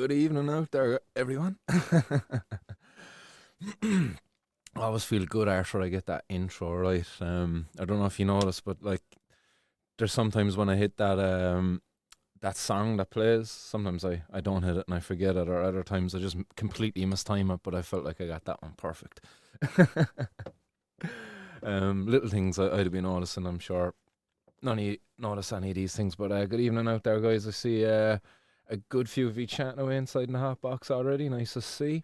Good evening out there, everyone. I always feel good after I get that intro right. I don't know if you notice, but like, there's sometimes when I hit that song that plays, sometimes I don't hit it and I forget it, or other times I just completely mistime it. But I felt like I got that one perfect. Little things I'd be noticing, I'm sure. None of you notice any of these things, but good evening out there, guys. I see a good few of you chatting away inside in the hot box already. Nice to see.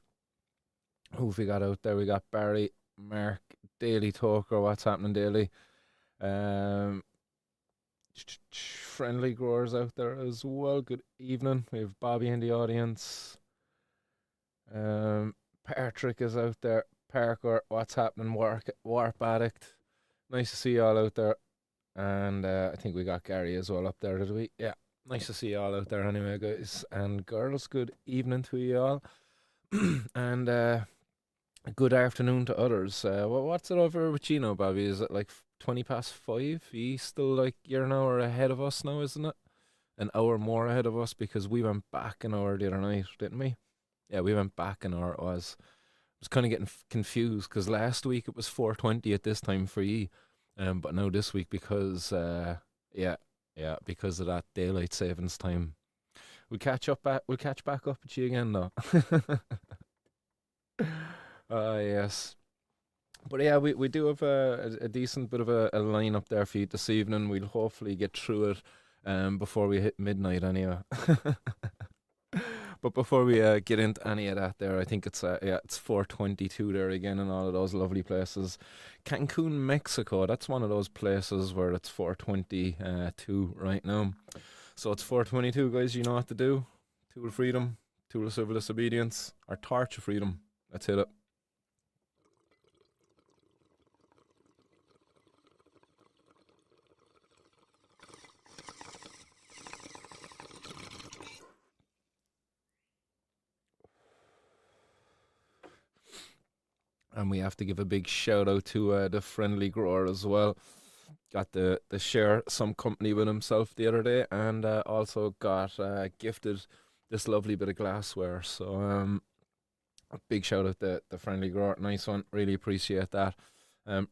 Who have we got out there? We got Barry, Mark, Daily Talker. What's happening, Daily? Um, Friendly growers out there as well. Good evening. We have Bobby in the audience. Patrick is out there. Parker, what's happening? Warp Addict. Nice to see you all out there. And I think we got Gary as well up there, did we? Yeah. Nice to see you all out there anyway, guys and girls. Good evening to you all. And good afternoon to others. What's it over with you now, Bobby? Is it like 20 past 5? You still like, you're an hour ahead of us now, isn't it? An hour more ahead of us because we went back an hour the other night, didn't we? Yeah, we went back an hour. It was kind of getting confused because last week it was 4:20 at this time for you, but now this week because yeah, yeah, because of that daylight savings time, we'll catch back up with you again though. Yes. But yeah, we do have a decent bit of a lineup there for you this evening. We'll hopefully get through it before we hit midnight anyway. But before we get into any of that there, I think it's 4:22 there again in all of those lovely places. Cancun, Mexico, that's one of those places where it's 4:22 right now. So it's 4:22, guys, you know what to do. Tool of freedom, tool of civil disobedience, or torch of freedom. Let's hit it. And we have to give a big shout out to the friendly grower as well. Got the share some company with himself the other day, and also got gifted this lovely bit of glassware. So a big shout out to the friendly grower, nice one. Really appreciate that.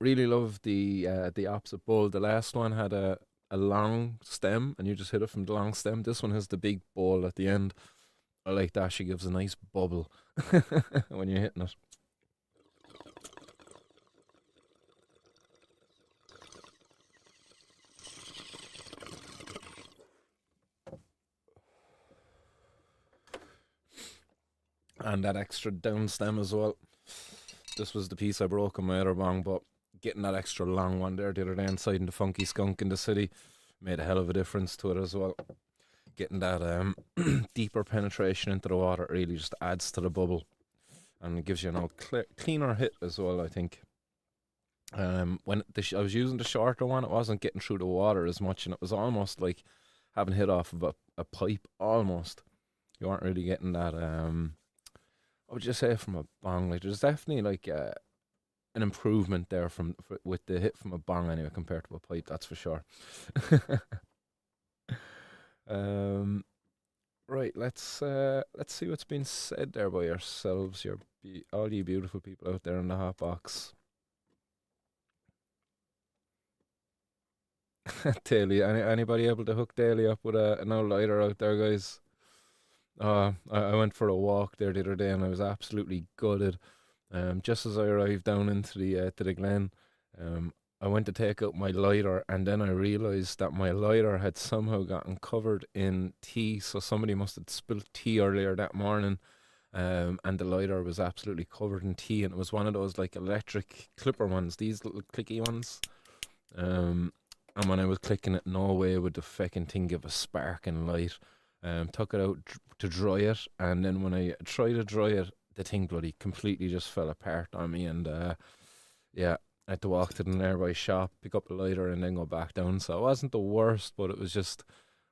Really love the opposite bowl. The last one had a long stem, and you just hit it from the long stem. This one has the big bowl at the end. I like that. She gives a nice bubble when you're hitting it. And that extra down stem as well. This was the piece I broke on my other bong, but getting that extra long one there the other day inside in the funky skunk in the city made a hell of a difference to it as well. Getting that deeper penetration into the water really just adds to the bubble, and it gives you cleaner hit as well, I think. When I was using the shorter one, it wasn't getting through the water as much, and it was almost like having hit off of a pipe almost. You weren't really getting that I would just say from a bong. Like there's definitely like an improvement there with the hit from a bong anyway compared to a pipe. That's for sure. um, right. Let's see what's been said there by yourselves. All you beautiful people out there in the hot box. Daly, anybody able to hook Daly up with an old lighter out there, guys? I went for a walk there the other day and I was absolutely gutted. Just as I arrived down into the glen, I went to take out my lighter and then I realised that my lighter had somehow gotten covered in tea. So somebody must have spilt tea earlier that morning, and the lighter was absolutely covered in tea. And it was one of those like electric clipper ones, these little clicky ones. Um, and when I was clicking it, no way would the feckin' thing give a sparking light. Took it out to dry it, and then when I tried to dry it, the thing bloody completely just fell apart on me, and yeah, I had to walk to the nearby shop, pick up the lighter, and then go back down. So it wasn't the worst, but it was just,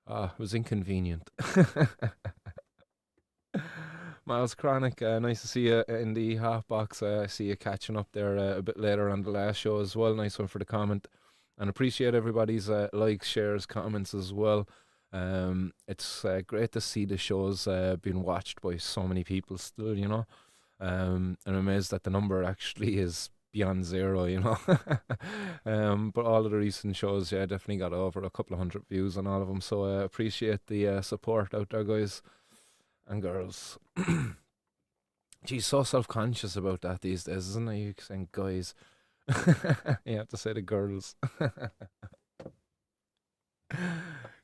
it was inconvenient. Miles Chronic, nice to see you in the half box. I see you catching up there a bit later on the last show as well. Nice one for the comment, and appreciate everybody's likes, shares, comments as well. It's great to see the shows being watched by so many people still, you know. And I'm amazed that the number actually is beyond zero, you know. But all of the recent shows, yeah, definitely got over a couple of hundred views on all of them. So appreciate the support out there, guys and girls. She's so self conscious about that these days, isn't it? You saying guys. You have to say the girls.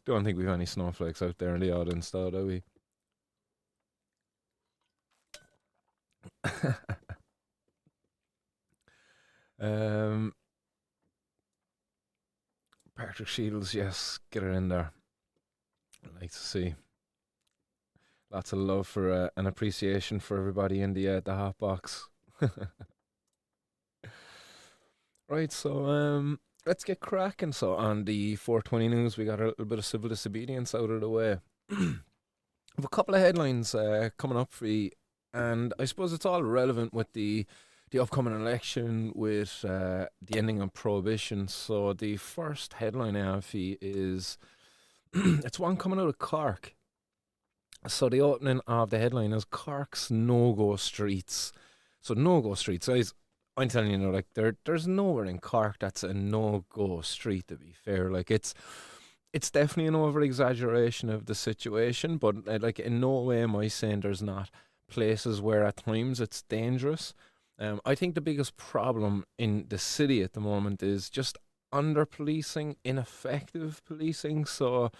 Don't think we've any snowflakes out there in the audience, though, do we? um, Patrick Shields, yes, get her in there. I'd like to see lots of love for and appreciation for everybody in the hot box. Right, so let's get cracking. So on the 420 news, we got a little bit of civil disobedience out of the way. We've a couple of headlines coming up for you, and I suppose it's all relevant with the upcoming election, with the ending of prohibition. So the first headline I have for you is it's one coming out of Cork. So the opening of the headline is Cork's no-go streets. So no-go streets, guys. I'm telling you, like there's nowhere in Cork that's a no-go street. To be fair, like it's definitely an over exaggeration of the situation, but like in no way am I saying there's not places where at times it's dangerous. I think the biggest problem in the city at the moment is just under policing, ineffective policing. So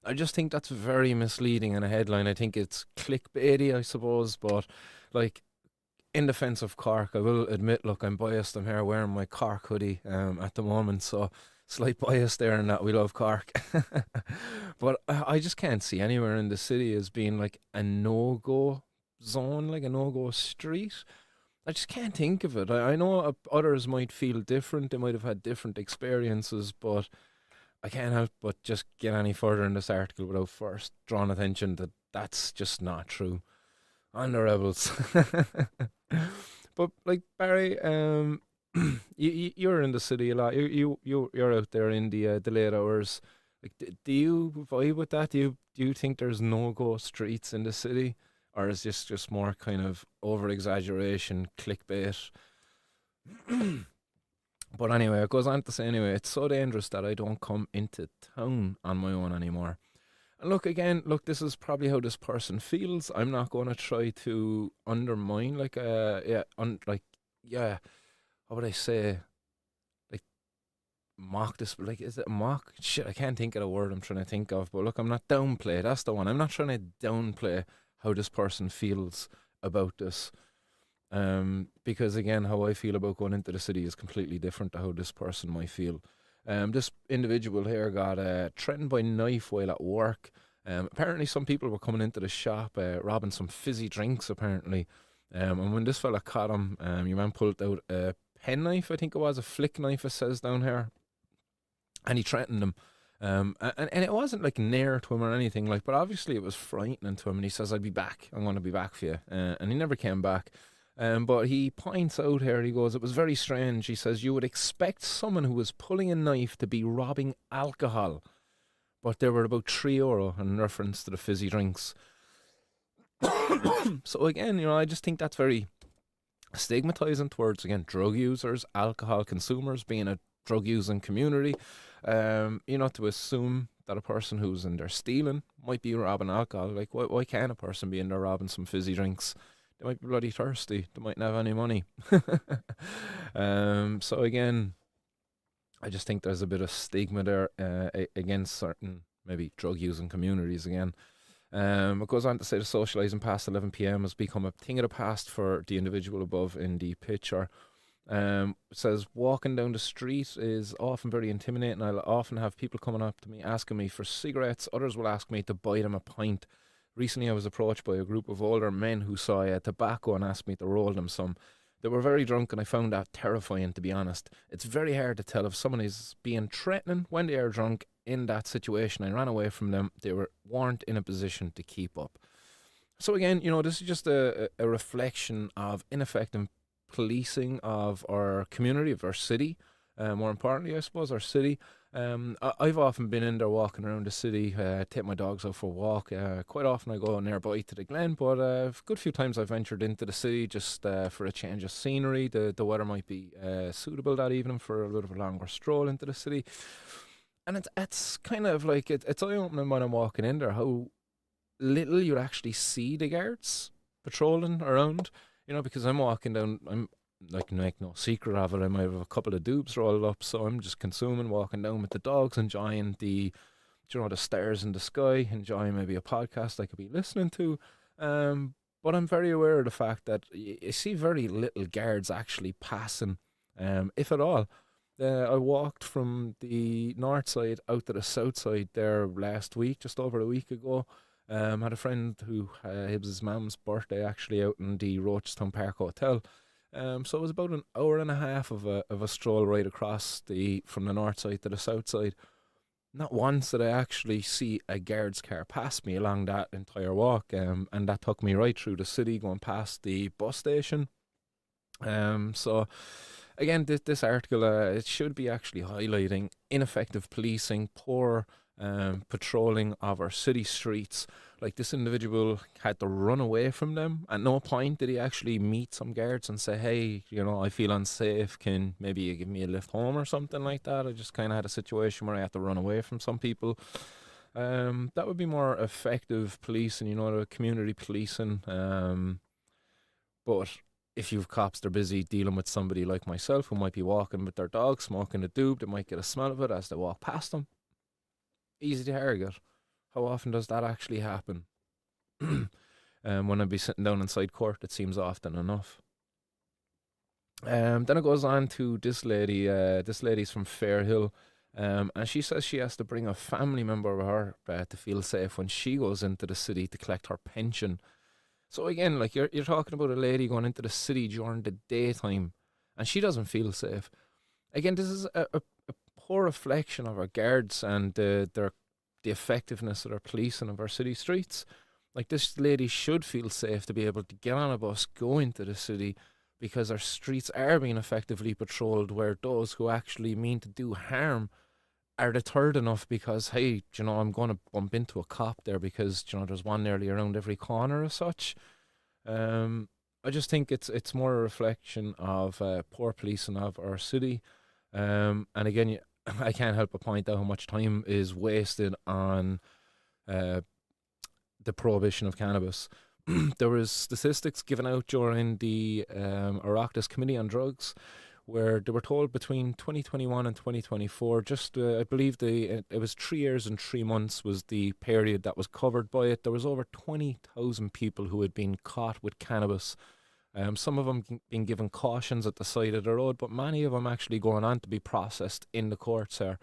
I just think that's very misleading in a headline. I think it's clickbaity, I suppose, but like in defence of Cork, I will admit, look, I'm biased. I'm here wearing my Cork hoodie at the moment, so slight bias there in that we love Cork. But I just can't see anywhere in the city as being like a no-go zone, like a no-go street. I just can't think of it. I know others might feel different. They might have had different experiences, but I can't help but just get any further in this article without first drawing attention that that's just not true. On the rebels. But like Barry, you're in the city a lot. You're out there in the late hours. Like, do you vibe with that? Do you think there's no go streets in the city, or is this just more kind of over exaggeration, clickbait? But anyway, it goes on to say anyway, it's so dangerous that I don't come into town on my own anymore. And look again, look, this is probably how this person feels. I'm not going to try to undermine, like, like, yeah, how would I say, like, mock this, like, is it mock? Shit, I can't think of the word I'm trying to think of. But look, I'm not downplay. That's the one. I'm not trying to downplay how this person feels about this. Because again, how I feel about going into the city is completely different to how this person might feel. This individual here got threatened by knife while at work. Apparently, some people were coming into the shop robbing some fizzy drinks. Apparently, and when this fella caught him, your man pulled out a penknife. I think it was a flick knife. It says down here, and he threatened him. And it wasn't like near to him or anything like, but obviously it was frightening to him. And he says, "I'll be back. I'm going to be back for you." And he never came back. But he points out here, he goes, "It was very strange." He says, "You would expect someone who was pulling a knife to be robbing alcohol, but they were about €3 in reference to the fizzy drinks." So again, I just think that's very stigmatizing towards, again, drug users, alcohol consumers, being a drug using community. To assume that a person who's in there stealing might be robbing alcohol. Like, why can't a person be in there robbing some fizzy drinks? They might be bloody thirsty. They mightn't have any money. So again, I just think there's a bit of stigma there against certain maybe drug using communities again. It goes on to say the socialising past 11 p.m. has become a thing of the past for the individual above in the picture. It says walking down the street is often very intimidating. I'll often have people coming up to me asking me for cigarettes. Others will ask me to buy them a pint. Recently, I was approached by a group of older men who saw tobacco and asked me to roll them some. They were very drunk, and I found that terrifying, to be honest. It's very hard to tell if someone is being threatening when they are drunk. In that situation, I ran away from them. They weren't in a position to keep up. So again, this is just a reflection of ineffective policing of our community, of our city. More importantly, I suppose, our city. I've often been in there walking around the city, take my dogs out for a walk. Quite often I go nearby to the Glen, but a good few times I've ventured into the city just for a change of scenery. The weather might be suitable that evening for a little bit longer stroll into the city. And it's kind of like it's eye opening when I'm walking in there how little you actually see the guards patrolling around. Because I'm walking down, I'm like make no secret of it. I might have a couple of dupes rolled up, so I'm just consuming, walking down with the dogs, enjoying the stars in the sky, enjoying maybe a podcast I could be listening to. But I'm very aware of the fact that you see very little guards actually passing, if at all. I walked from the north side out to the south side there last week, just over a week ago. Had a friend who it was his mum's birthday actually out in the Rochestown Park Hotel. So it was about an hour and a half of a stroll right across from the north side to the south side. Not once did I actually see a guard's car pass me along that entire walk, and that took me right through the city, going past the bus station. So again, this article it should be actually highlighting ineffective policing, poor patrolling of our city streets. Like, this individual had to run away from them. At no point did he actually meet some guards and say, "Hey, I feel unsafe. Can maybe you give me a lift home," or something like that. I just kind of had a situation where I had to run away from some people. That would be more effective policing, the community policing. But if you've cops, they're busy dealing with somebody like myself who might be walking with their dog, smoking a doob. They might get a smell of it as they walk past them. Easy to target. How often does that actually happen? When I be sitting down inside court, it seems often enough. Then it goes on to this lady. This lady's from Fairhill, and she says she has to bring a family member of her to feel safe when she goes into the city to collect her pension. So again, like, you're talking about a lady going into the city during the daytime, and she doesn't feel safe. Again, this is a poor reflection of our guards and the effectiveness of our policing of our city streets. Like, this lady should feel safe to be able to get on a bus, go into the city, because our streets are being effectively patrolled, where those who actually mean to do harm are deterred enough because, hey, I'm going to bump into a cop there because, there's one nearly around every corner as such. I just think it's more a reflection of poor policing of our city. And again, I can't help but point out how much time is wasted on uh, the prohibition of cannabis. There was statistics given out during the Oireachtas Committee on Drugs, where they were told between 2021 and 2024, just I believe it was 3 years and 3 months was the period that was covered by it. There was over 20,000 people who had been caught with cannabis. Some of them being given cautions at the side of the road, but many of them actually going on to be processed in the courts there.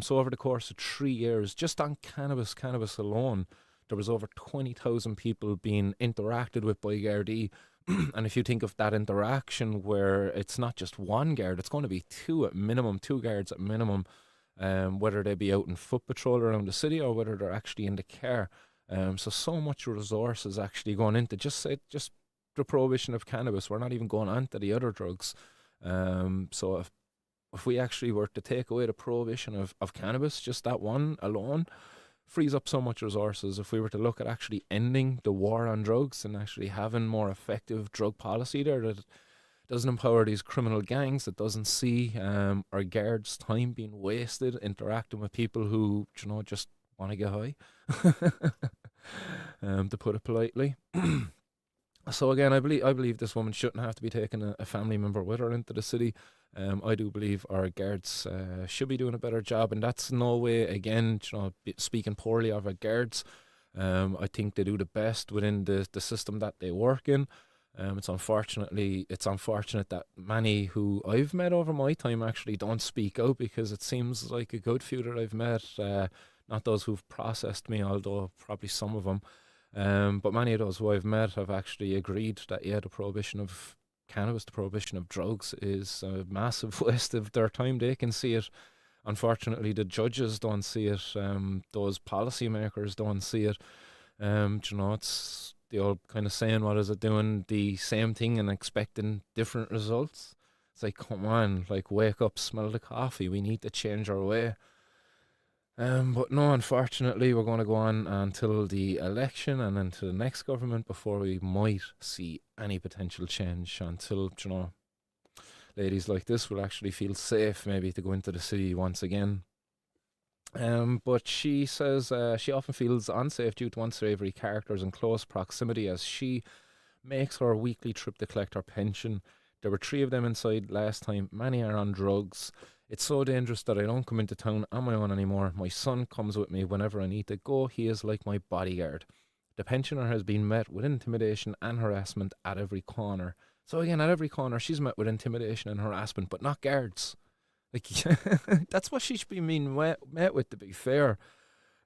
So over the course of 3 years, just on cannabis alone, there was over 20,000 people being interacted with by Gardaí. And if you think of that interaction where it's not just one guard, it's going to be two at minimum, two guards at minimum, whether they be out in foot patrol around the city or whether they're actually in the car. So much resources actually going into just the prohibition of cannabis. We're not even going on to the other drugs. So if we actually were to take away the prohibition of cannabis, just that one alone frees up so much resources. If we were to look at actually ending the war on drugs and actually having more effective drug policy there that doesn't empower these criminal gangs, that doesn't see our guards' time being wasted interacting with people who, just want to get high, to put it politely. So again, I believe this woman shouldn't have to be taking a family member with her into the city. I do believe our guards should be doing a better job, and that's no way, again, speaking poorly of our guards. I think they do the best within the system that they work in. It's unfortunate that many who I've met over my time actually don't speak out, because it seems like a good few that I've met, not those who've processed me, although probably some of them. But many of those who I've met have actually agreed that, yeah, the prohibition of cannabis, the prohibition of drugs is a massive waste of their time. They can see it. Unfortunately, the judges don't see it. Those policymakers don't see it. It's the old kind of saying, what is it, doing the same thing and expecting different results? It's like, come on, like, wake up, smell the coffee. We need to change our way. But no, unfortunately, we're going to go on until the election and into the next government before we might see any potential change. Until, ladies like this will actually feel safe, maybe, to go into the city once again. But she says she often feels unsafe due to unsavory characters in close proximity as she makes her weekly trip to collect her pension. There were three of them inside last time. Many are on drugs. It's so dangerous that I don't come into town on my own anymore. My son comes with me whenever I need to go. He is like my bodyguard. The pensioner has been met with intimidation and harassment at every corner. So again, at every corner, she's met with intimidation and harassment, but not guards. Like, that's what she should be being met with, to be fair.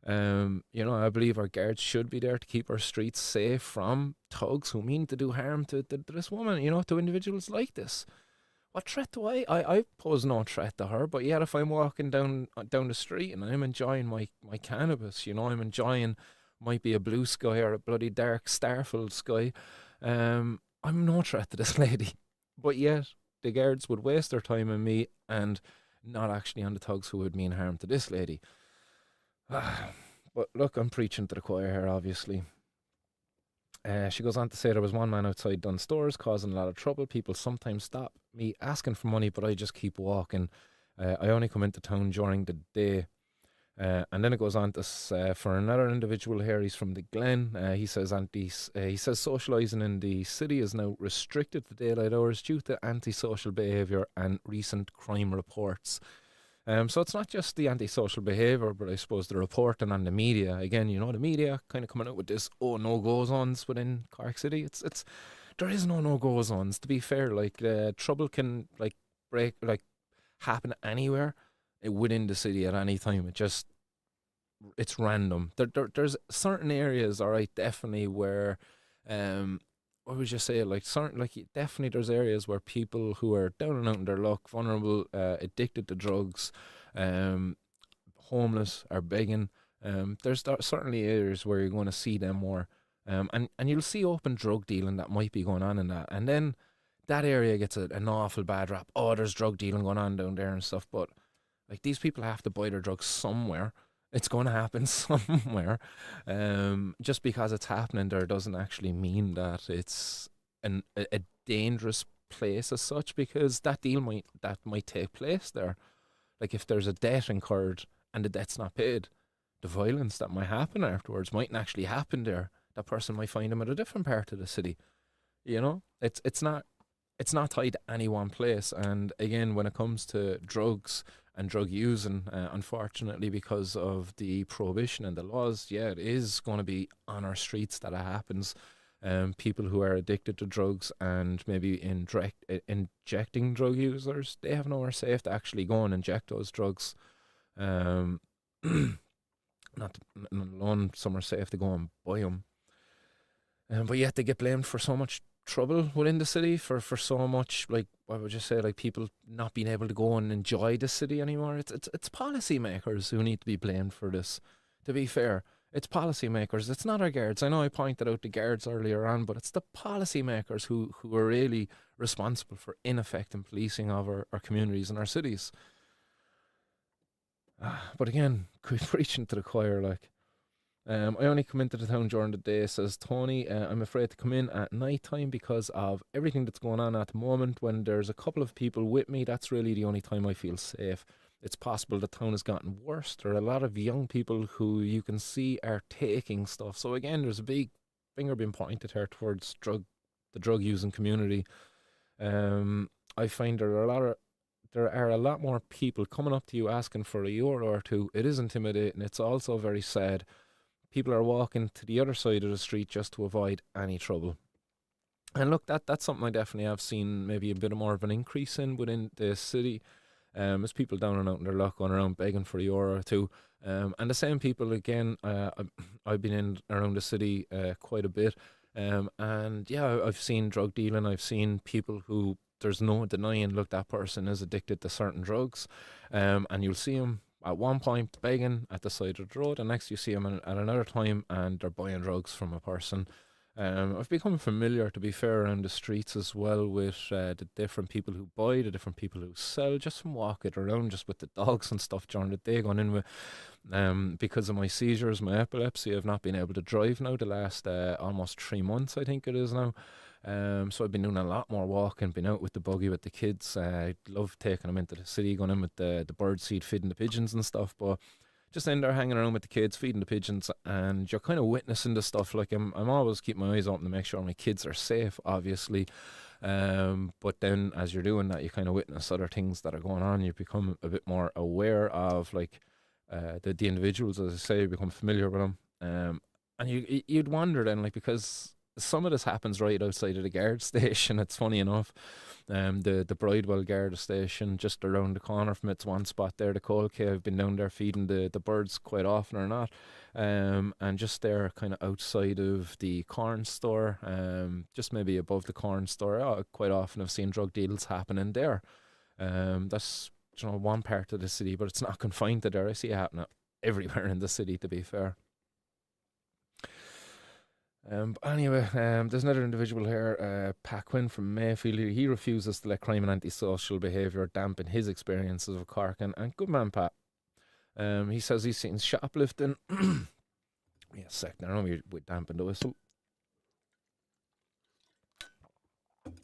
I believe our guards should be there to keep our streets safe from thugs who mean to do harm to this woman, to individuals like this. What threat do I pose no threat to her, but yet if I'm walking down the street and I'm enjoying my cannabis, I'm enjoying, might be a blue sky or a bloody dark starfilled sky, I'm no threat to this lady. But yet the guards would waste their time on me and not actually on the thugs who would mean harm to this lady. But look, I'm preaching to the choir here, obviously. She goes on to say there was one man outside Dunn Stores causing a lot of trouble. People sometimes stop me asking for money, but I just keep walking. I only come into town during the day. And then it goes on to for another individual here. He's from the Glen. He says socialising in the city is now restricted to daylight hours due to antisocial behaviour and recent crime reports. So it's not just the antisocial behaviour, but I suppose the reporting on the media. Again, the media kind of coming out with this, no-go zones within Cork City. It's there is no-go zones. To be fair, like trouble can happen anywhere within the city at any time. It's random. There's certain areas, all right, definitely where what would you say, like certain, like definitely there's areas where people who are down and out in their luck, vulnerable, addicted to drugs, homeless, are begging. There's certainly areas where you're going to see them more, and you'll see open drug dealing that might be going on in that, and then that area gets an awful bad rap. Oh, there's drug dealing going on down there and stuff, but like these people have to buy their drugs somewhere. It's going to happen somewhere. Just because it's happening there doesn't actually mean that it's a dangerous place as such, because that might take place there. Like if there's a debt incurred and the debt's not paid, the violence that might happen afterwards mightn't actually happen there. That person might find them at a different part of the city. It's not tied to any one place. And again, when it comes to drugs and drug using, unfortunately, because of the prohibition and the laws, yeah, it is going to be on our streets that it happens. People who are addicted to drugs and maybe injecting drug users, they have nowhere safe to actually go and inject those drugs. Um, not alone somewhere safe to go and buy them. But yet they get blamed for so much trouble within the city, for so much, like, what would you say, like people not being able to go and enjoy the city anymore. It's policymakers who need to be blamed for this, to be fair. It's policymakers. It's not our guards. I know I pointed out the guards earlier on, but it's the policymakers who are really responsible for ineffective policing of our communities and our cities. But again, preaching to the choir, like, I only come into the town during the day, says Tony. I'm afraid to come in at night time because of everything that's going on at the moment. When there's a couple of people with me, that's really the only time I feel safe. It's possible the town has gotten worse. There are a lot of young people who you can see are taking stuff. So again, there's a big finger being pointed here towards the drug using community. I find there are a lot more people coming up to you asking for €1 or two. It is intimidating. It's also very sad. People are walking to the other side of the street just to avoid any trouble. And look, that's something I definitely have seen maybe a bit more of an increase in within the city. As people down and out in their luck going around begging for €1 or two. And the same people, again, I've been in around the city quite a bit. And yeah, I've seen drug dealing. I've seen people who there's no denying, look, that person is addicted to certain drugs. And you'll see them at one point begging at the side of the road, and next you see them at another time and they're buying drugs from a person. I've become familiar, to be fair, around the streets as well with the different people who buy, the different people who sell, just from walking around, just with the dogs and stuff during the day, going in with because of my seizures, my epilepsy. I've not been able to drive now the last almost 3 months, I think it is now. So I've been doing a lot more walking, been out with the buggy with the kids. I love taking them into the city, going in with the bird seed, feeding the pigeons and stuff. But just in there hanging around with the kids, feeding the pigeons, and you're kind of witnessing the stuff. Like I'm always keeping my eyes open to make sure my kids are safe, obviously. But then as you're doing that, you kind of witness other things that are going on. You become a bit more aware of like the individuals, as I say, you become familiar with them. And you'd wonder then, like, because some of this happens right outside of the guard station. It's funny enough. The Bridewell guard station just around the corner from it's one spot there, the coal quay. I've been down there feeding the birds quite often or not. And just there, kind of outside of the corn store, just maybe above the corn store, quite often I've seen drug deals happening there. That's one part of the city, but it's not confined to there. I see it happening everywhere in the city, to be fair. But anyway, there's another individual here, Pat Quinn from Mayfield. He refuses to let crime and antisocial behaviour dampen his experiences of Cork, and good man, Pat. He says he's seen shoplifting. Yeah, sec. Now we dampen the whistle.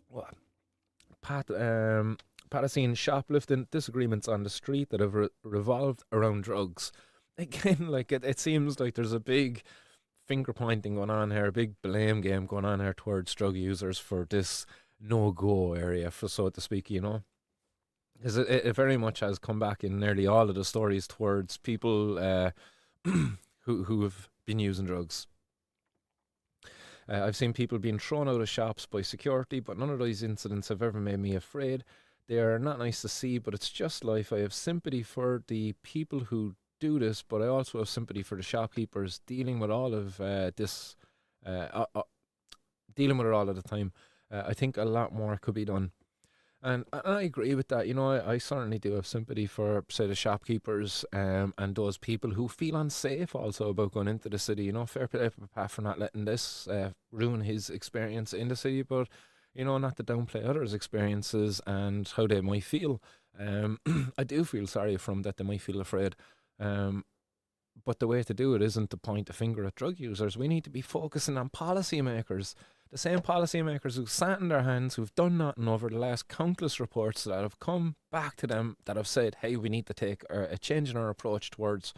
What? Pat, Pat has seen shoplifting disagreements on the street that have revolved around drugs. Again, like it seems like there's a big finger pointing going on here, a big blame game going on here towards drug users for this no go area, for so to speak, Because it very much has come back in nearly all of the stories towards people who have been using drugs. I've seen people being thrown out of shops by security, but none of these incidents have ever made me afraid. They are not nice to see, but it's just life. I have sympathy for the people who do this, but I also have sympathy for the shopkeepers dealing with all of this, uh, uh, dealing with it all of the time. I think a lot more could be done. And I agree with that. I certainly do have sympathy for, say, the shopkeepers and those people who feel unsafe also about going into the city. Fair play for Pat for not letting this ruin his experience in the city, but, not to downplay others' experiences and how they might feel. I do feel sorry for them that they might feel afraid. Um, but the way to do it isn't to point the finger at drug users. We need to be focusing on policymakers, the same policymakers who sat in their hands, who've done nothing over the last countless reports that have come back to them that have said, hey, we need to take a change in our approach towards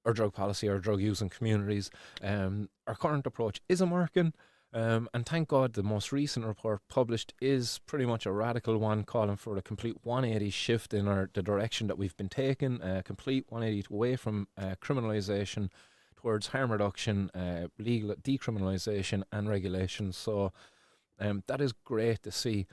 our drug policy, our drug using communities. Our current approach isn't working. And thank God the most recent report published is pretty much a radical one, calling for a complete 180 shift in the direction that we've been taking, a complete 180 away from criminalisation towards harm reduction, legal decriminalisation and regulation. So that is great to see.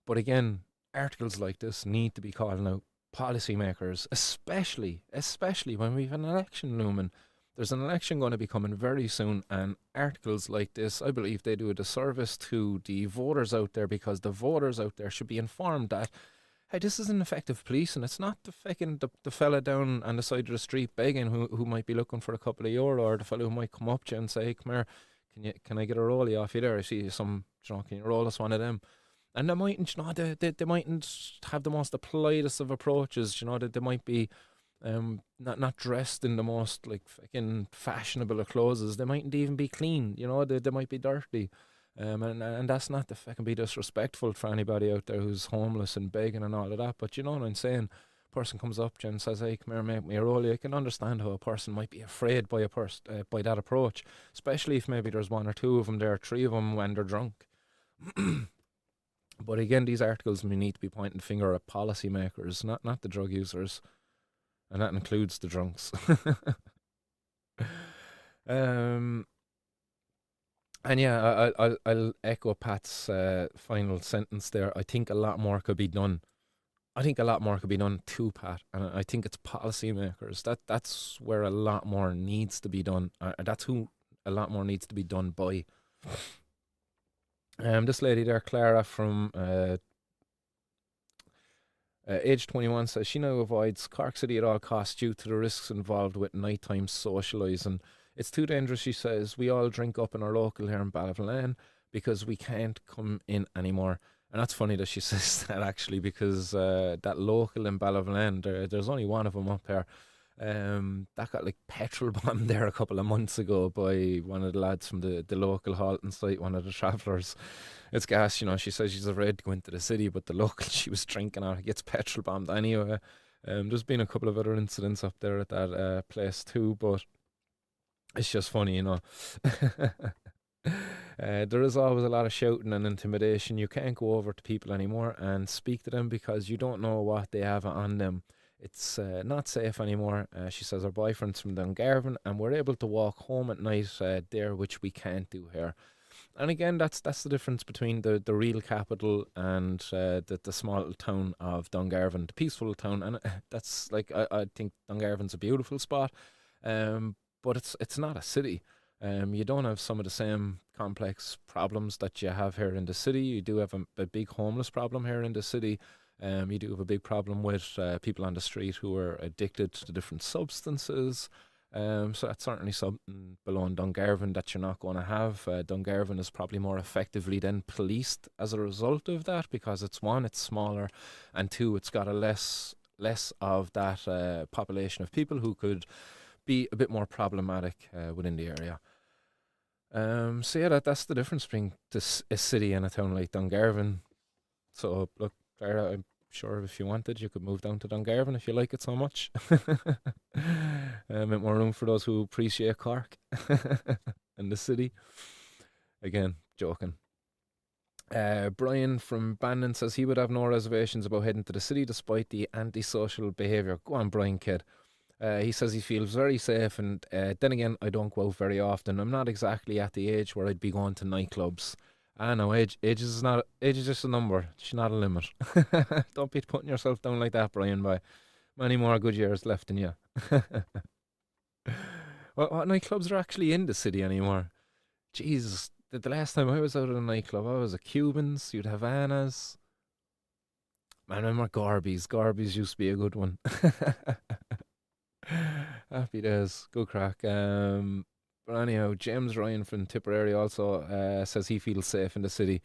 But again, articles like this need to be calling out policymakers, especially when we've an election looming. There's an election going to be coming very soon, and articles like this, I believe they do a disservice to the voters out there, because the voters out there should be informed that, hey, this is an effective police, and it's not the fella down on the side of the street begging who might be looking for a couple of euro, or the fella who might come up to you and say, hey, come here, can I get a rollie off you there? I see some, can you roll us one of them? And they mightn't, they mightn't have the most politest of approaches, they might be not dressed in the most like fucking fashionable of clothes. They mightn't even be clean, they might be dirty. And that's not to fucking be disrespectful for anybody out there who's homeless and begging and all of that. But you know what I'm saying? Person comes up to you and says, hey, come here, make me a rollie. I can understand how a person might be afraid by by that approach, especially if maybe there's one or two of them there, three of them when they're drunk. But again, these articles, we need to be pointing the finger at policymakers, not the drug users, and that includes the drunks. um, and yeah, I'll echo Pat's final sentence there. I think a lot more could be done. I think a lot more could be done too, Pat, and I think it's policymakers. That's where a lot more needs to be done. That's who a lot more needs to be done by. This lady there, Clara from age 21, says she now avoids Cork City at all costs due to the risks involved with nighttime socialising. It's too dangerous, she says. We all drink up in our local here in Ballyvolane because we can't come in anymore. And that's funny that she says that actually, because that local in Ballyvolane, there's only one of them up here. That got like petrol bombed there a couple of months ago by one of the lads from the local halting site, one of the travellers. It's gas, you know. She says she's afraid to go into the city, but the local she was drinking at gets petrol bombed anyway. There's been a couple of other incidents up there at that place too, but it's just funny, you know. There is always a lot of shouting and intimidation. You can't go over to people anymore and speak to them because you don't know what they have on them. It's not safe anymore. She says her boyfriend's from Dungarvan and we're able to walk home at night there, which we can't do here. And again, that's the difference between the real capital and the small little town of Dungarvan, the peaceful town. And that's like I think Dungarvan's a beautiful spot, but it's not a city. You don't have some of the same complex problems that you have here in the city. You do have a big homeless problem here in the city. You do have a big problem with people on the street who are addicted to different substances. So that's certainly something below in Dungarvan that you're not going to have. Dungarvan is probably more effectively then policed as a result of that because it's one, it's smaller, and two, it's got a less of that population of people who could be a bit more problematic within the area. So yeah, that's the difference between a city and a town like Dungarvan. So look, Clara, I'm sure if you wanted, you could move down to Dungarvan if you like it so much. A bit more room for those who appreciate Cork and the city. Again, joking. Brian from Bandon says he would have no reservations about heading to the city despite the antisocial behaviour. Go on, Brian, kid. He says he feels very safe, and then again, I don't go out very often. I'm not exactly at the age where I'd be going to nightclubs. I know age is just a number. It's not a limit. Don't be putting yourself down like that, Brian. By many more good years left in you. What nightclubs are actually in the city anymore? Jesus, the last time I was out at a nightclub, I was at Cubans. You'd have Anna's. Man, I remember Garby's. Garby's used to be a good one. Happy days. Good crack. But anyhow, James Ryan from Tipperary also says he feels safe in the city.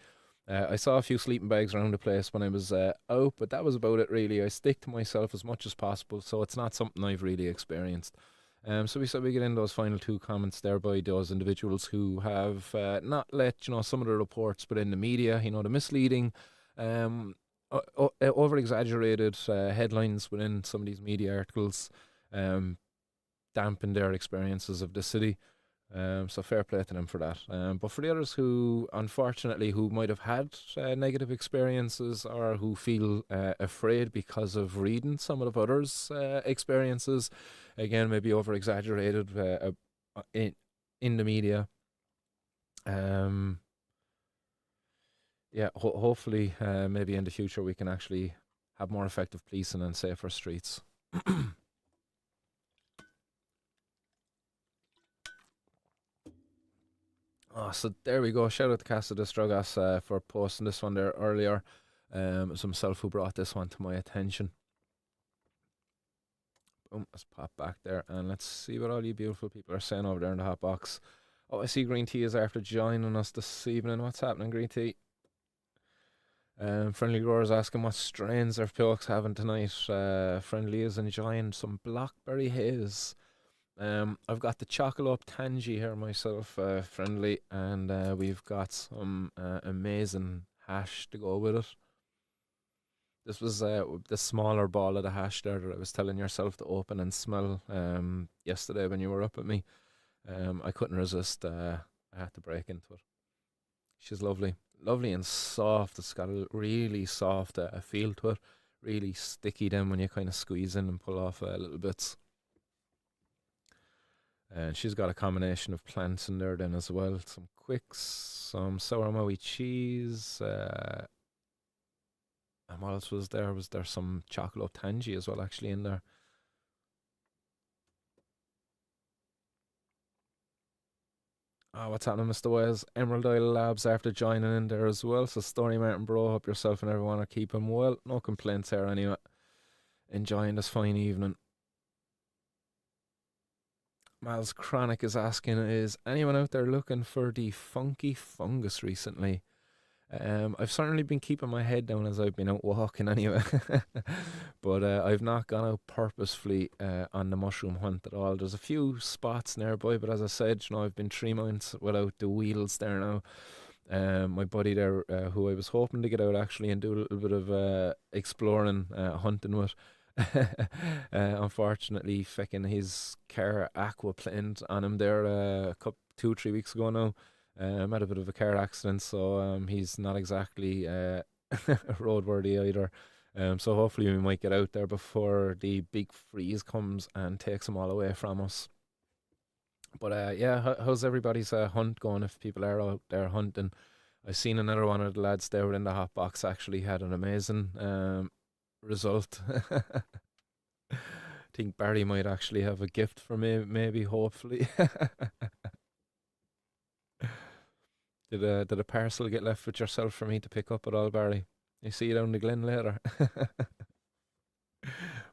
I saw a few sleeping bags around the place when I was out, but that was about it really. I stick to myself as much as possible, so it's not something I've really experienced. So we said we get in those final two comments there by those individuals who have not let some of the reports, but in the media, the misleading, over exaggerated headlines within some of these media articles, um, dampen their experiences of the city. So fair play to them for that. But for the others who, unfortunately, who might have had negative experiences or who feel afraid because of reading some of the others' experiences, again, maybe over exaggerated in the media. Yeah, hopefully, maybe in the future we can actually have more effective policing and safer streets. Oh, so there we go. Shout out to Casa de Stragas for posting this one there earlier. It was himself who brought this one to my attention. Boom, let's pop back there and let's see what all you beautiful people are saying over there in the hot box. Oh, I see Green Tea is after joining us this evening. What's happening, Green Tea? Friendly Growers asking what strains their folks having tonight. Friendly is enjoying some blackberry haze. I've got the chocolate tangy here myself, Friendly, and we've got some amazing hash to go with it. This was the smaller ball of the hash there that I was telling yourself to open and smell yesterday when you were up at me. I couldn't resist. I had to break into it. She's lovely. Lovely and soft. It's got a really soft feel to it. Really sticky then when you kind of squeeze in and pull off little bits. And she's got a combination of plants in there then as well. Some quicks, some sour Maui cheese. And what else was there? Was there some chocolate tangy as well actually in there? Oh, what's happening, Mr. Wes? Emerald Isle Labs after joining in there as well. So, Story Martin Bro, hope yourself and everyone are keeping well. No complaints here anyway. Enjoying this fine evening. Miles Chronic is asking, is anyone out there looking for the funky fungus recently? I've certainly been keeping my head down as I've been out walking anyway, but I've not gone out purposefully on the mushroom hunt at all. There's a few spots nearby, but as I said, I've been 3 months without the wheels there now. My buddy there, who I was hoping to get out actually and do a little bit of exploring, hunting with. Unfortunately, fecking his car aquaplaned on him there a couple, 2, 3 weeks ago now. Had a bit of a car accident, so he's not exactly roadworthy either. So hopefully we might get out there before the big freeze comes and takes them all away from us. But yeah, how's everybody's hunt going? If people are out there hunting, I seen another one of the lads there in the hot box actually had an amazing result. Think Barry might actually have a gift for me, maybe, hopefully. Did a parcel get left with yourself for me to pick up at all, Barry? You see you down the Glen later.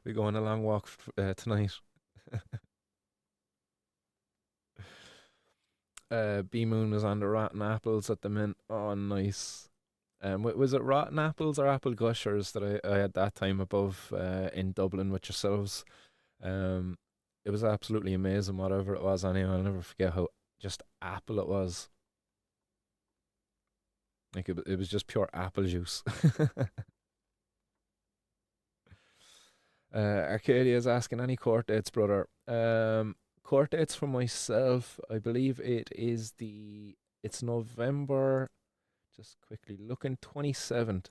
We go on a long walk tonight. B Moon was on the rotten apples at the mint. Oh, nice. Was it rotten apples or apple gushers that I had that time above in Dublin with yourselves? Um, it was absolutely amazing, whatever it was. Anyway, I'll never forget how just apple it was. Like it was just pure apple juice. Arcadia is asking any court dates, brother. Court dates for myself. I believe it's November. Just quickly looking 27th.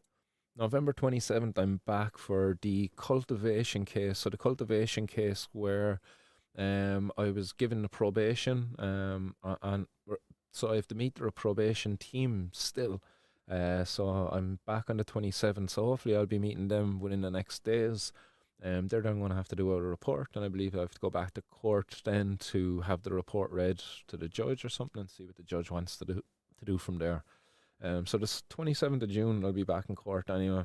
November 27th, I'm back for the cultivation case. So the cultivation case where I was given the probation and so I have to meet the probation team still. So I'm back on the 27th. So hopefully I'll be meeting them within the next days. They're then going to have to do a report, and I believe I have to go back to court then to have the report read to the judge or something and see what the judge wants to do from there. So this 27th of June, I'll be back in court anyway.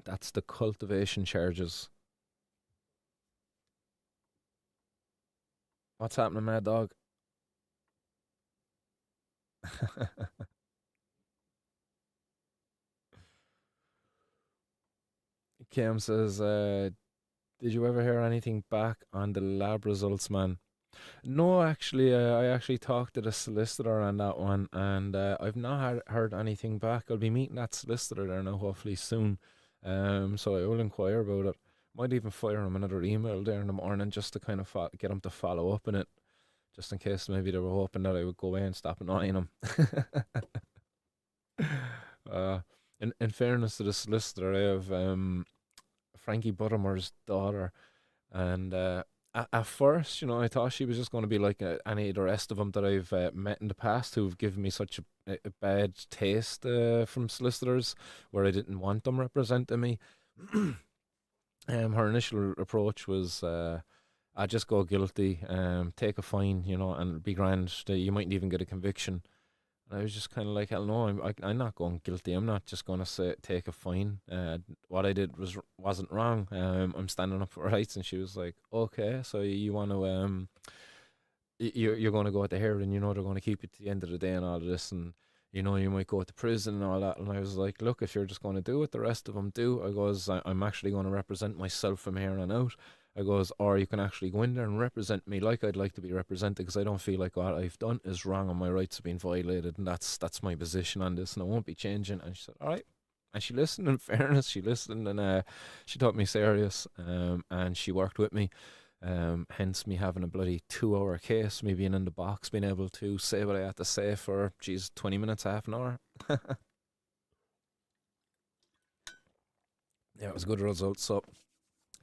That's the cultivation charges. What's happening, Mad Dog? Kim says, did you ever hear anything back on the lab results, man? No, actually, I actually talked to the solicitor on that one, and I've not heard anything back. I'll be meeting that solicitor there now, hopefully soon. So I will inquire about it. Might even fire him another email there in the morning just to kind of get him to follow up on it, just in case maybe they were hoping that I would go away and stop annoying him. uh, in fairness to the solicitor, I have Frankie Buttermore's daughter. And at first, I thought she was just going to be like any of the rest of them that I've met in the past who've given me such a bad taste from solicitors where I didn't want them representing me. Her initial approach was, I just go guilty, take a fine, and be grand. You mightn't even get a conviction. I was just kind of like, hell no, I'm not going guilty. I'm not just going to say take a fine. What I did wasn't wrong. I'm standing up for rights, and she was like, okay, so you want to you're going to go at the hearing. They're going to keep you to the end of the day and all of this, and you might go to prison and all that. And I was like, look, if you're just going to do what the rest of them do, I'm actually going to represent myself from here on out. I goes, or you can actually go in there and represent me like I'd like to be represented because I don't feel like what I've done is wrong and my rights have been violated, and that's my position on this, and I won't be changing. And she said, all right. And she listened. In fairness, she listened, and she thought me serious, and she worked with me. Hence me having a bloody 2 hour case, me being in the box, being able to say what I had to say for, geez, 20 minutes, half an hour. Yeah, it was a good result. So,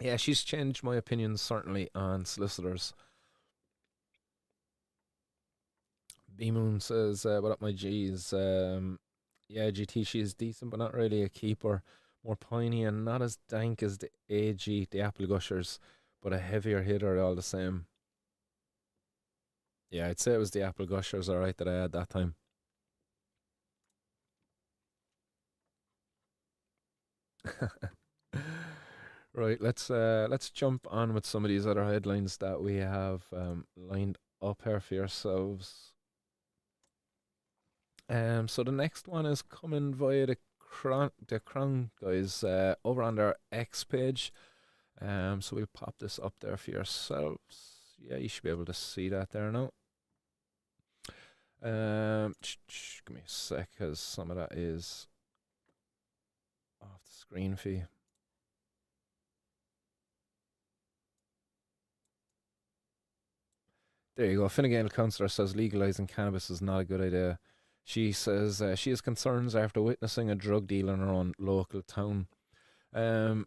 yeah, she's changed my opinions certainly on solicitors. B Moon says, "What up, my G's? Yeah, GT, she is decent, but not really a keeper. More piney and not as dank as the AG, the Apple Gushers, but a heavier hitter all the same." Yeah, I'd say it was the Apple Gushers, alright, that I had that time. Right, let's jump on with some of these other headlines that we have lined up here for yourselves. So the next one is coming via the Crown guys over on their X page. So we'll pop this up there for yourselves. Yeah, you should be able to see that there now. Give me a sec, cause some of that is off the screen for you. There you go. Fine Gael councillor says legalising cannabis is not a good idea. She says she has concerns after witnessing a drug deal in her own local town. Um,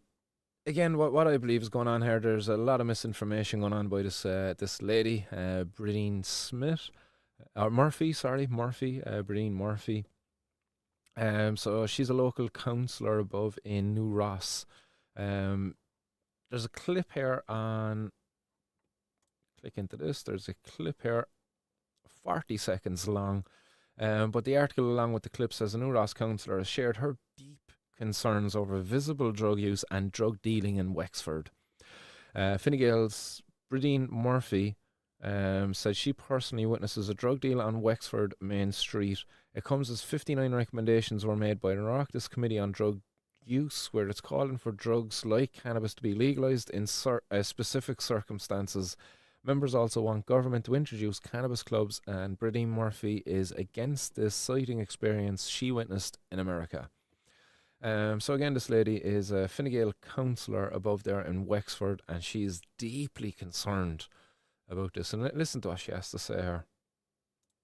Again, what I believe is going on here, there's a lot of misinformation going on by this lady, Brideen Smith, or Murphy, sorry, Murphy, Brideen Murphy. So she's a local councillor above in New Ross. There's a clip here on. Click into this. There's a clip here, 40 seconds long. But the article along with the clip says a New Ross councillor has shared her deep concerns over visible drug use and drug dealing in Wexford. Fine Gael's Brideen Murphy said she personally witnesses a drug deal on Wexford Main Street. It comes as 59 recommendations were made by the Oireachtas Committee on Drug Use, where it's calling for drugs like cannabis to be legalised in specific circumstances. Members also want government to introduce cannabis clubs, and Brideen Murphy is against this, citing experience she witnessed in America. So again, this lady is a Fine Gael councillor above there in Wexford, and she is deeply concerned about this. And listen to what she has to say here.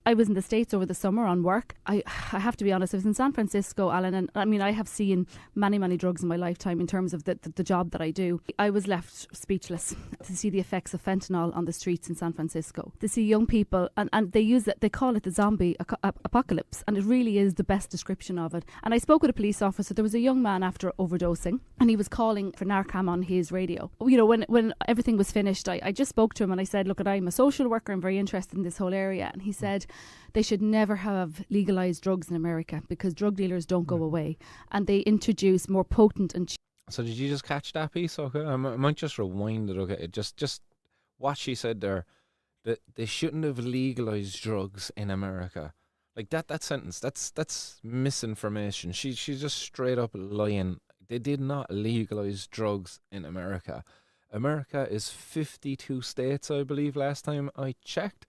I was in the States over the summer on work. I have to be honest, I was in San Francisco, Alan, and I mean, I have seen many, many drugs in my lifetime in terms of the job that I do. I was left speechless to see the effects of fentanyl on the streets in San Francisco. To see young people, and they use it, they call it the zombie apocalypse, and it really is the best description of it. And I spoke with a police officer. There was a young man after overdosing, and he was calling for Narcan on his radio. You know, when everything was finished, I just spoke to him and I said, look, I'm a social worker, I'm very interested in this whole area. And he said, they should never have legalised drugs in America because drug dealers don't go away, and they introduce more potent and So did you just catch that piece? Okay, I might just rewind it. Okay, just what she said there, that they shouldn't have legalised drugs in America. Like that sentence, that's misinformation. She's just straight up lying. They did not legalise drugs in America. America is 52 states, I believe, last time I checked.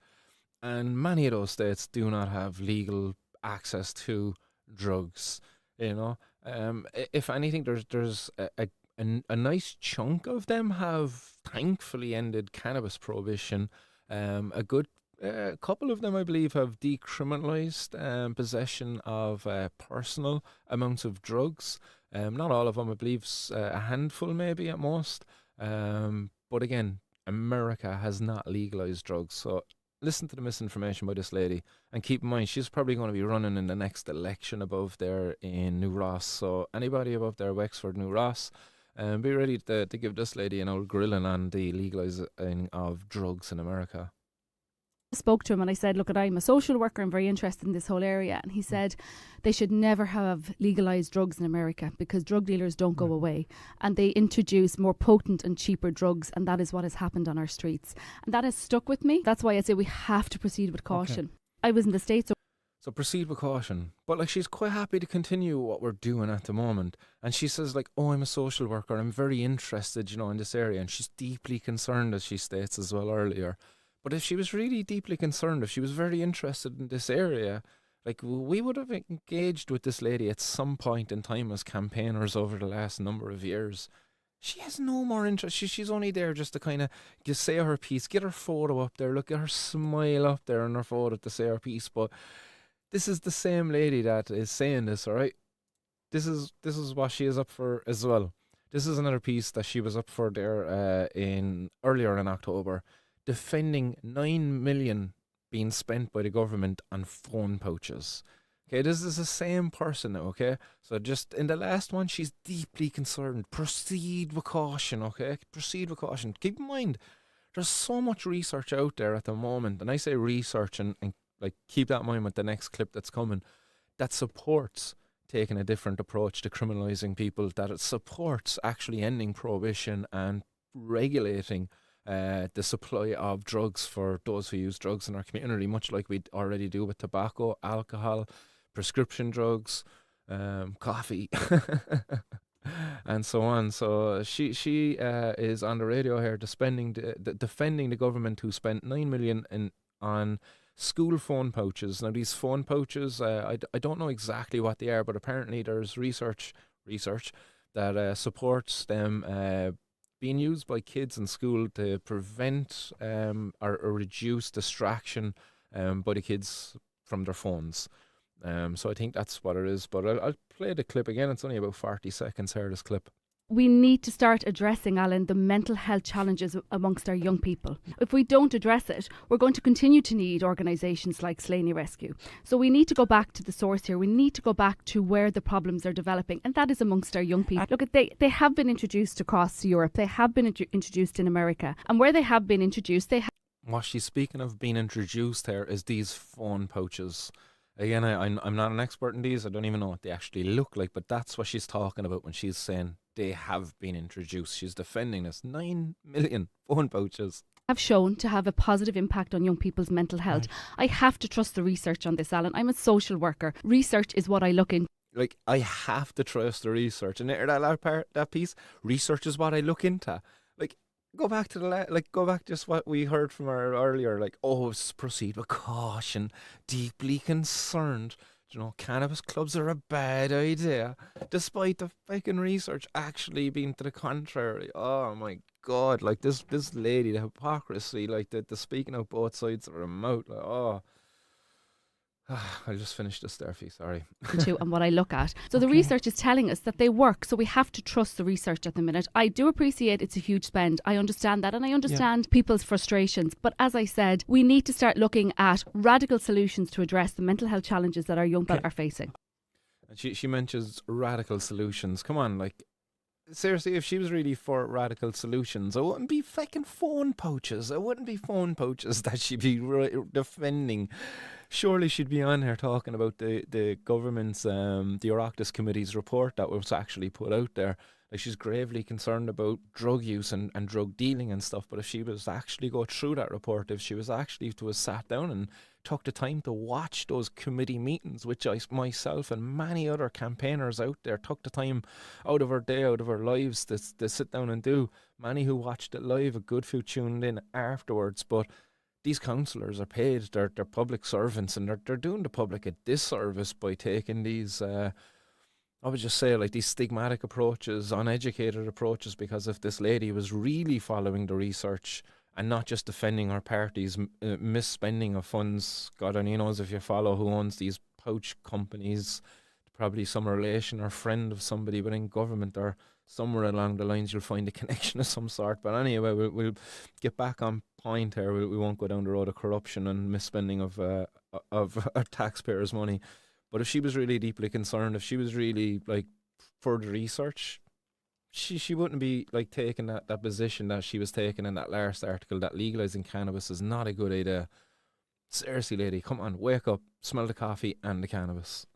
And many of those states do not have legal access to drugs. You know, if anything, there's a nice chunk of them have thankfully ended cannabis prohibition. A good couple of them, I believe, have decriminalised possession of personal amounts of drugs. Not all of them, I believe, a handful maybe at most. But again, America has not legalised drugs, so listen to the misinformation by this lady, and keep in mind she's probably going to be running in the next election above there in New Ross. So anybody above there, Wexford, New Ross, be ready to give this lady an old grilling on the legalising of drugs in America. Spoke to him and I said, look, I'm a social worker, I'm very interested in this whole area. And he said they should never have legalised drugs in America because drug dealers don't go away, and they introduce more potent and cheaper drugs, and that is what has happened on our streets. And that has stuck with me. That's why I say we have to proceed with caution. Okay. I was in the States. So proceed with caution. But like, she's quite happy to continue what we're doing at the moment. And she says like, oh, I'm a social worker, I'm very interested, you know, in this area. And she's deeply concerned, as she states as well earlier. But if she was really deeply concerned, if she was very interested in this area, like, we would have engaged with this lady at some point in time as campaigners over the last number of years. She has no more interest. She's only there just to kind of just say her piece, get her photo up there, look at her smile up there in her photo to say her piece. But this is the same lady that is saying this, all right? This is what she is up for as well. This is another piece that she was up for there earlier in October, defending 9 million being spent by the government on phone pouches. Okay, this is the same person now, okay? So just in the last one, she's deeply concerned. Proceed with caution, okay? Proceed with caution. Keep in mind, there's so much research out there at the moment, and I say research and like keep that in mind with the next clip that's coming, that supports taking a different approach to criminalising people, that it supports actually ending prohibition and regulating the supply of drugs for those who use drugs in our community, much like we already do with tobacco, alcohol, prescription drugs, coffee, and so on. So she is on the radio here defending the government who spent 9 million on school phone pouches. Now these phone pouches, I don't know exactly what they are, but apparently there's research that supports them being used by kids in school to prevent or reduce distraction by the kids from their phones. So I think that's what it is. But I'll play the clip again. It's only about 40 seconds here, this clip. We need to start addressing, Alan, the mental health challenges amongst our young people. If we don't address it, we're going to continue to need organisations like Slaney Rescue. So we need to go back to the source here. We need to go back to where the problems are developing, and that is amongst our young people. Look, they have been introduced across Europe. They have been introduced in America. And where they have been introduced, What she's speaking of being introduced here is these phone pouches. Again, I'm not an expert in these. I don't even know what they actually look like, but that's what she's talking about when she's saying they have been introduced. She's defending this 9 million phone pouches. Have shown to have a positive impact on young people's mental health. Right. I have to trust the research on this, Alan. I'm a social worker. Research is what I look into. Like, I have to trust the research. And that piece, research is what I look into. Like, go back to go back just what we heard from her earlier. Like, proceed with caution, deeply concerned. You know, cannabis clubs are a bad idea, despite the fucking research actually being to the contrary. Oh my God, like this lady, the hypocrisy, like the speaking out both sides of her mouth. Like, oh. I just finished this there, Fee, sorry. And what I look at. So the research is telling us that they work, so we have to trust the research at the minute. I do appreciate it's a huge spend. I understand that, and I understand people's frustrations. But as I said, we need to start looking at radical solutions to address the mental health challenges that our young people are facing. And she mentions radical solutions. Come on, like, seriously, if she was really for radical solutions, it wouldn't be fucking phone pouches. It wouldn't be phone pouches that she'd be defending. Surely she'd be on here talking about the government's, the Oireachtas Committee's report that was actually put out there. Like, she's gravely concerned about drug use and drug dealing and stuff. But if she was actually go through that report, if she was actually to have sat down and took the time to watch those committee meetings, which myself and many other campaigners out there took the time out of our day, out of our lives to sit down and do. Many who watched it live, a good few tuned in afterwards. But these councillors are paid, they're public servants, and they're doing the public a disservice by taking these, I would just say, like, these stigmatic approaches, uneducated approaches, because if this lady was really following the research and not just defending her party's misspending of funds, God only knows if you follow who owns these pouch companies, probably some relation or friend of somebody within government, or somewhere along the lines you'll find a connection of some sort. But anyway, we'll get back on point here. We won't go down the road of corruption and misspending of our taxpayers' money. But if she was really deeply concerned, if she was really, like, for the research, she wouldn't be, like, taking that position that she was taking in that last article, that legalising cannabis is not a good idea. Seriously, lady, come on, wake up, smell the coffee and the cannabis.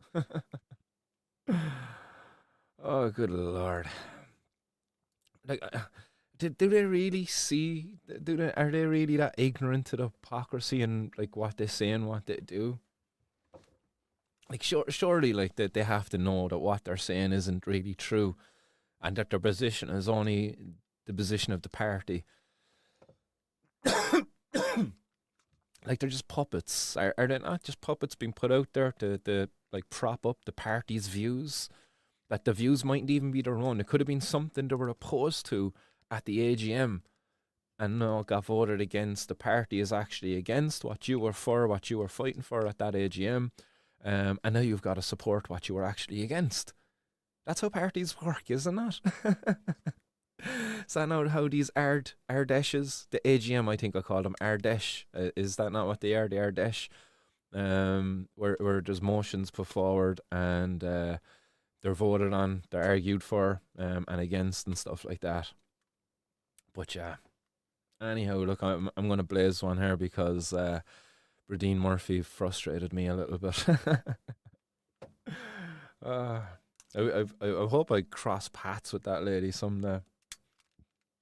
Oh, good Lord. Like, do they really see? Are they really that ignorant to the hypocrisy and, like, what they say and what they do? Like, surely, like, that they have to know that what they're saying isn't really true, and that their position is only the position of the party. Like, they're just puppets. Are they not just puppets being put out there to like prop up the party's views? That the views mightn't even be their own. It could have been something they were opposed to at the AGM, and no, got voted against. The party is actually against what you were for, what you were fighting for at that AGM, and now you've got to support what you were actually against. That's how parties work, isn't it? Is that not how these Ardèches, the AGM, I think I call them Ardèche, is that not what they are, the Ardèche? Where there's motions put forward and they're voted on, they're argued for and against and stuff like that. But yeah, anyhow, look, I'm going to blaze one here because Bradeen Murphy frustrated me a little bit. Uh, I hope I cross paths with that lady someday.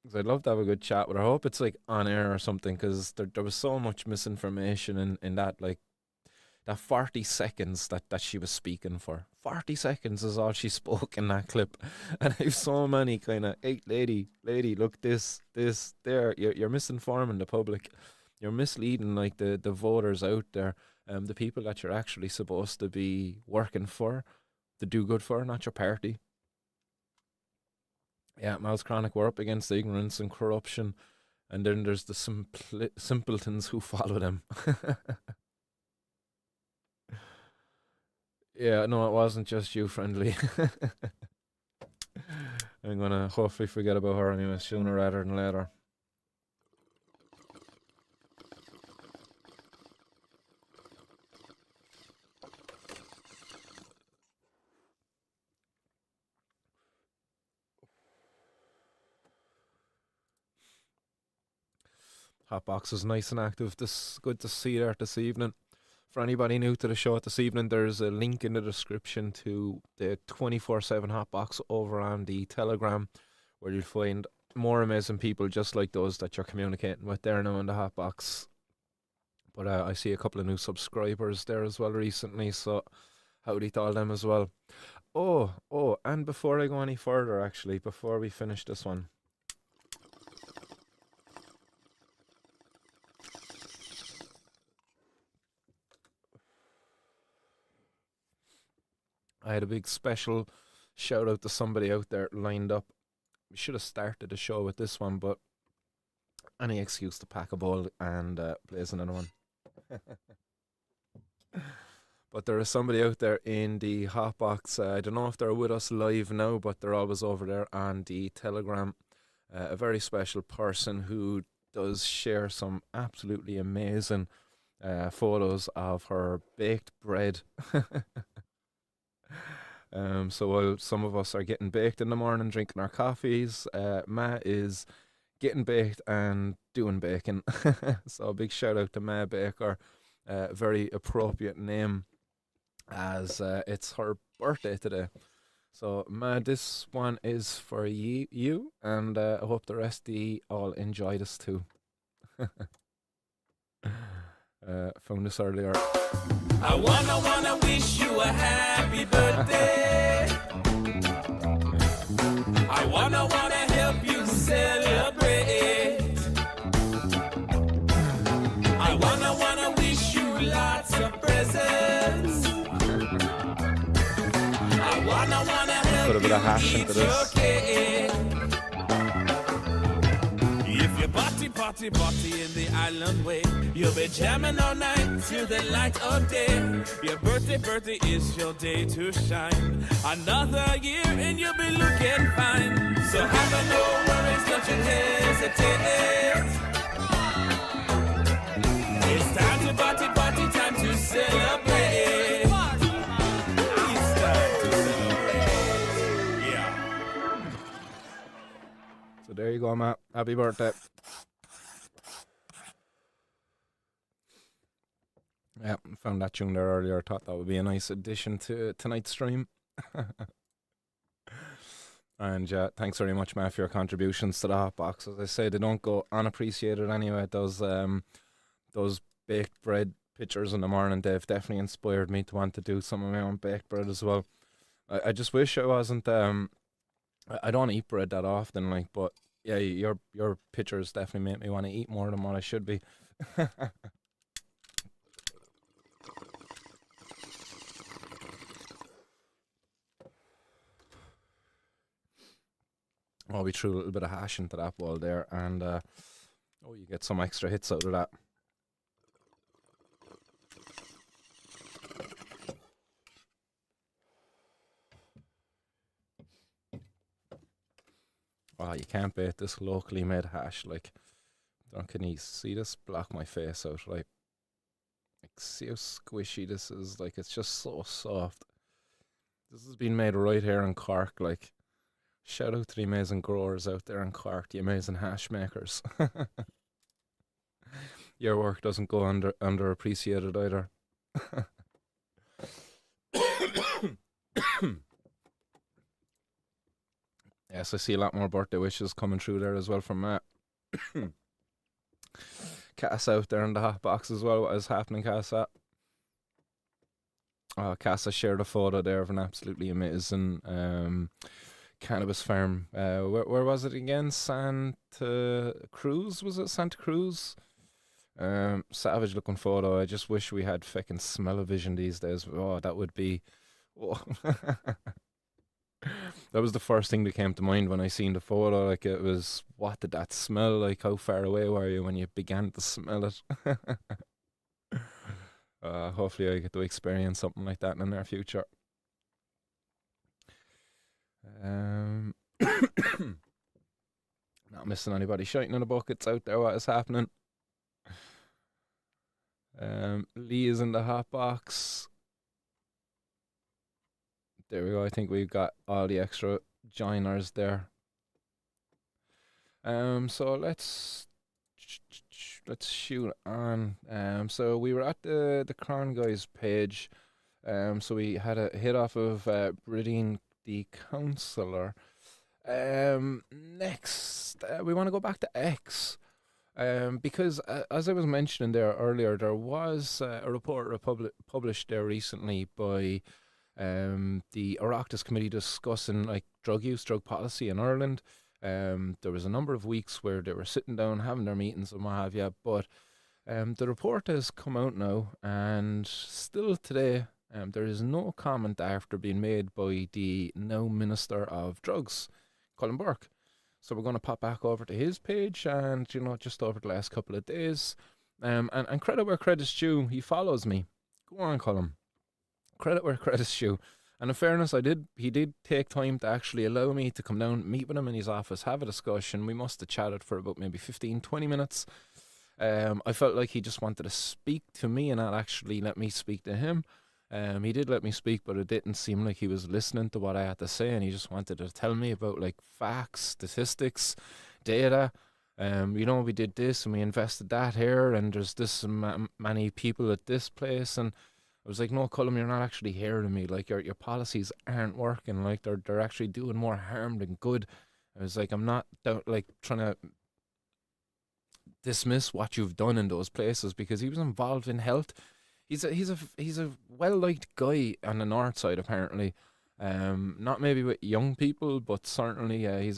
'Cause I'd love to have a good chat with her. I hope it's like on air or something, because there was so much misinformation in that, like, that 40 seconds that she was speaking for. 40 seconds is all she spoke in that clip. And I have so many kind of, hey, lady, look, this, there. You're misinforming the public. You're misleading, like, the voters out there, the people that you're actually supposed to be working for, to do good for, not your party. Yeah, Mal's chronic. We're up against ignorance and corruption, and then there's the simpletons who follow them. Yeah, no, it wasn't just you, friendly. I'm gonna hopefully forget about her anyway, sooner rather than later. Hotbox is nice and active. This good to see you there this evening. For anybody new to the show this evening, there's a link in the description to the 24/7 Hotbox over on the Telegram, where you'll find more amazing people just like those that you're communicating with there now in the Hotbox. But I see a couple of new subscribers there as well recently, so howdy to all them as well. And before I go any further, actually, before we finish this one, I had a big special shout out to somebody out there lined up. We should have started the show with this one, but any excuse to pack a bowl and blaze another one. But there is somebody out there in the hotbox. I don't know if they're with us live now, but they're always over there on the Telegram. A very special person who does share some absolutely amazing photos of her baked bread. So while some of us are getting baked in the morning, drinking our coffees, Ma is getting baked and doing baking. So a big shout out to Ma Baker. Very appropriate name, as it's her birthday today. So Ma, this one is for you, and I hope the rest of you all enjoy this too. Found this earlier. I wanna wish you a happy birthday. I wanna help you celebrate. I wanna wish you lots of presents. I wanna help Put a bit of hash you into eat this. your cake. If you party in the island way, you'll be jamming all night till the light of day. Your birthday is your day to shine. Another year and you'll be looking fine. So have no worries, don't you hesitate. It's time to party, time to celebrate. It's time to celebrate. Yeah. So there you go, Matt. Happy birthday. Yeah, found that tune there earlier. Thought that would be a nice addition to tonight's stream. And thanks very much, Matt, for your contributions to the hotbox. As I say, they don't go unappreciated anyway. Those baked bread pictures in the morning, they've definitely inspired me to want to do some of my own baked bread as well. I just wish I wasn't. I don't eat bread that often, like, but yeah, your pictures definitely make me want to eat more than what I should be. Oh, we threw a little bit of hash into that ball there, and you get some extra hits out of that. Oh, you can't beat this locally made hash. Like, can you see this? Block my face out, right? Like, see how squishy this is? Like, it's just so soft. This has been made right here in Cork. Like, shout out to the amazing growers out there in Cork, the amazing hash makers. Your work doesn't go underappreciated either. Yes, I see a lot more birthday wishes coming through there as well from Matt. Cass out there in the hot box as well. What is happening, Cass? Oh, Cass shared a photo there of an absolutely amazing cannabis farm. Where was it again? Santa Cruz, was it? Santa Cruz? Savage looking photo. I just wish we had fucking smell-o-vision these days. Oh, that would be. Oh. That was the first thing that came to mind when I seen the photo. Like, it was, what did that smell like? How far away were you when you began to smell it? Hopefully, I get to experience something like that in the near future. Not missing anybody shouting in the buckets out there. What is happening? Lee is in the hot box. There we go. I think we've got all the extra joiners there. So let's shoot on. So we were at the Crown Guys page. So we had a hit off of Bridine the Counsellor. Next, we want to go back to X. Because as I was mentioning there earlier, there was a report published there recently by the Oireachtas Committee discussing like drug use, drug policy in Ireland. There was a number of weeks where they were sitting down, having their meetings and what have you, but the report has come out now, and still today, there is no comment after being made by the now Minister of Drugs, Colin Burke. So we're going to pop back over to his page, and just over the last couple of days, and credit where credit's due, he follows me. Go on, Colin. Credit where credit's due. And in fairness, he did take time to actually allow me to come down, meet with him in his office, have a discussion. We must have chatted for about maybe 15, 20 minutes. I felt like he just wanted to speak to me and not actually let me speak to him. He did let me speak, but it didn't seem like he was listening to what I had to say, and he just wanted to tell me about like facts, statistics, data. We did this and we invested that here, and there's this many people at this place, and I was like, no, Colm, you're not actually hearing me. Like, your policies aren't working. Like, they're actually doing more harm than good. I was like, I'm not trying to dismiss what you've done in those places, because he was involved in health. He's a well liked guy on the north side apparently. Not maybe with young people, but certainly I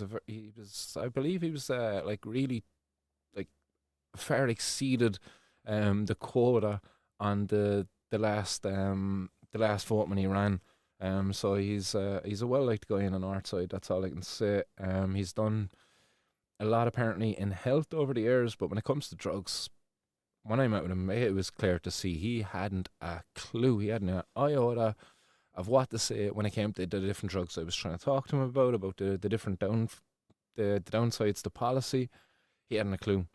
believe he was like really like far exceeded the quota on the last vote when he ran. So he's a well liked guy in the north side. That's all I can say. He's done a lot apparently in health over the years, but when it comes to drugs, when I met with him, it was clear to see he hadn't a clue. He hadn't an iota of what to say when it came to the different drugs I was trying to talk to him about the different the downsides to policy. He hadn't a clue.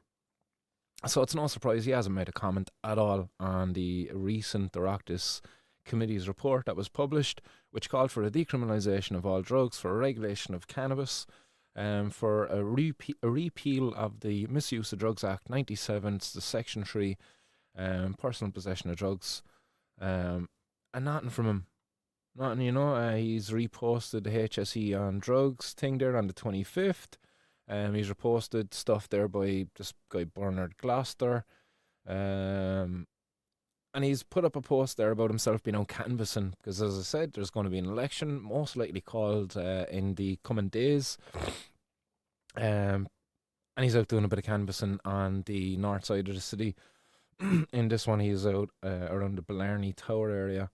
So it's no surprise he hasn't made a comment at all on the recent Oireachtas Committee's report that was published, which called for a decriminalisation of all drugs, for a regulation of cannabis, for a repeal of the Misuse of Drugs Act 97, it's the Section 3, personal possession of drugs, and nothing from him. Nothing, he's reposted the HSE on drugs thing there on the 25th. He's reposted stuff there by this guy Bernard Gloucester. And he's put up a post there about himself being out canvassing, because as I said, there's going to be an election, most likely called in the coming days. And he's out doing a bit of canvassing on the north side of the city. In this one, he's out around the Blarney Tower area.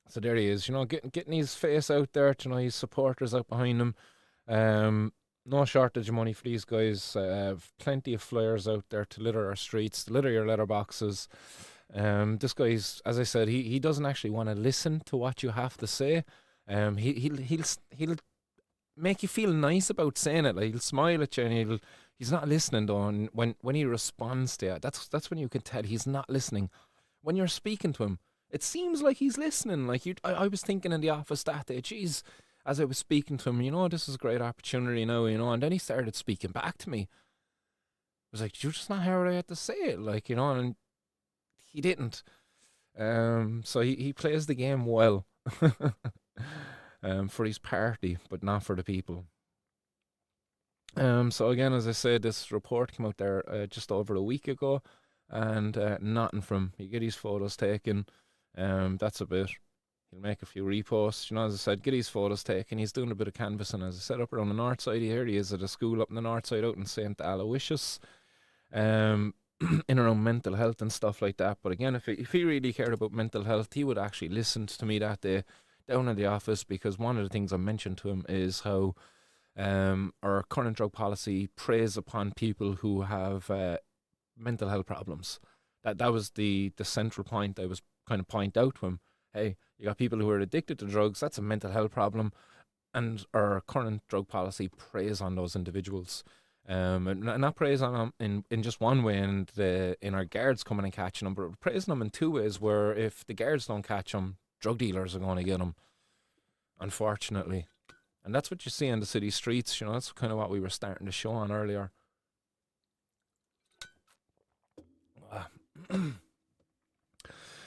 So there he is, getting his face out there, his supporters out behind him. No shortage of money for these guys. Plenty of flyers out there to litter our streets, to litter your letterboxes. This guy's, as I said, he doesn't actually want to listen to what you have to say. He'll make you feel nice about saying it. Like, he'll smile at you, and he's not listening though. And when he responds to it, that's when you can tell he's not listening. When you're speaking to him, it seems like he's listening. Like I was thinking in the office that day, geez, as I was speaking to him, this is a great opportunity now, and then he started speaking back to me. I was like, did you just not hear what I had to say? And he didn't. So he plays the game well. for his party, but not for the people. So again, as I said, this report came out there just over a week ago, and nothing from he get his photos taken. That's a bit. He'll make a few reposts. As I said, get his photos taken. He's doing a bit of canvassing, as I said, up around the north side. Here he is at a school up in the north side, out in St. Aloysius, in around mental health and stuff like that. But again, if he really cared about mental health, he would actually listen to me that day down in the office, because one of the things I mentioned to him is how our current drug policy preys upon people who have mental health problems. That was the central point I was kind of point out to him. Hey, you got people who are addicted to drugs. That's a mental health problem, and our current drug policy preys on those individuals. And not preys on them in just one way, and in our guards coming and catching them, but it preys on them in two ways. Where if the guards don't catch them, drug dealers are going to get them, unfortunately. And that's what you see on the city streets. That's kind of what we were starting to show on earlier.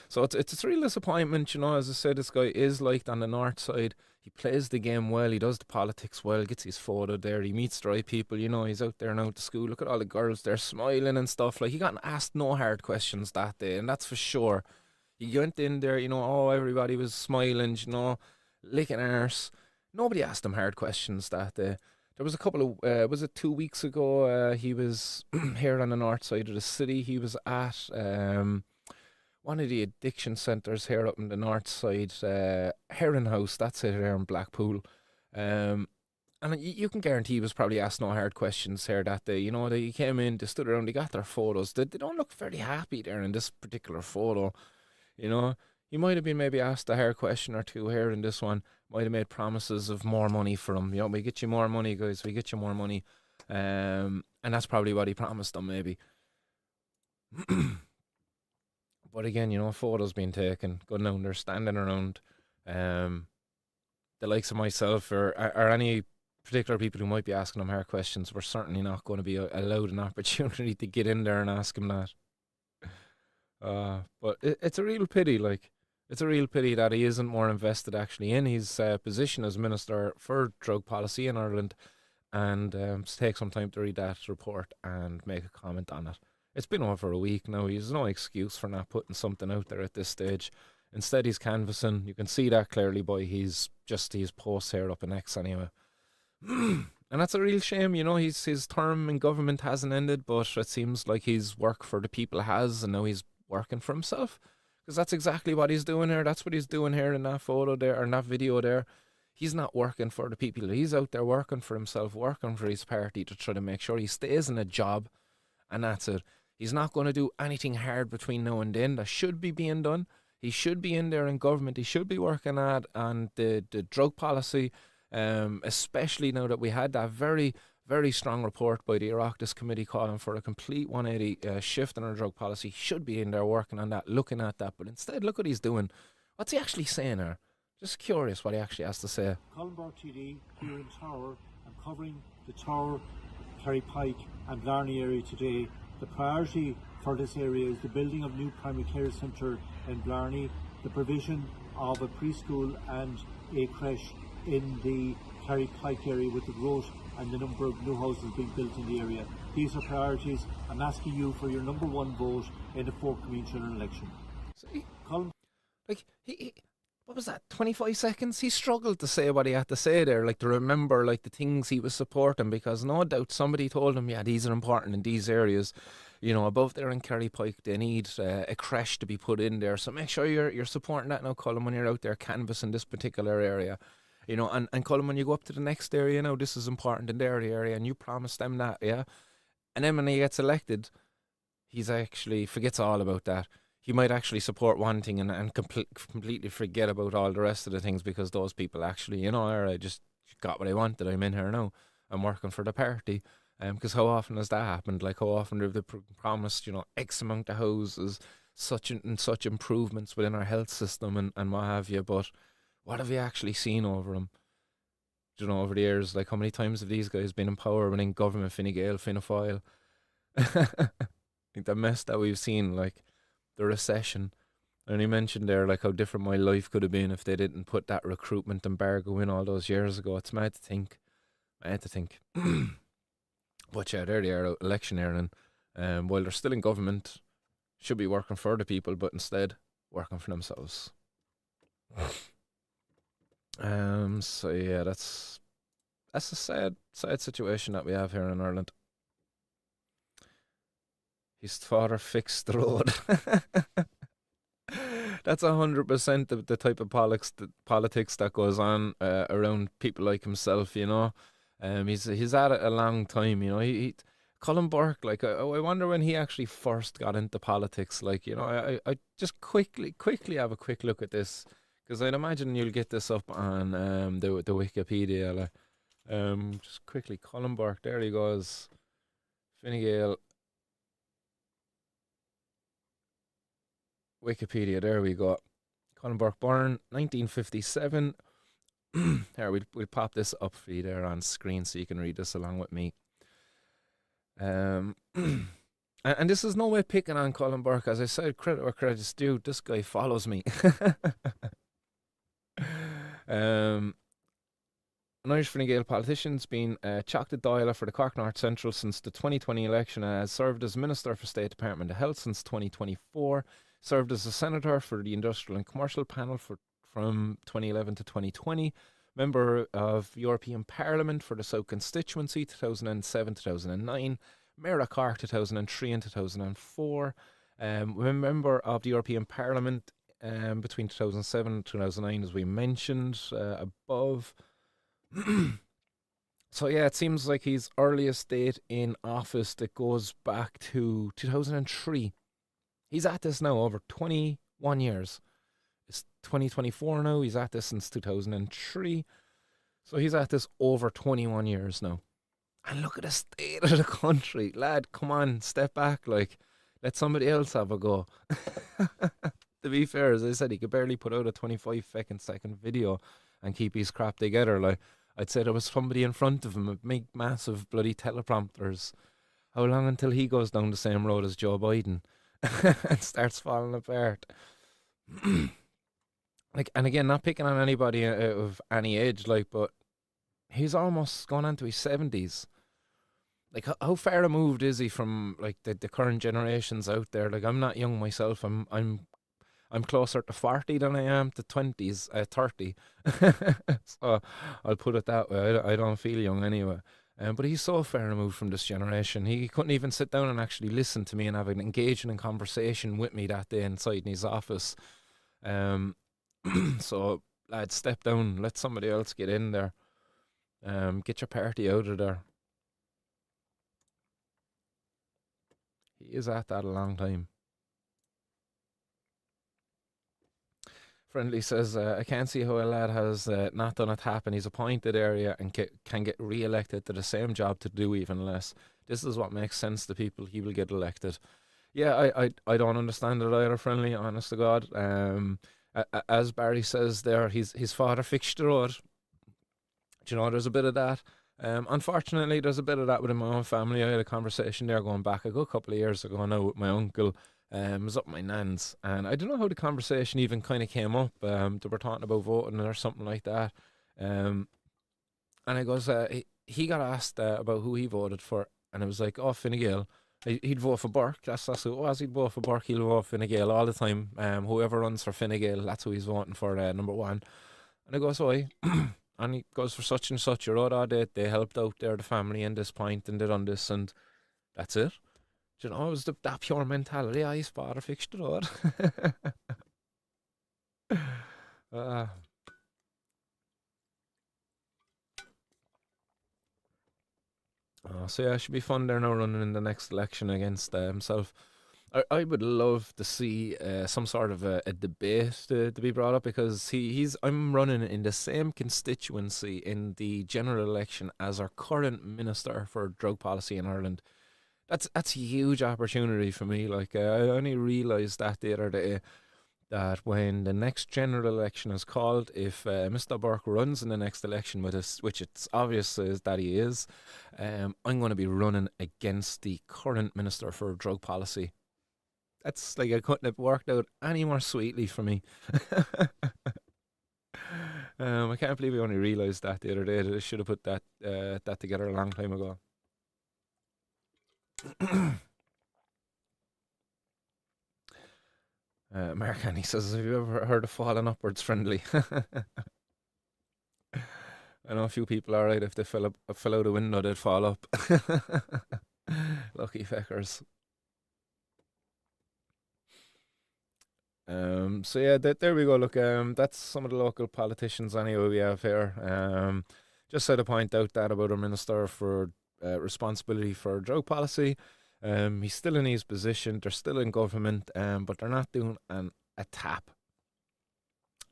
So it's a real disappointment, as I said, this guy is liked on the north side. He plays the game well, he does the politics well, gets his photo there, he meets the right people, he's out there now at the school. Look at all the girls there smiling and stuff. Like, he got asked no hard questions that day, and that's for sure. He went in there, everybody was smiling, licking arse. Nobody asked him hard questions that day. There was a couple of, was it 2 weeks ago, he was here on the north side of the city. He was at one of the addiction centres here up in the north side, Heron House, that's it, here in Blackpool. And you can guarantee he was probably asked no hard questions here that day. They came in, they stood around, they got their photos. They don't look very happy there in this particular photo. He might have been maybe asked a hard question or two here in this one. Might have made promises of more money for him. We get you more money, guys. We get you more money. And that's probably what he promised them, maybe. But again, photos being taken, good now, they're standing around. The likes of myself or any particular people who might be asking him hard questions, we're certainly not going to be allowed an opportunity to get in there and ask him that. But it's a real pity, it's a real pity that he isn't more invested actually in his position as Minister for Drug Policy in Ireland, and take some time to read that report and make a comment on it. It's been over a week now. There's no excuse for not putting something out there at this stage. Instead, he's canvassing. You can see that clearly by his posts here up in X anyway. And that's a real shame, his term in government hasn't ended, but it seems like his work for the people has, and now he's working for himself. Because that's exactly what he's doing here. That's what he's doing here in that photo there, or in that video there. He's not working for the people. He's out there working for himself, working for his party to try to make sure he stays in a job, and that's it. He's not going to do anything hard between now and then that should be being done. He should be in there in government. He should be working on the drug policy, especially now that we had that very, very strong report by the Oireachtas Committee calling for a complete 180 shift in our drug policy. He should be in there working on that, looking at that. But instead, look what he's doing. What's he actually saying there? Just curious what he actually has to say. Colombian TD here in Tower. I'm covering the Tower, Kerry Pike and Blarney area today. The priority for this area is the building of new primary care centre in Blarney, the provision of a preschool and a creche in the Kerry Pike area with the growth and the number of new houses being built in the area. These are priorities. I'm asking you for your number one vote in the forthcoming general election. So what was that, 25 seconds? He struggled to say what he had to say there, to remember the things he was supporting, because no doubt somebody told him, yeah, these are important in these areas. Above there in Kerry Pike, they need a creche to be put in there. So make sure you're supporting that now, Colin, when you're out there canvassing this particular area. And Colin, when you go up to the next area, this is important in their area, and you promise them that, yeah? And then when he gets elected, he's actually forgets all about that. He might actually support one thing and completely forget about all the rest of the things, because those people actually, I just got what I wanted. I'm in here now. I'm working for the party. Because how often has that happened? How often have they promised, X amount of houses, such improvements within our health system and what have you, but what have you actually seen over them? Over the years, how many times have these guys been in power within government, Fine Gael, Fianna Fáil? I think the mess that we've seen, the recession, And he mentioned there like how different my life could have been if they didn't put that recruitment embargo in all those years ago. It's mad to think. Mad to think. But yeah, there they are, election Ireland. While they're still in government, should be working for the people, but instead working for themselves. So yeah, that's a sad situation that we have here in Ireland. His father fixed the road. That's 100% the type of politics that goes on around people like himself. He's at it a long time. Colin Burke. Like I wonder when he actually first got into politics. Like I just quickly have a quick look at this, because I'd imagine you'll get this up on the Wikipedia. Like, just quickly, Colin Burke. There he goes. Fine Gael. Wikipedia, there we go. Colin Burke, born 1957. Here, we'll pop this up for you there on screen so you can read this along with me. And this is no way picking on Colin Burke. As I said, credit where credit's due. This guy follows me. An Irish Fine Gael politician's been Teachta Dála for the Cork North Central since the 2020 election, has served as Minister for State Department of Health since 2024, served as a Senator for the Industrial and Commercial Panel from 2011 to 2020, Member of European Parliament for the South Constituency 2007-2009, Mayor of Cork 2003 and 2004, Member of the European Parliament between 2007 and 2009, as we mentioned above. So yeah, it seems like his earliest date in office that goes back to 2003. He's at this now over 21 years. It's 2024 now. He's at this since 2003. So he's at this over 21 years now. And look at the state of the country. Lad, come on, step back. Like, let somebody else have a go. To be fair, as I said, he could barely put out a 25-second video and keep his crap together. Like, I'd say there was somebody in front of him with big, massive bloody teleprompters. How long until he goes down the same road as Joe Biden and starts falling apart? Like, and again, not picking on anybody of any age, like, but he's almost gone on to his 70s. Like, how far removed is he from like the current generations out there? Like, I'm not young myself. I'm closer to 40 than I am to 30. So I'll put it that way. I don't feel young anyway. But he's so far removed from this generation. He couldn't even sit down and actually listen to me and have an engaging conversation with me that day inside in his office. So, lad, step down. Let somebody else get in there. Get your party out of there. He is at that a long time. Friendly says, I can't see how a lad has not done a tap in his appointed area and can get re-elected to the same job to do even less. This is what makes sense to people. He will get elected. Yeah, I don't understand it either, Friendly, honest to God. As Barry says there, his father fixed the road. Do you know, there's a bit of that. Unfortunately, there's a bit of that within my own family. I had a conversation there going back a good couple of years ago now with my uncle. It was up my nan's, and I don't know how the conversation even kind of came up. They were talking about voting or something like that. And I goes, he got asked about who he voted for, and it was like, oh, Fine Gael. He'd vote for Burke. That's who it was. He'd vote for Burke. He'll vote for Fine Gael all the time. Whoever runs for Fine Gael, that's who he's voting for, number one. And I goes, why? And he goes, for such and such. They helped out there, the family, in this point, and they done this, and that's it. Do you know, it was that pure mentality. His father fixed the road. So yeah, it should be fun there now running in the next election against himself. I would love to see some sort of a debate to be brought up, because I'm running in the same constituency in the general election as our current Minister for Drug Policy in Ireland. That's a huge opportunity for me. Like, I only realised that the other day, that when the next general election is called, if Mr. Burke runs in the next election with us, which it's obvious that he is, I'm going to be running against the current Minister for Drug Policy. That's like, I couldn't have worked out any more sweetly for me. I can't believe I only realised that the other day. That I should have put that together a long time ago. Mark Annie says, "Have you ever heard of falling upwards friendly?" I know a few people are right. If they fell out a window, they'd fall up. Lucky feckers. So yeah, there we go. Look, that's some of the local politicians anyway we have here. Just had to point out that about our minister for responsibility for drug policy. He's still in his position. They're still in government. But they're not doing a tap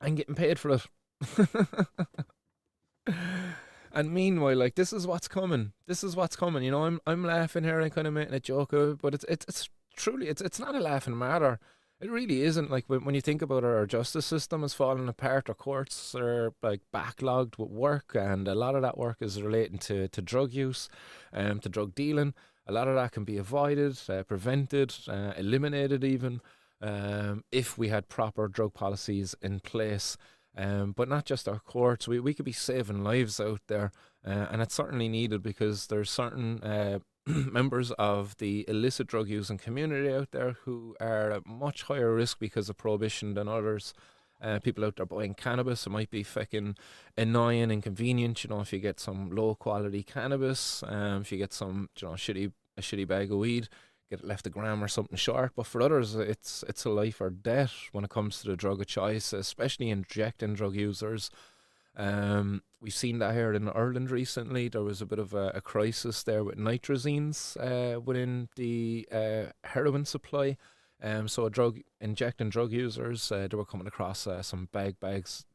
and getting paid for it. And meanwhile, like, this is what's coming. This is what's coming. You know, I'm laughing here and kind of making a joke of it, but it's truly it's not a laughing matter. It really isn't. Like, when you think about it, our justice system is falling apart. Our courts are like backlogged with work, and a lot of that work is relating to drug use, to drug dealing. A lot of that can be avoided, prevented, eliminated even, if we had proper drug policies in place. But not just our courts. We could be saving lives out there, and it's certainly needed because there's certain members of the illicit drug using community out there who are at much higher risk because of prohibition than others. People out there buying cannabis, it might be fucking annoying, inconvenient. You know, if you get some low quality cannabis, if you get some, you know, a shitty bag of weed, get it left a gram or something short. But for others, it's a life or death when it comes to the drug of choice, especially injecting drug users. We've seen that here in Ireland recently. There was a bit of a crisis there with nitrazines within the heroin supply. So injecting drug users, they were coming across some bags,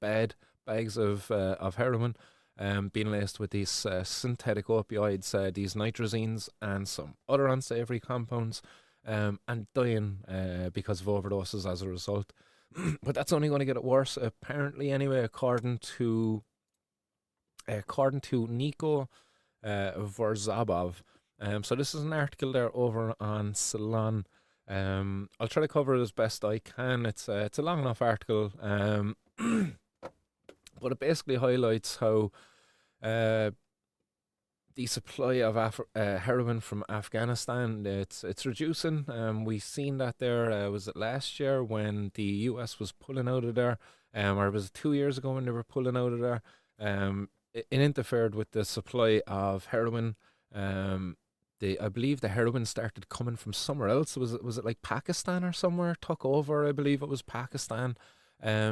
bad bags of heroin, being laced with these synthetic opioids, these nitrazines and some other unsavory compounds, and dying because of overdoses as a result. But that's only going to get it worse, apparently. Anyway, according to Nico Vorzabov. So this is an article there over on Salon. I'll try to cover it as best I can. It's a long enough article, but it basically highlights how the supply of heroin from Afghanistan, it's reducing. We've seen that there. Was it last year when the US was pulling out of there, or was it 2 years ago when they were pulling out of there? It interfered with the supply of heroin. I believe the heroin started coming from somewhere else. Was it like Pakistan or somewhere? Took over, I believe it was Pakistan.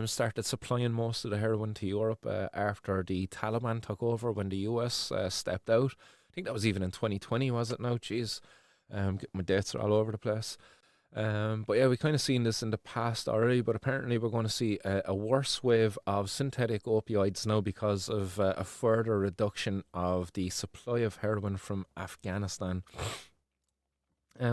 Started supplying most of the heroin to Europe after the Taliban took over when the US stepped out. I think that was even in 2020, was it now? Jeez, my dates are all over the place. But yeah, we kind of seen this in the past already, but apparently we're going to see a worse wave of synthetic opioids now because of a further reduction of the supply of heroin from Afghanistan.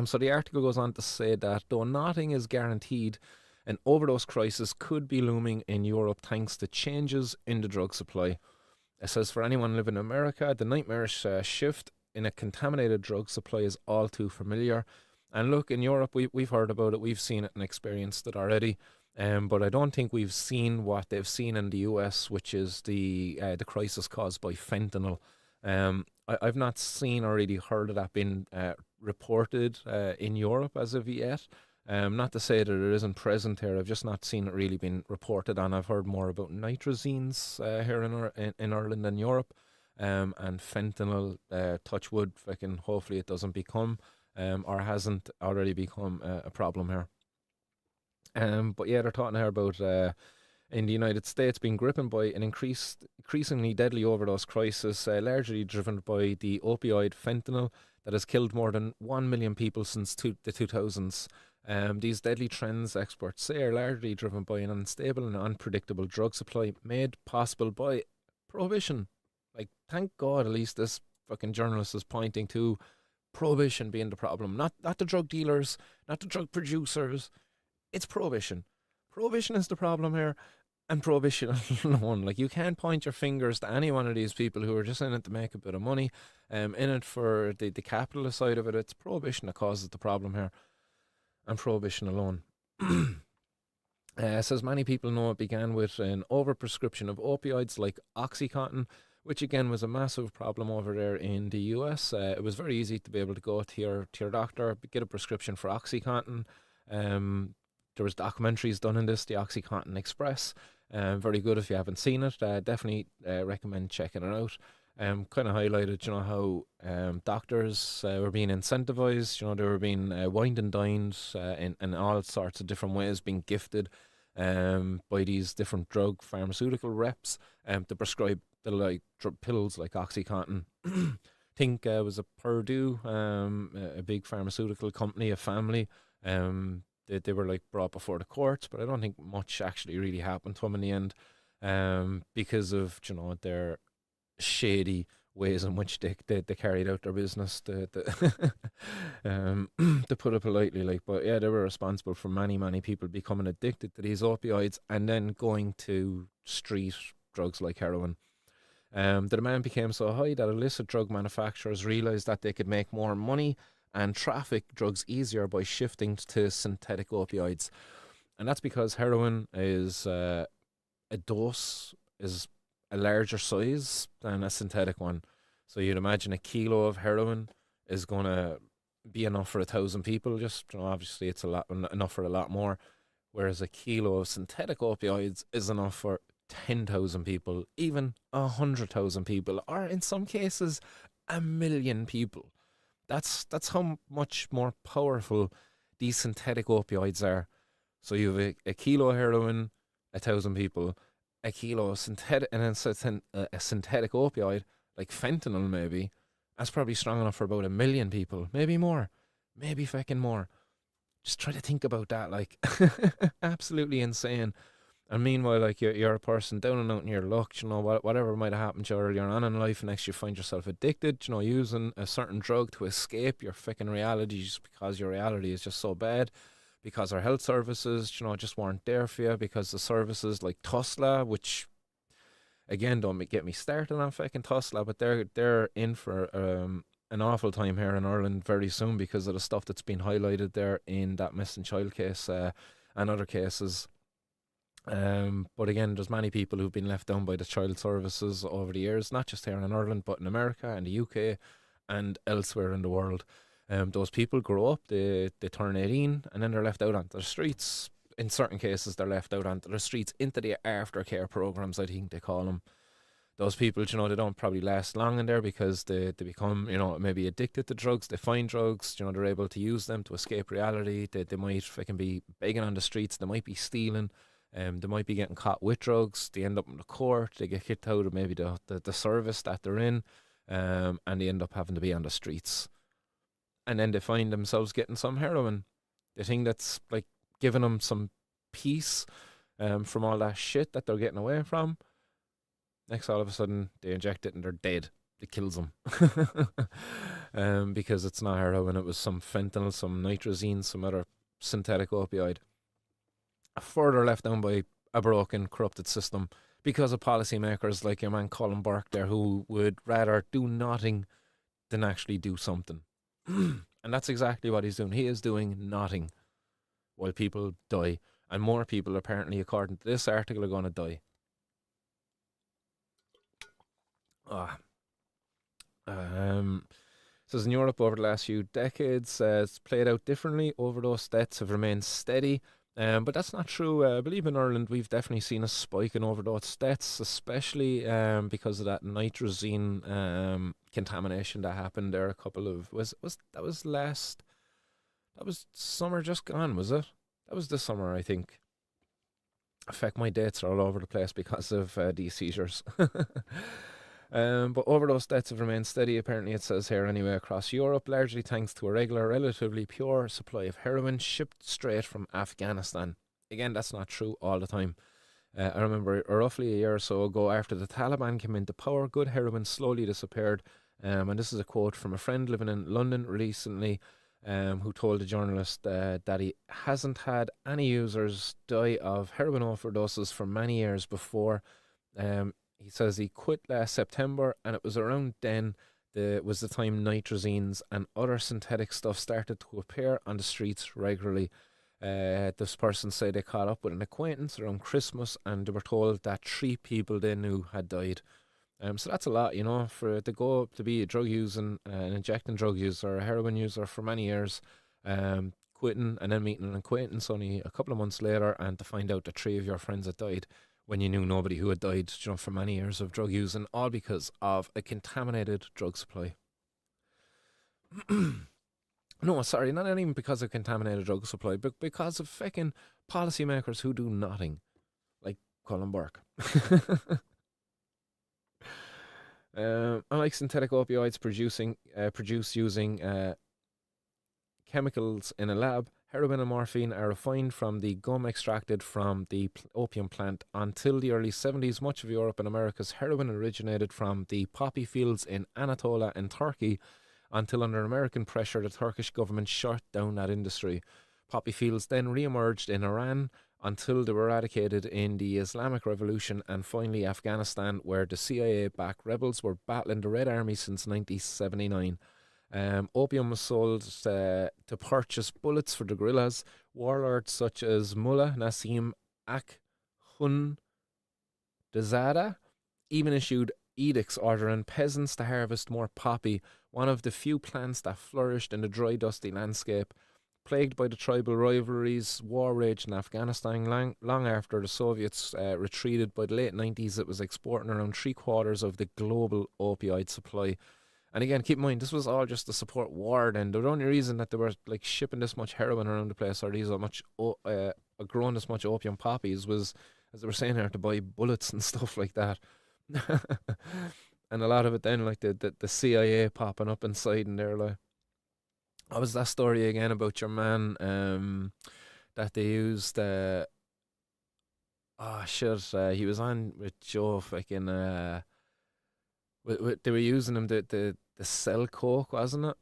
So the article goes on to say that though nothing is guaranteed, an overdose crisis could be looming in Europe thanks to changes in the drug supply. It says for anyone living in America, the nightmarish shift in a contaminated drug supply is all too familiar. And look, in Europe, we've heard about it, we've seen it and experienced it already. But I don't think we've seen what they've seen in the US, which is the crisis caused by fentanyl. I've not seen or really heard of that being reported in Europe as of yet. Not to say that it isn't present here. I've just not seen it really being reported on. I've heard more about nitrazines here in Ireland and Europe, and fentanyl. Touch wood, fucking. Hopefully, it doesn't become, or hasn't already become a problem here. But yeah, they're talking here about in the United States being gripped by an increasingly deadly overdose crisis, largely driven by the opioid fentanyl that has killed more than 1 million people since the 2000s. These deadly trends, experts say, are largely driven by an unstable and unpredictable drug supply made possible by prohibition. Like, thank God at least this fucking journalist is pointing to prohibition being the problem. Not the drug dealers, not the drug producers. It's prohibition. Prohibition is the problem here, and prohibition alone. Like, you can't point your fingers to any one of these people who are just in it to make a bit of money, in it for the capitalist side of it. It's prohibition that causes the problem here. and prohibition alone. Says many people know it began with an overprescription of opioids like Oxycontin, which again was a massive problem over there in the US. It was very easy to be able to go to your doctor, get a prescription for Oxycontin. There was documentaries done in this, the Oxycontin Express. Very good if you haven't seen it. Definitely recommend checking it out. Kind of highlighted, how doctors were being incentivized. They were being wined and dined in all sorts of different ways, being gifted by these different drug pharmaceutical reps to prescribe the pills like OxyContin. Think was a Purdue, a big pharmaceutical company, a family. They were like brought before the courts, but I don't think much actually really happened to them in the end, because of their shady ways in which they carried out their business. To put it politely, but yeah, they were responsible for many people becoming addicted to these opioids and then going to street drugs like heroin. The demand became so high that illicit drug manufacturers realized that they could make more money and traffic drugs easier by shifting to synthetic opioids. And that's because heroin is a dose is a larger size than a synthetic one. So you'd imagine a kilo of heroin is going to be enough for 1,000 people. Just obviously, it's enough for a lot more. Whereas a kilo of synthetic opioids is enough for 10,000 people, even 100,000 people, or in some cases, 1,000,000 people. That's how much more powerful these synthetic opioids are. So you have a kilo of heroin, 1,000 people, a kilo of synthetic, and then a synthetic opioid like fentanyl, maybe that's probably strong enough for about 1,000,000 people, maybe more, maybe fucking more. Just try to think about that, absolutely insane. And meanwhile, you're a person down and out in your luck, whatever might have happened to you earlier on in life, and next you find yourself addicted, using a certain drug to escape your fucking reality, just because your reality is just so bad, because our health services, just weren't there for you, because the services like Tusla, which, again, don't get me started on fucking Tusla, but they're in for an awful time here in Ireland very soon because of the stuff that's been highlighted there in that missing child case and other cases. But again, there's many people who've been left down by the child services over the years, not just here in Ireland, but in America and the UK and elsewhere in the world. Those people grow up, they turn 18, and then they're left out onto the streets. In certain cases, they're left out onto the streets into the aftercare programs, I think they call them. Those people, they don't probably last long in there because they become, maybe addicted to drugs. They find drugs, they're able to use them to escape reality. They might fucking be begging on the streets. They might be stealing. They might be getting caught with drugs. They end up in the court. They get kicked out of maybe the service that they're in, and they end up having to be on the streets. And then they find themselves getting some heroin. They think that's like giving them some peace from all that shit that they're getting away from. Next, all of a sudden, they inject it and they're dead. It kills them. Because it's not heroin. It was some fentanyl, some nitrazine, some other synthetic opioid. Further left down by a broken, corrupted system because of policymakers like your man Colin Burke there, who would rather do nothing than actually do something. And that's exactly what he's doing. He is doing nothing while people die. And more people, apparently, according to this article, are going to die. Says in Europe over the last few decades, it's played out differently. Overdose deaths have remained steady. But that's not true. I believe in Ireland we've definitely seen a spike in overdose deaths, especially because of that nitrazine contamination that happened there. That was summer just gone, was it? That was this summer, I think. In fact, my dates are all over the place because of these seizures. But overdose deaths have remained steady, apparently it says here anyway, across Europe, largely thanks to a regular, relatively pure supply of heroin shipped straight from Afghanistan. Again, that's not true all the time. I remember roughly a year or so ago, after the Taliban came into power, good heroin slowly disappeared. And this is a quote from a friend living in London recently, who told a journalist that he hasn't had any users die of heroin overdoses for many years before. He says he quit last September, and it was around then was the time nitrazines and other synthetic stuff started to appear on the streets regularly. This person said they caught up with an acquaintance around Christmas and they were told that 3 people they knew had died. So that's a lot, you know, for to go to be a drug using, an injecting drug user, a heroin user for many years, quitting and then meeting an acquaintance only a couple of months later, and to find out that 3 of your friends had died when you knew nobody who had died, you know, for many years of drug using, all because of a contaminated drug supply. No, sorry, not even because of contaminated drug supply, but because of fucking policymakers who do nothing, like Colin Burke. Unlike synthetic opioids produced using chemicals in a lab, heroin and morphine are refined from the gum extracted from the opium plant. Until the early 70s, much of Europe and America's heroin originated from the poppy fields in Anatolia and Turkey, until under American pressure the Turkish government shut down that industry. Poppy fields then re-emerged in Iran until they were eradicated in the Islamic Revolution, and finally Afghanistan, where the CIA-backed rebels were battling the Red Army since 1979. Opium was sold to purchase bullets for the guerrillas. Warlords such as Mullah Nassim Akhundzada even issued edicts ordering peasants to harvest more poppy, one of the few plants that flourished in the dry, dusty landscape. Plagued by the tribal rivalries, war raged in Afghanistan long after the Soviets retreated. By the late 90s, it was exporting around 3/4 of the global opioid supply. And again, keep in mind, this was all just to support war then. The only reason that they were like shipping this much heroin around the place, or these growing this much opium poppies, was, as they were saying here, to buy bullets and stuff like that. And a lot of it then, like the CIA popping up inside and they're like, what was that story again about your man that they used? He was on with Joe fucking. They were using him to sell coke, wasn't it?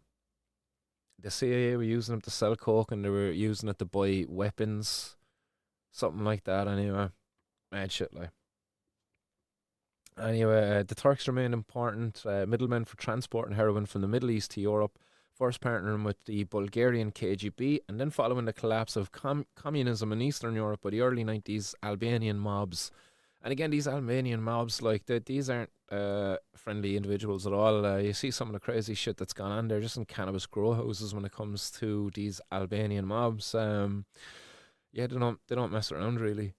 The CIA were using him to sell coke, and they were using it to buy weapons, something like that. Anyway, mad shit like. Anyway, the Turks remain important middlemen for transporting heroin from the Middle East to Europe, first partnering with the Bulgarian KGB, and then following the collapse of communism in Eastern Europe by the early 90s, Albanian mobs. And again, these Albanian mobs, like, these aren't friendly individuals at all. You see some of the crazy shit that's gone on there just in cannabis grow houses when it comes to these Albanian mobs. Yeah, they don't mess around really.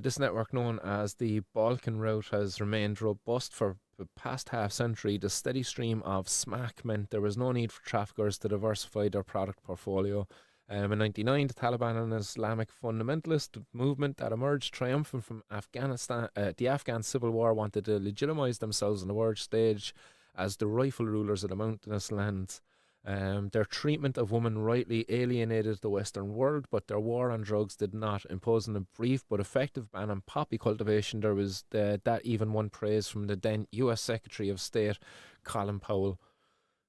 This network, known as the Balkan Route, has remained robust for the past half century. The steady stream of smack meant there was no need for traffickers to diversify their product portfolio. In '99, the Taliban, an Islamic fundamentalist movement that emerged triumphant from Afghanistan, the Afghan civil war, wanted to legitimize themselves on the world stage as the rightful rulers of the mountainous lands. Their treatment of women rightly alienated the Western world, but their war on drugs did not. Imposing a brief but effective ban on poppy cultivation, there was that even won praise from the then US Secretary of State, Colin Powell.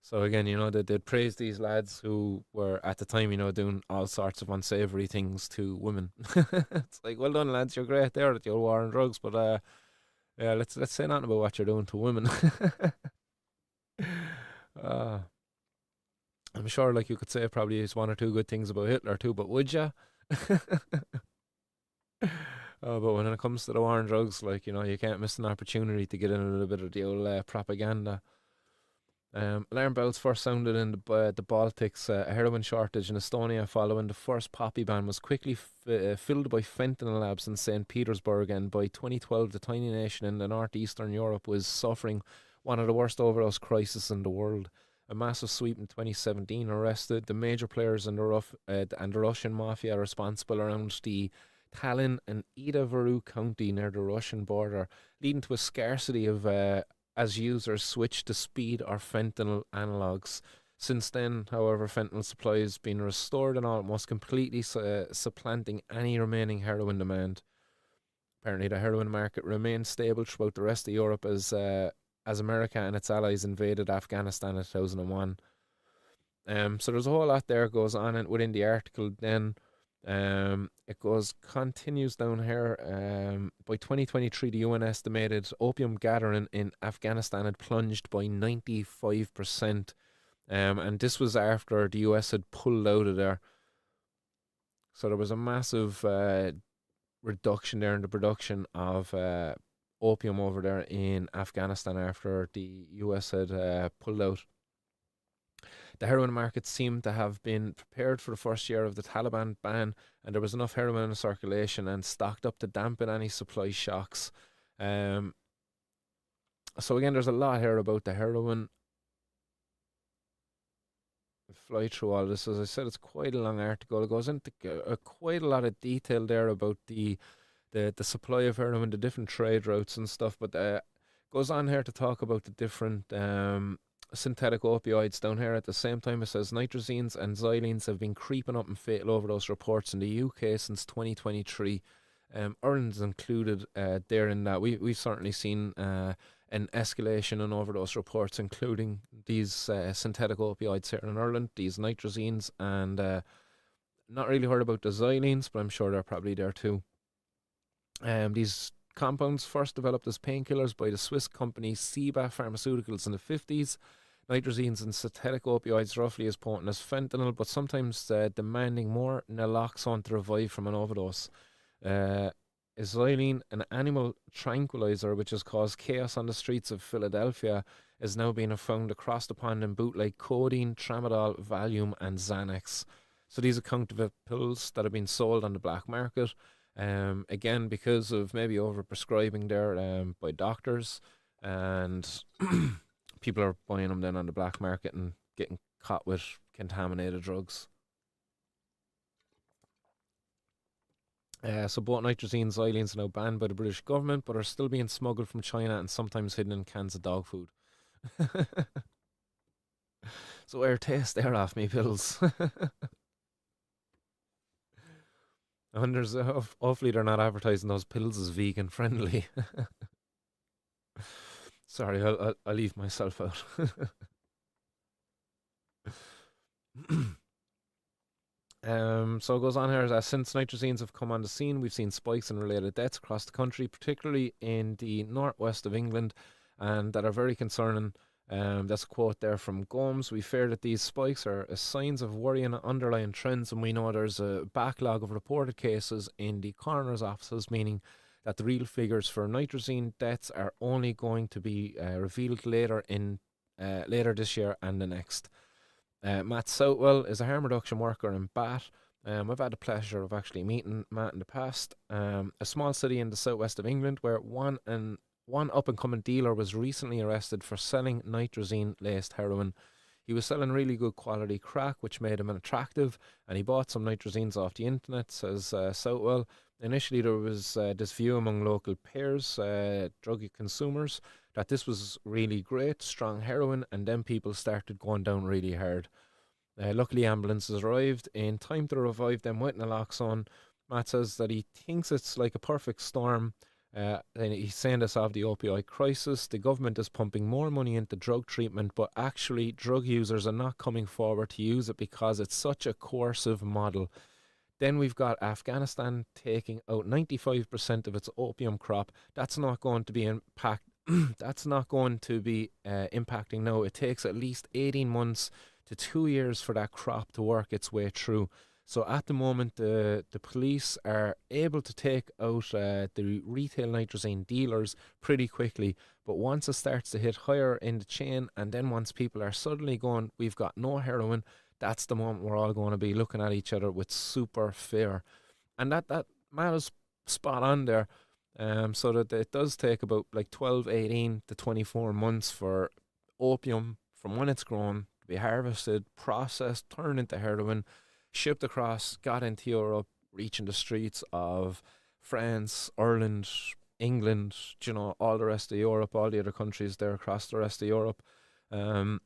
So again, you know, they'd praise these lads who were at the time, you know, doing all sorts of unsavory things to women. It's like, well done, lads, you're great there at your war on drugs, but yeah, let's say nothing about what you're doing to women. uh, I'm sure, like, you could say probably it's one or two good things about Hitler too, but would ya? But when it comes to the war on drugs, like, you know, you can't miss an opportunity to get in a little bit of the old propaganda. Alarm bells first sounded in the Baltics. A heroin shortage in Estonia following the first poppy ban was quickly filled by fentanyl labs in St. Petersburg, and by 2012 the tiny nation in the northeastern Europe was suffering one of the worst overdose crises in the world. A massive sweep in 2017 arrested the major players in and the Russian mafia responsible around the Tallinn and Idavaru County near the Russian border, leading to a scarcity of as users switch to speed or fentanyl analogues. Since then, however, fentanyl supply has been restored and almost completely supplanting any remaining heroin demand. Apparently, the heroin market remained stable throughout the rest of Europe as America and its allies invaded Afghanistan in 2001. So there's a whole lot there goes on within the article then. It continues down here. By 2023, the UN estimated opium gathering in Afghanistan had plunged by 95%. And this was after the US had pulled out of there. So there was a massive reduction there in the production of opium over there in Afghanistan after the US had pulled out. The heroin market seemed to have been prepared for the first year of the Taliban ban, and there was enough heroin in circulation and stocked up to dampen any supply shocks. Um, so again, there's a lot here about the heroin. Fly through all this. As I said, it's quite a long article. It goes into quite a lot of detail there about the supply of heroin, the different trade routes and stuff. But goes on here to talk about the different synthetic opioids down here. At the same time, it says nitrazines and xylenes have been creeping up in fatal overdose reports in the UK since 2023. Ireland's included there in that. We've certainly seen an escalation in overdose reports, including these synthetic opioids here in Ireland, these nitrazines, and not really heard about the xylenes, but I'm sure they're probably there too. These compounds first developed as painkillers by the Swiss company Ciba Pharmaceuticals in the 50s. Nitrazines and synthetic opioids roughly as potent as fentanyl, but sometimes demanding more naloxone to revive from an overdose. Xylene, an animal tranquilizer which has caused chaos on the streets of Philadelphia, is now being found across the pond in bootleg codeine, tramadol, Valium, and Xanax. So these are counterfeit pills that have been sold on the black market. Again, because of maybe overprescribing there by doctors, and people are buying them then on the black market and getting caught with contaminated drugs. So both nitrazine and xylenes are now banned by the British government, but are still being smuggled from China and sometimes hidden in cans of dog food. So air taste there off me pills. I wonder, hopefully they're not advertising those pills as vegan friendly. Sorry, I'll leave myself out. So it goes on here that since nitrazines have come on the scene, we've seen spikes in related deaths across the country, particularly in the northwest of England, and that are very concerning. That's a quote there from Gomes. We fear that these spikes are signs of worrying underlying trends, and we know there's a backlog of reported cases in the coroner's offices, meaning that the real figures for nitrazine deaths are only going to be revealed later this year and the next. Matt Southwell is a harm reduction worker in Bath. I've had the pleasure of actually meeting Matt in the past. A small city in the southwest of England where one up-and-coming dealer was recently arrested for selling nitrazine-laced heroin. He was selling really good quality crack, which made him attractive, and he bought some nitrazines off the internet, says Southwell. Initially, there was this view among local peers, drug consumers, that this was really great, strong heroin, and then people started going down really hard. Luckily, ambulances arrived in time to revive them with naloxone. Matt says that he thinks it's like a perfect storm. And he's saying this of the opioid crisis. The government is pumping more money into drug treatment, but actually drug users are not coming forward to use it because it's such a coercive model. Then we've got Afghanistan taking out 95% of its opium crop. That's not going to be impacting now. It takes at least 18 months to 2 years for that crop to work its way through. So at the moment, the police are able to take out the retail nitrazine dealers pretty quickly. But once it starts to hit higher in the chain, and then once people are suddenly going, we've got no heroin, that's the moment we're all going to be looking at each other with super fear. And that Matt is spot on there. So that it does take about like 12, 18 to 24 months for opium from when it's grown to be harvested, processed, turned into heroin, shipped across, got into Europe, reaching the streets of France, Ireland, England, all the rest of Europe, all the other countries there across the rest of Europe. And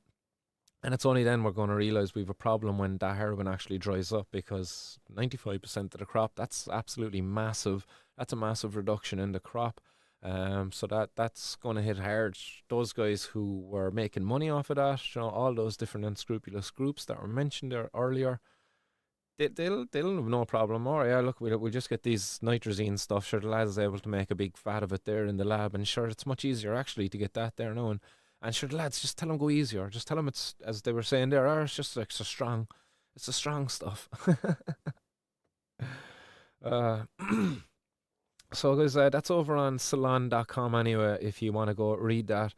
it's only then we're going to realise we have a problem when that heroin actually dries up, because 95% of the crop, that's absolutely massive. That's a massive reduction in the crop. So that's going to hit hard. Those guys who were making money off of that, all those different unscrupulous groups that were mentioned there earlier, they'll have no problem. Or yeah, look, we'll just get these nitrazine stuff. Sure, the lad's able to make a big fat of it there in the lab, and sure, it's much easier actually to get that there now. And sure, the lads, just tell them go easier. Just tell them it's, as they were saying there, it's just like so strong. It's the strong stuff. uh, so guys, that's over on salon.com anyway. If you want to go read that.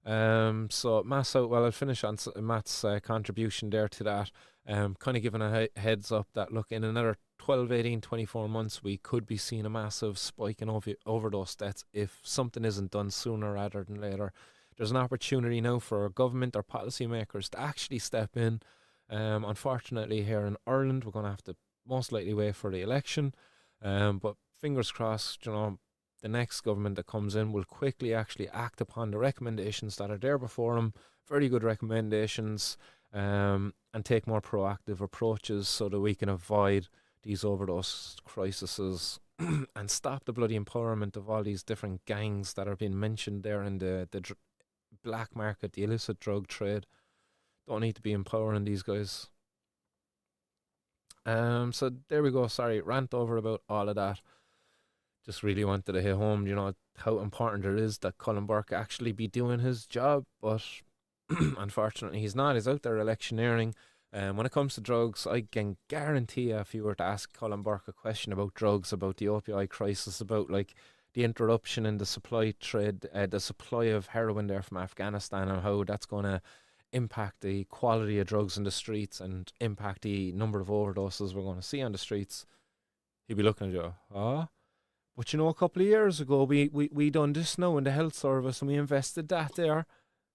So Matt's out. Well, I'll finish on Matt's contribution there to that. Kind of giving a heads up that look, in another 12, 18, 24 months, we could be seeing a massive spike in overdose deaths if something isn't done sooner rather than later. There's an opportunity now for government or policymakers to actually step in. Unfortunately, here in Ireland, we're going to have to most likely wait for the election. But fingers crossed, the next government that comes in will quickly actually act upon the recommendations that are there before them. Very good recommendations, and take more proactive approaches so that we can avoid these overdose crises and stop the bloody empowerment of all these different gangs that are being mentioned there in the black market, the illicit drug trade. Don't need to be empowering these guys. So there we go. Sorry, rant over about all of that. Just really wanted to hit home, how important it is that Colin Burke actually be doing his job, but unfortunately he's not. He's out there electioneering. When it comes to drugs, I can guarantee you, if you were to ask Colin Burke a question about drugs, about the opioid crisis, about like the interruption in the supply trade, the supply of heroin there from Afghanistan, and how that's going to impact the quality of drugs in the streets and impact the number of overdoses we're going to see on the streets, he'd be looking at you, but a couple of years ago we done this now in the health service and we invested that there.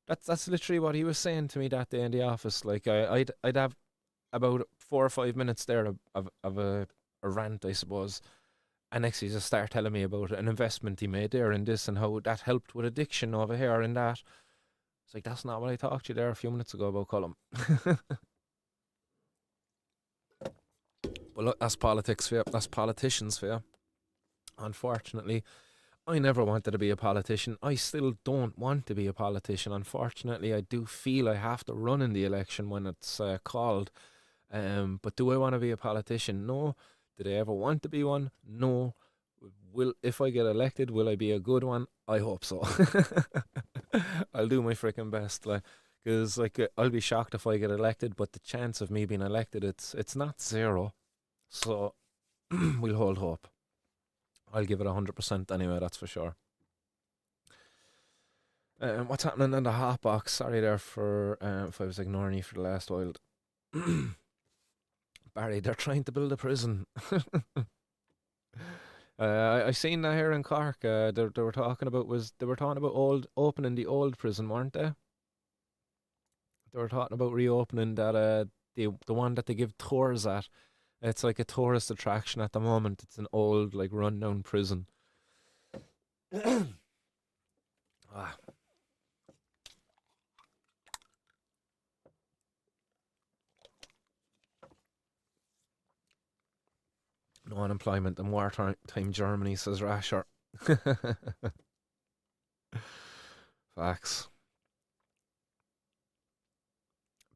That's literally what he was saying to me that day in the office. Like I'd have about 4 or 5 minutes there of a rant, I suppose. And next he just started telling me about an investment he made there in this and how that helped with addiction over here and that. It's like, that's not what I talked to you there a few minutes ago about, Colin. But look, that's politics for you. That's politicians for you. Unfortunately, I never wanted to be a politician. I still don't want to be a politician. Unfortunately, I do feel I have to run in the election when it's called. But do I want to be a politician? No. Did I ever want to be one? No. If I get elected, will I be a good one? I hope so. I'll do my freaking best, because I'll be shocked if I get elected. But the chance of me being elected, it's not zero. So we'll hold hope. I'll give it 100% anyway. That's for sure. What's happening in the hot box? Sorry there for if I was ignoring you for the last while. Barry, they're trying to build a prison. I seen that here in Cork. They were talking about opening the old prison, weren't they? They were talking about reopening that the one that they give tours at. It's like a tourist attraction at the moment. It's an old rundown prison. No unemployment in wartime Germany, says Rasher. Facts.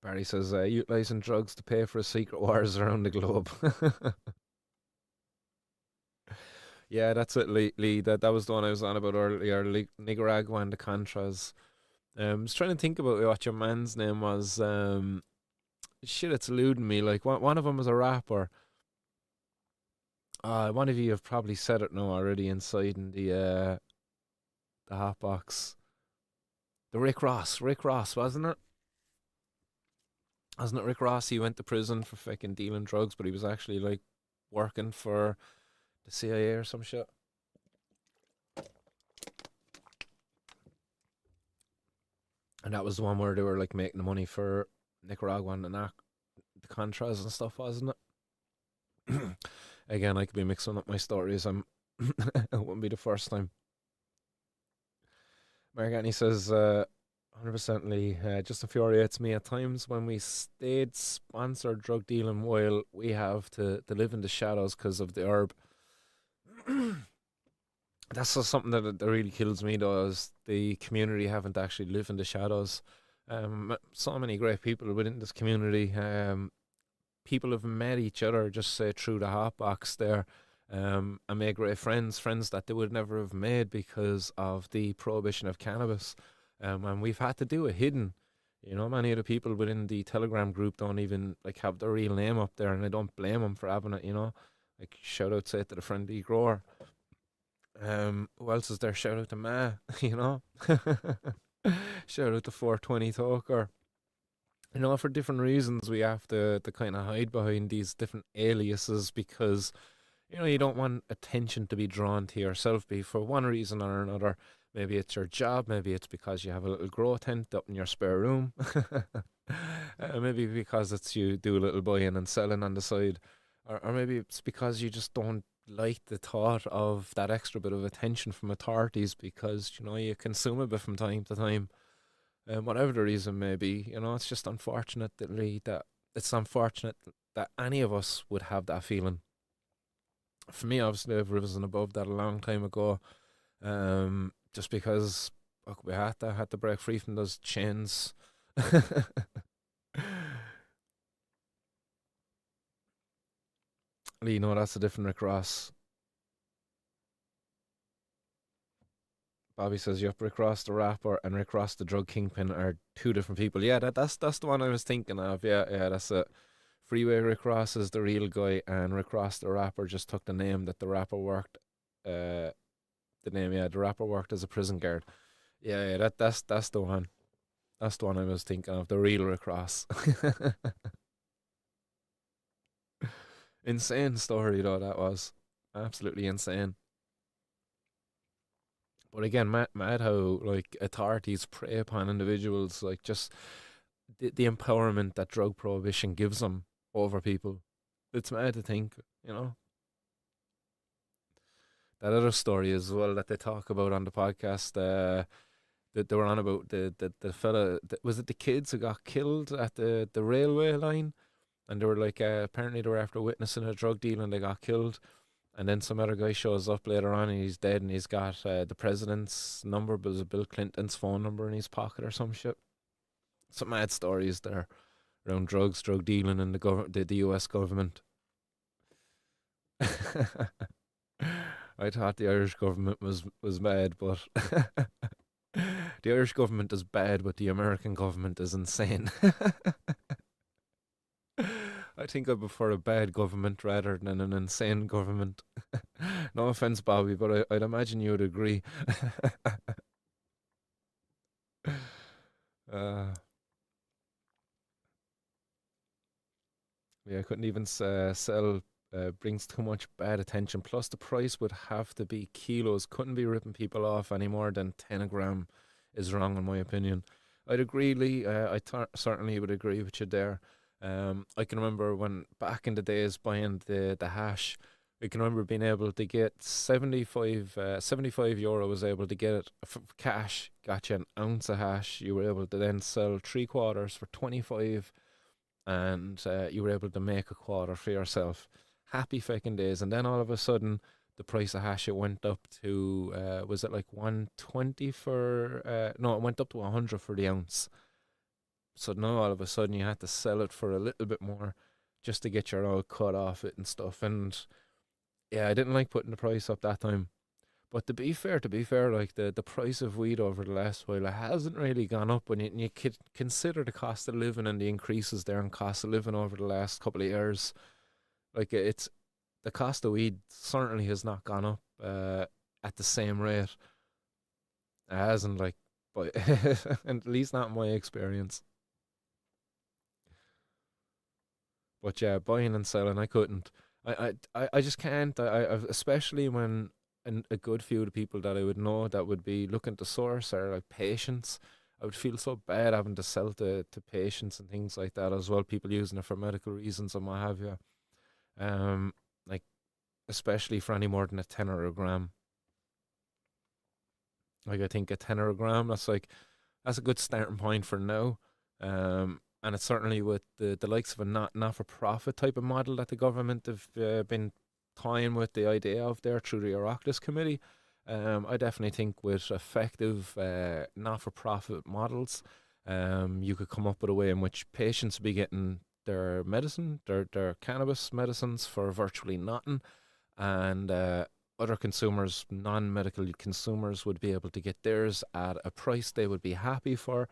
Barry says, utilising drugs to pay for his secret wars around the globe. Yeah, that's it, Lee. That was the one I was on about earlier, Nicaragua and the Contras. I was trying to think about what your man's name was. Shit, it's eluding me. One of them was a rapper. One of you have probably said it now already inside in the hot box. The Rick Ross, wasn't it? Wasn't it Rick Ross? He went to prison for fucking dealing drugs, but he was actually working for the CIA or some shit. And that was the one where they were making the money for Nicaragua and the Contras and stuff, wasn't it? Again, I could be mixing up my stories. It wouldn't be the first time. Margani says, 100% Lee, just infuriates me at times when we state sponsor drug dealing while we have to live in the shadows because of the herb. That's just something that really kills me, though, is the community haven't actually lived in the shadows. So many great people within this community. people have met each other just say through the hot box there, and made great friends that they would never have made because of the prohibition of cannabis. And we've had to do it hidden. You know, many of the people within the Telegram group don't even like have their real name up there, and I don't blame them for having it. You know, like shout out say to the friendly grower. Who else is there? Shout out to Ma. You know, shout out to 420 Talker. You know, for different reasons, we have to kind of hide behind these different aliases because, you know, you don't want attention to be drawn to yourself be for one reason or another. Maybe it's your job, maybe it's because you have a little grow tent up in your spare room. Maybe because it's you do a little buying and selling on the side. Or maybe it's because you just don't like the thought of that extra bit of attention from authorities because, you know, you consume a bit from time to time. Whatever the reason may be, you know, it's just unfortunate that it's unfortunate that any of us would have that feeling. For me, obviously, I've risen above that a long time ago. Just because look, we had to break free from those chains. You know, that's a different Rick Ross. Bobby says, "Yep, Rick Ross the rapper and Rick Ross the drug kingpin are two different people." Yeah, that's the one I was thinking of. Yeah, that's it. Freeway Rick Ross is the real guy, and Rick Ross the rapper just took the name that the rapper worked. The name, yeah, the rapper worked as a prison guard. Yeah, that's the one. That's the one I was thinking of. The real Rick Ross. Insane story though that was. Absolutely insane. But again, mad how like authorities prey upon individuals, like just the empowerment that drug prohibition gives them over people. It's mad to think, you know. That other story as well that they talk about on the podcast, that they were on about the fella, was it the kids who got killed at the railway line? And they were like, apparently they were after witnessing a drug deal and they got killed. And then some other guy shows up later on and he's dead and he's got the president's number, but it's Bill Clinton's phone number in his pocket or some shit. Some mad stories there around drugs, drug dealing, and the US government. I thought the Irish government was bad, but the Irish government is bad, but the American government is insane. I think I prefer a bad government rather than an insane government. No offense, Bobby, but I'd imagine you would agree. uh, yeah, I couldn't even sell. Brings too much bad attention. Plus, the price would have to be kilos. Couldn't be ripping people off any more than 10 a gram. Is wrong, in my opinion. I'd agree, Lee. Certainly would agree with you there. I can remember when back in the days buying the hash. I can remember being able to get 75 euro was able to get it cash. Got you an ounce of hash. You were able to then sell 3 quarters for 25, and you were able to make a quarter for yourself. Happy fucking days. And then all of a sudden, the price of hash, it went up to was it like 120 for no, it went up to 100 for the ounce. So now all of a sudden you had to sell it for a little bit more just to get your old cut off it and stuff. And yeah, I didn't like putting the price up that time. But to be fair, like the price of weed over the last while, it hasn't really gone up when you could consider the cost of living and the increases there in cost of living over the last couple of years. Like it's the cost of weed certainly has not gone up at the same rate. It hasn't, like, but at least not in my experience. But yeah, buying and selling, I couldn't. I just can't. Especially when a good few of the people that I would know that would be looking to source are like patients. I would feel so bad having to sell to patients and things like that as well. People using it for medical reasons and what have you. Like especially for any more than a tenner a gram. Like I think a tenner a gram. That's a good starting point for now. And it's certainly with the likes of a not for profit type of model that the government have been toying with the idea of there through the Oireachtas committee. I definitely think with effective not for profit models, you could come up with a way in which patients would be getting their medicine, their cannabis medicines for virtually nothing, and other consumers, non-medical consumers, would be able to get theirs at a price they would be happy for,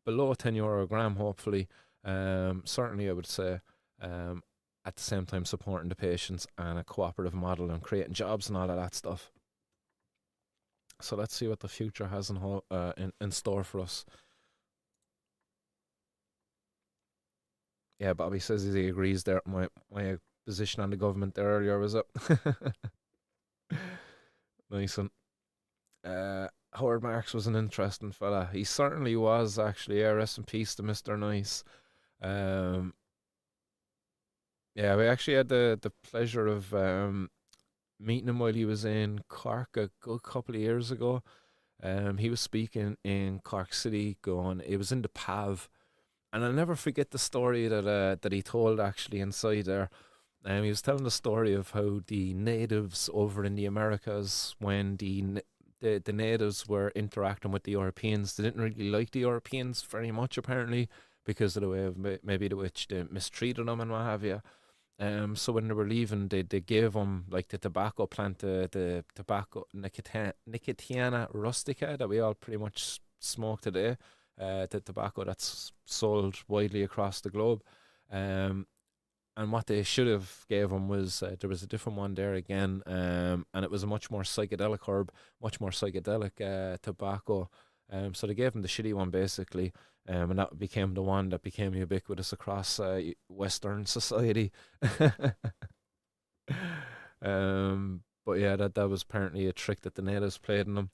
below €10 a gram, hopefully. Certainly, I would say. Um, at the same time, supporting the patients and a cooperative model and creating jobs and all of that stuff. So let's see what the future has in store for us. Yeah, Bobby says he agrees there. My position on the government there earlier was up. Nice one. Howard Marks was an interesting fella. He certainly was, actually. Yeah, rest in peace to Mr. Nice. Um, yeah, we actually had the pleasure of meeting him while he was in Cork a good couple of years ago. He was speaking in Cork City, going. It was in the Pav, and I'll never forget the story that he told actually inside there. He was telling the story of how the natives over in the Americas, when the natives were interacting with the Europeans, they didn't really like the Europeans very much, apparently, because of the way of maybe the which they mistreated them and what have you. So when they were leaving, they gave them like the tobacco plant, the tobacco Nicotiana rustica that we all pretty much smoke today, the tobacco that's sold widely across the globe. Um, and what they should have gave them was there was a different one there again, and it was a much more psychedelic herb, much more psychedelic tobacco. So they gave him the shitty one basically, and that became the one that became ubiquitous across Western society. But yeah, that was apparently a trick that the natives played on them.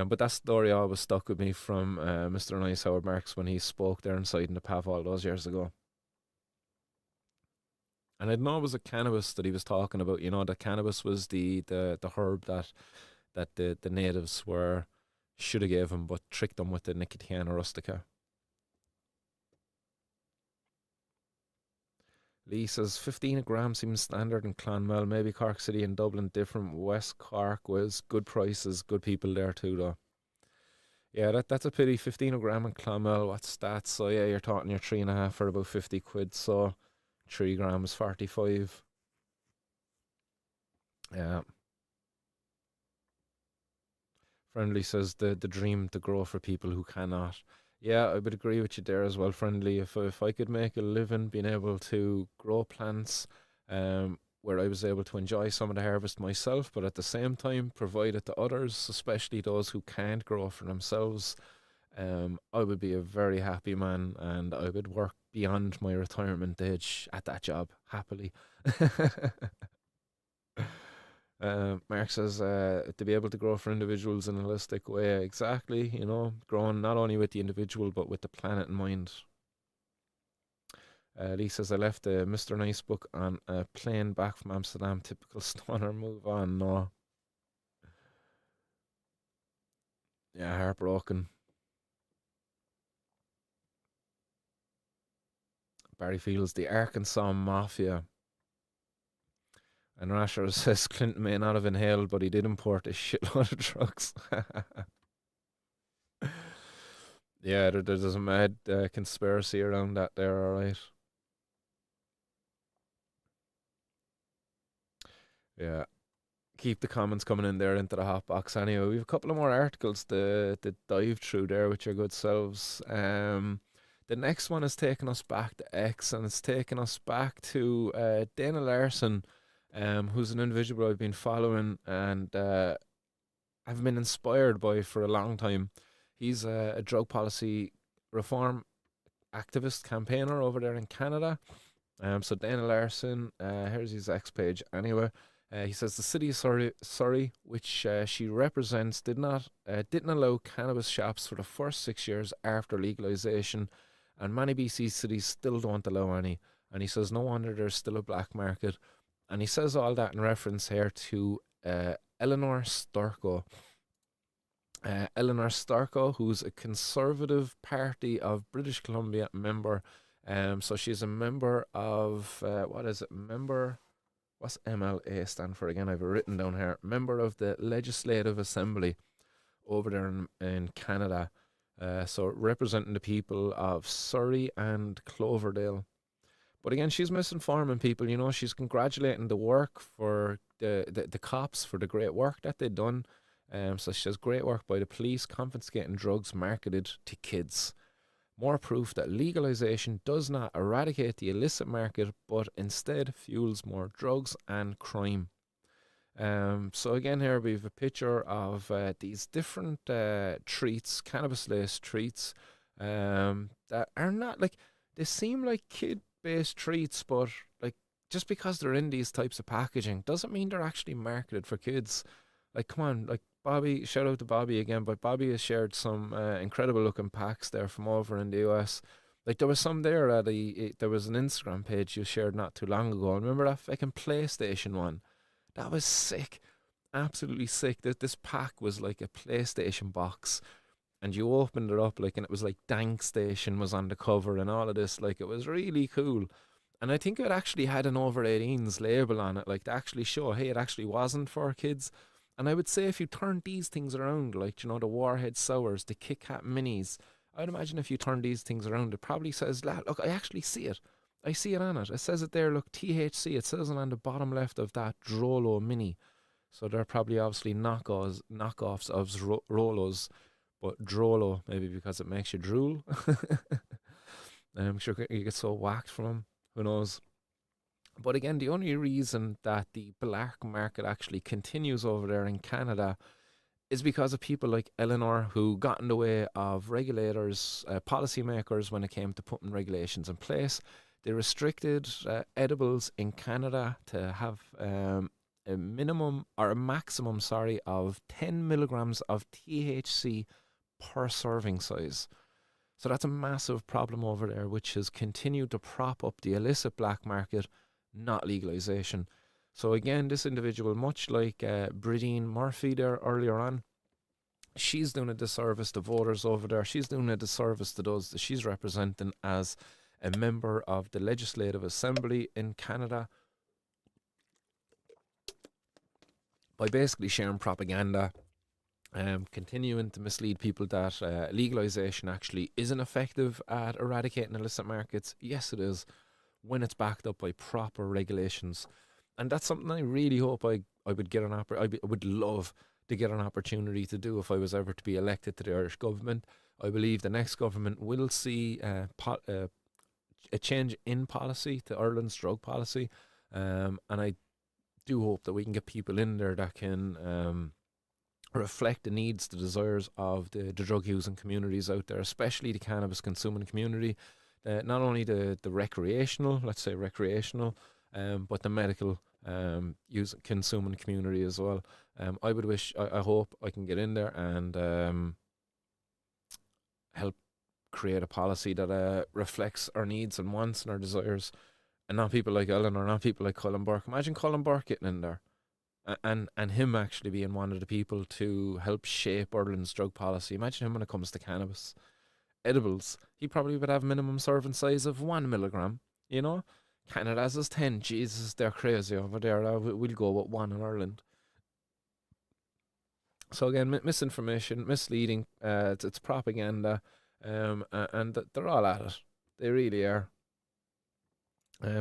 But that story always stuck with me from Mr. Nice Howard Marks when he spoke there inside in the Pav all those years ago. And I'd know it was a cannabis that he was talking about. You know, that cannabis was the herb that the natives were should have gave him, but tricked him with the Nicotiana rustica. Lee says 15 a gram seems standard in Clonmel. Maybe Cork City and Dublin different. West Cork was good prices, good people there too, though. Yeah, that's a pity. 15 a gram in Clonmel. What's that? So yeah, you're talking your 3.5 for about 50 quid. So 3 grams, 45. Yeah. Friendly says the dream to grow for people who cannot. Yeah, I would agree with you there as well, Friendly. If I could make a living being able to grow plants, where I was able to enjoy some of the harvest myself, but at the same time provide it to others, especially those who can't grow for themselves, I would be a very happy man, and I would work beyond my retirement age at that job happily. Mark says to be able to grow for individuals in a holistic way. Exactly, growing not only with the individual but with the planet in mind. Lee says I left the Mr. Nice book on a plane back from Amsterdam. Typical stoner move on. No. Yeah, heartbroken. Barry Fields, the Arkansas Mafia. And Rasher says Clinton may not have inhaled, but he did import a shitload of drugs. Yeah, there's a mad conspiracy around that there, alright. Yeah. Keep the comments coming in there into the hot box anyway. We have a couple of more articles to dive through there, which are good selves. The next one is taking us back to X, and it's taking us back to Dana Larson, who's an individual I've been following and have been inspired by for a long time. He's a drug policy reform activist campaigner over there in Canada. So Dana Larson, here's his X page anyway. He says the city of Surrey, which she represents, didn't allow cannabis shops for the first 6 years after legalization, and many BC cities still don't allow any. And he says no wonder there's still a black market. And he says all that in reference here to Eleanor Sturco. Eleanor Sturco, who's a Conservative Party of British Columbia member. So she's a member of, what's MLA stand for again? I've written down here. Member of the Legislative Assembly over there in Canada. So representing the people of Surrey and Cloverdale. But again, she's misinforming people. She's congratulating the work for the cops for the great work that they've done. So she says, great work by the police confiscating drugs marketed to kids. More proof that legalization does not eradicate the illicit market, but instead fuels more drugs and crime. So again, here we have a picture of these different treats, cannabis-laced treats, that are not like, they seem like kid-based treats, but like just because they're in these types of packaging doesn't mean they're actually marketed for kids. Like, come on, like Bobby, shout out to Bobby again, but Bobby has shared some incredible looking packs there from over in the US. Like, there was some there at there was an Instagram page you shared not too long ago. And remember that fucking PlayStation one? That was sick. Absolutely sick. This pack was like a PlayStation box. And you opened it up, like, and it was like Dank Station was on the cover and all of this. Like, it was really cool. And I think it actually had an over 18s label on it, like to actually show, hey, it actually wasn't for kids. And I would say if you turn these things around, like, the Warhead Sours, the Kit Kat Minis, I'd imagine if you turn these things around, it probably says, look, I actually see it. I see it on it. It says it there, look, THC. It says it on the bottom left of that Drolo Mini. So they're probably obviously knockoffs of Rolos, but Drolo, maybe because it makes you drool. I'm sure you get so whacked from them. Who knows? But again, the only reason that the black market actually continues over there in Canada is because of people like Eleanor, who got in the way of regulators, policymakers, when it came to putting regulations in place. They restricted edibles in Canada to have a minimum or a maximum, of 10 milligrams of THC per serving size. So that's a massive problem over there, which has continued to prop up the illicit black market, not legalization. So again, this individual, much like Bridine Murphy there earlier on, she's doing a disservice to voters over there. She's doing a disservice to those that she's representing as a member of the Legislative Assembly in Canada by basically sharing propaganda, continuing to mislead people that legalization actually isn't effective at eradicating illicit markets. Yes, it is, when it's backed up by proper regulations. And that's something I really hope I would get I would love to get an opportunity to do if I was ever to be elected to the Irish government. I believe the next government will see a change in policy to Ireland's drug policy. And I do hope that we can get people in there that can reflect the needs, the desires of the drug using communities out there, especially the cannabis consuming community. Not only the recreational, let's say recreational, but the medical consuming community as well. I hope I can get in there and help create a policy that reflects our needs and wants and our desires, and not people like Ellen or not people like Colin Burke. Imagine Colin Burke getting in there, and him actually being one of the people to help shape Ireland's drug policy. Imagine him when it comes to cannabis. Edibles, he probably would have minimum serving size of 1 milligram. Canada's is 10. Jesus, they're crazy over there. We'll go with 1 in Ireland. So again, misinformation, misleading. It's propaganda, and they're all at it. They really are.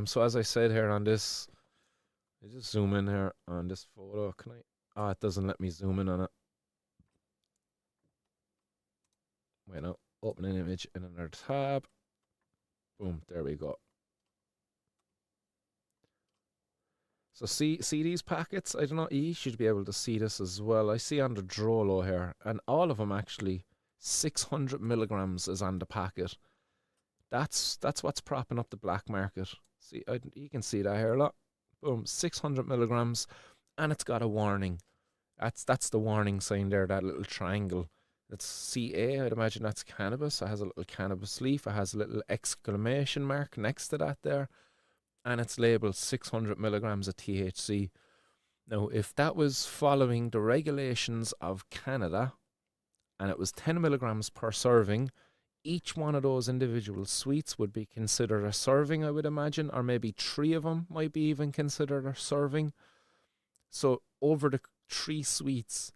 So as I said here on this, I just zoom in here on this photo. Can I? Oh, it doesn't let me zoom in on it. Wait, no. Open an image in another tab. Boom, there we go. So see these packets? I don't know, you should be able to see this as well. I see on the Drolo here, and all of them actually, 600 milligrams is on the packet. That's what's propping up the black market. See, you can see that here, look. Boom, 600 milligrams, and it's got a warning. That's the warning sign there, that little triangle. It's CA, I'd imagine that's cannabis. It has a little cannabis leaf. It has a little exclamation mark next to that there. And it's labelled 600 milligrams of THC. Now, if that was following the regulations of Canada, and it was 10 milligrams per serving, each one of those individual sweets would be considered a serving, I would imagine, or maybe 3 of them might be even considered a serving. So over the 3 sweets,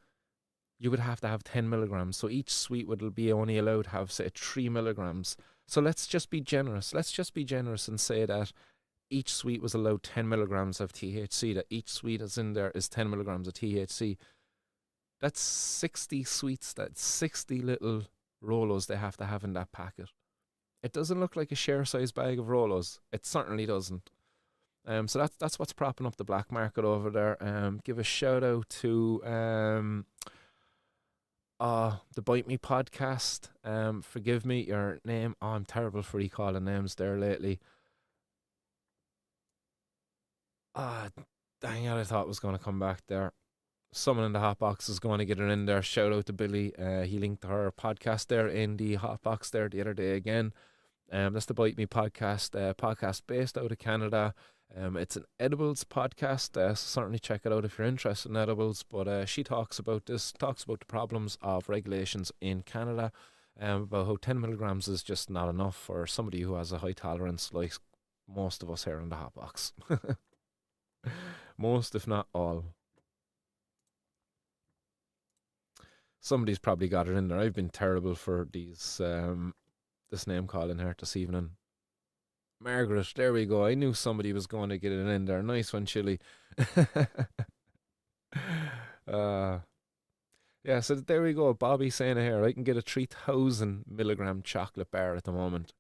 you would have to have 10 milligrams. So each sweet would be only allowed to have, say, 3 milligrams. So let's just be generous. Let's just be generous and say that each sweet was allowed 10 milligrams of THC, that each sweet that's in there is 10 milligrams of THC. That's 60 sweets, that's 60 little Rolos they have to have in that packet. It doesn't look like a share size bag of Rolos. It certainly doesn't. So that's what's propping up the black market over there. Give a shout out to the Bite Me podcast. Forgive me, your name. Oh, I'm terrible for recalling names there lately. Dang it, I thought it was going to come back there. Someone in the hot box is going to get it in there. Shout out to Billy. He linked her podcast there in the hot box there the other day again. That's the Bite Me podcast, podcast based out of Canada. It's an edibles podcast, so certainly check it out if you're interested in edibles. But she talks about the problems of regulations in Canada, about how 10 milligrams is just not enough for somebody who has a high tolerance, like most of us here in the hot box. Most, if not all. Somebody's probably got it in there. I've been terrible for these this name calling here this evening. Margaret, there we go. I knew somebody was going to get it in there. Nice one, Chili. Yeah, so there we go. Bobby saying here, I can get a 3,000 milligram chocolate bar at the moment.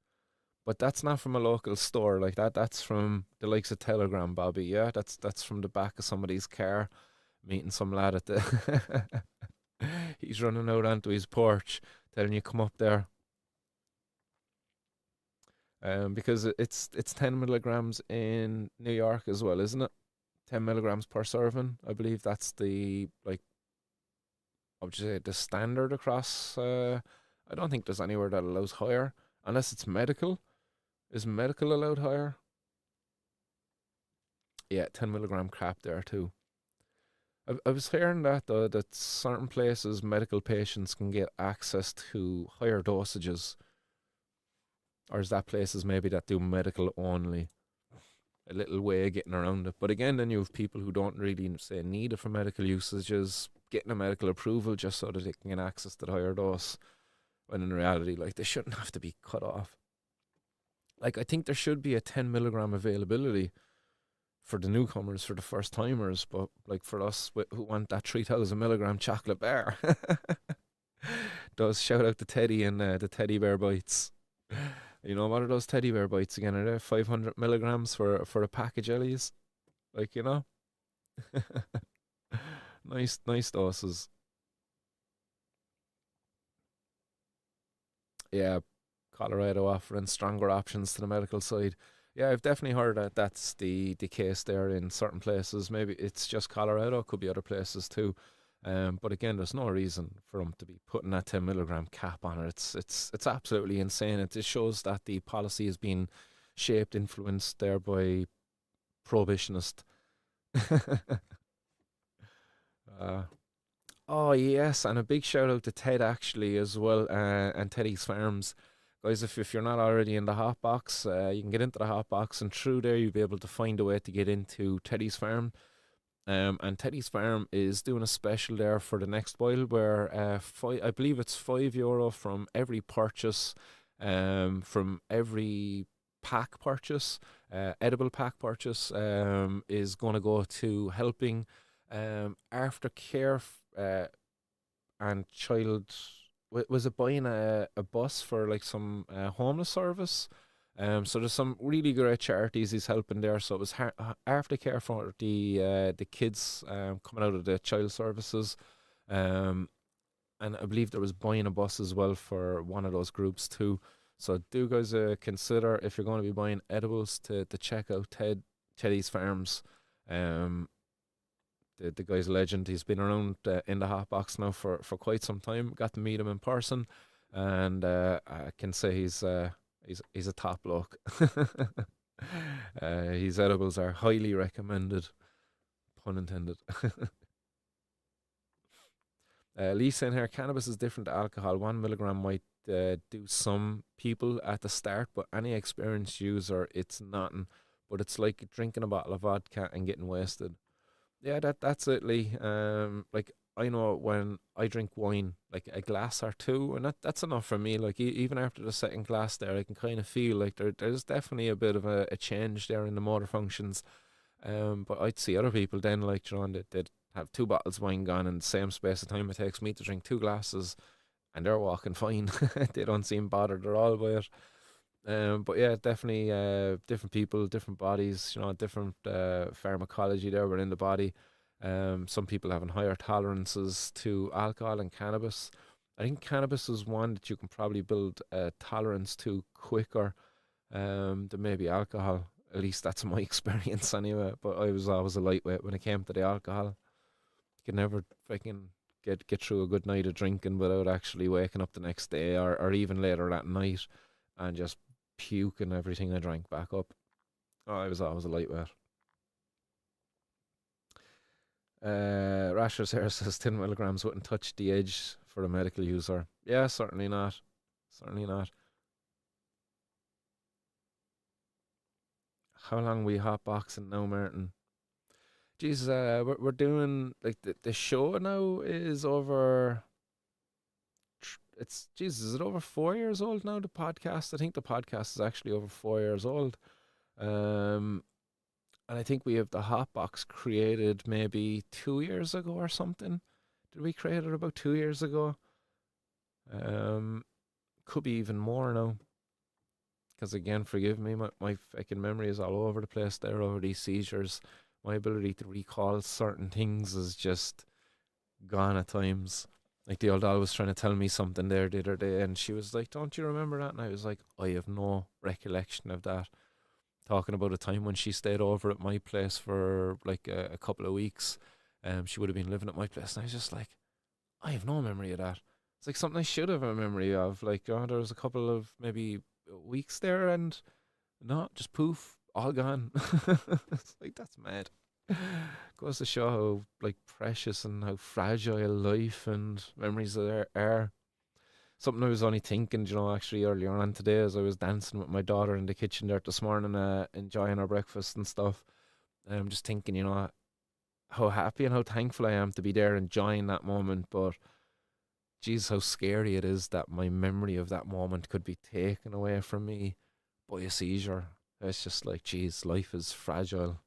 But that's not from a local store like that. That's from the likes of Telegram, Bobby. Yeah, that's from the back of somebody's car, meeting some lad at the. He's running out onto his porch, telling you come up there. Because it's 10 milligrams in New York as well, isn't it? 10 milligrams per serving. I believe that's the what would you say, the standard across. I don't think there's anywhere that allows higher, unless it's medical. Is medical allowed higher? Yeah, 10 milligram crap there too. I was hearing that though, that certain places medical patients can get access to higher dosages. Or is that places maybe that do medical only? A little way of getting around it. But again, then you have people who don't really say need it for medical usages, getting a medical approval just so that they can get access to the higher dose. When in reality, like, they shouldn't have to be cut off. Like, I think there should be a 10 milligram availability for the newcomers, for the first timers, but like for us who want that 3,000 milligram chocolate bar. Does shout out to Teddy and the teddy bear bites. You know, what are those teddy bear bites again? Are they 500 milligrams for a pack of jellies? Like, you know? Nice doses. Yeah, Colorado offering stronger options to the medical side. Yeah, I've definitely heard that that's the case there in certain places. Maybe it's just Colorado, could be other places too. But again, there's no reason for them to be putting that 10 milligram cap on it. It's absolutely insane. It just shows that the policy is being shaped, influenced there by prohibitionist. Oh yes, and a big shout out to Ted actually as well, and Teddy's Farms. Guys, if you're not already in the hot box, you can get into the hot box, and through there you'll be able to find a way to get into Teddy's Farm. And Teddy's Farm is doing a special there for the next while where I believe it's €5 from every purchase, from every pack purchase, edible pack purchase, is going to go to helping aftercare and child. Was it buying a bus for like some homeless service? So there's some really great charities he's helping there. So it was aftercare for the kids coming out of the child services, and I believe there was buying a bus as well for one of those groups too. So do guys consider, if you're going to be buying edibles, to check out Teddy's Farms. The guy's a legend. He's been around in the hot box now for quite some time. Got to meet him in person, and I can say he's a top bloke. His edibles are highly recommended, pun intended. Lee saying here, cannabis is different to alcohol. 1 milligram might do some people at the start, but any experienced user, it's nothing. But it's like drinking a bottle of vodka and getting wasted. Yeah, that's it, Lee. Like, I know when I drink wine, like a glass or two, and that's enough for me. Like even after the second glass, there, I can kind of feel like there's definitely a bit of a change there in the motor functions. But I'd see other people then, like, you know, and they'd have two bottles of wine gone in the same space of time it takes me to drink two glasses, and they're walking fine. They don't seem bothered at all by it. But yeah, definitely different people, different bodies, you know, different pharmacology there within the body. Some people having higher tolerances to alcohol and cannabis. I think cannabis is one that you can probably build a tolerance to quicker than maybe alcohol. At least that's my experience anyway. But I was always a lightweight when it came to the alcohol. You could never fucking get through a good night of drinking without actually waking up the next day or even later that night and just puking everything I drank back up. Oh, I was always a lightweight. Rashers here says 10 milligrams wouldn't touch the edge for a medical user. Yeah, certainly not. Certainly not. How long we hotboxing now, Martin? Jesus, we're doing like the show now is over. It's Jesus, is it over 4 years old now? The podcast, I think the podcast is actually over 4 years old. Um, and I think we have the hotbox created maybe 2 years ago or something. Did we create it about 2 years ago? Um, could be even more now. Because again, forgive me, my fucking memory is all over the place there over these seizures. My ability to recall certain things is just gone at times. Like the old doll was trying to tell me something there the other day, and she was like, "Don't you remember that?" And I was like, "I have no recollection of that." Talking about a time when she stayed over at my place for like a couple of weeks. She would have been living at my place, and I was just like, I have no memory of that. It's like something I should have a memory of. Like, oh, there was a couple of maybe weeks there, and not just poof, all gone. It's like that's mad. Goes to show how like precious and how fragile life and memories are. Something I was only thinking, you know, actually earlier on today as I was dancing with my daughter in the kitchen there this morning, enjoying our breakfast and stuff. I'm just thinking, you know, how happy and how thankful I am to be there enjoying that moment. But geez, how scary it is that my memory of that moment could be taken away from me by a seizure. It's just like, geez, life is fragile.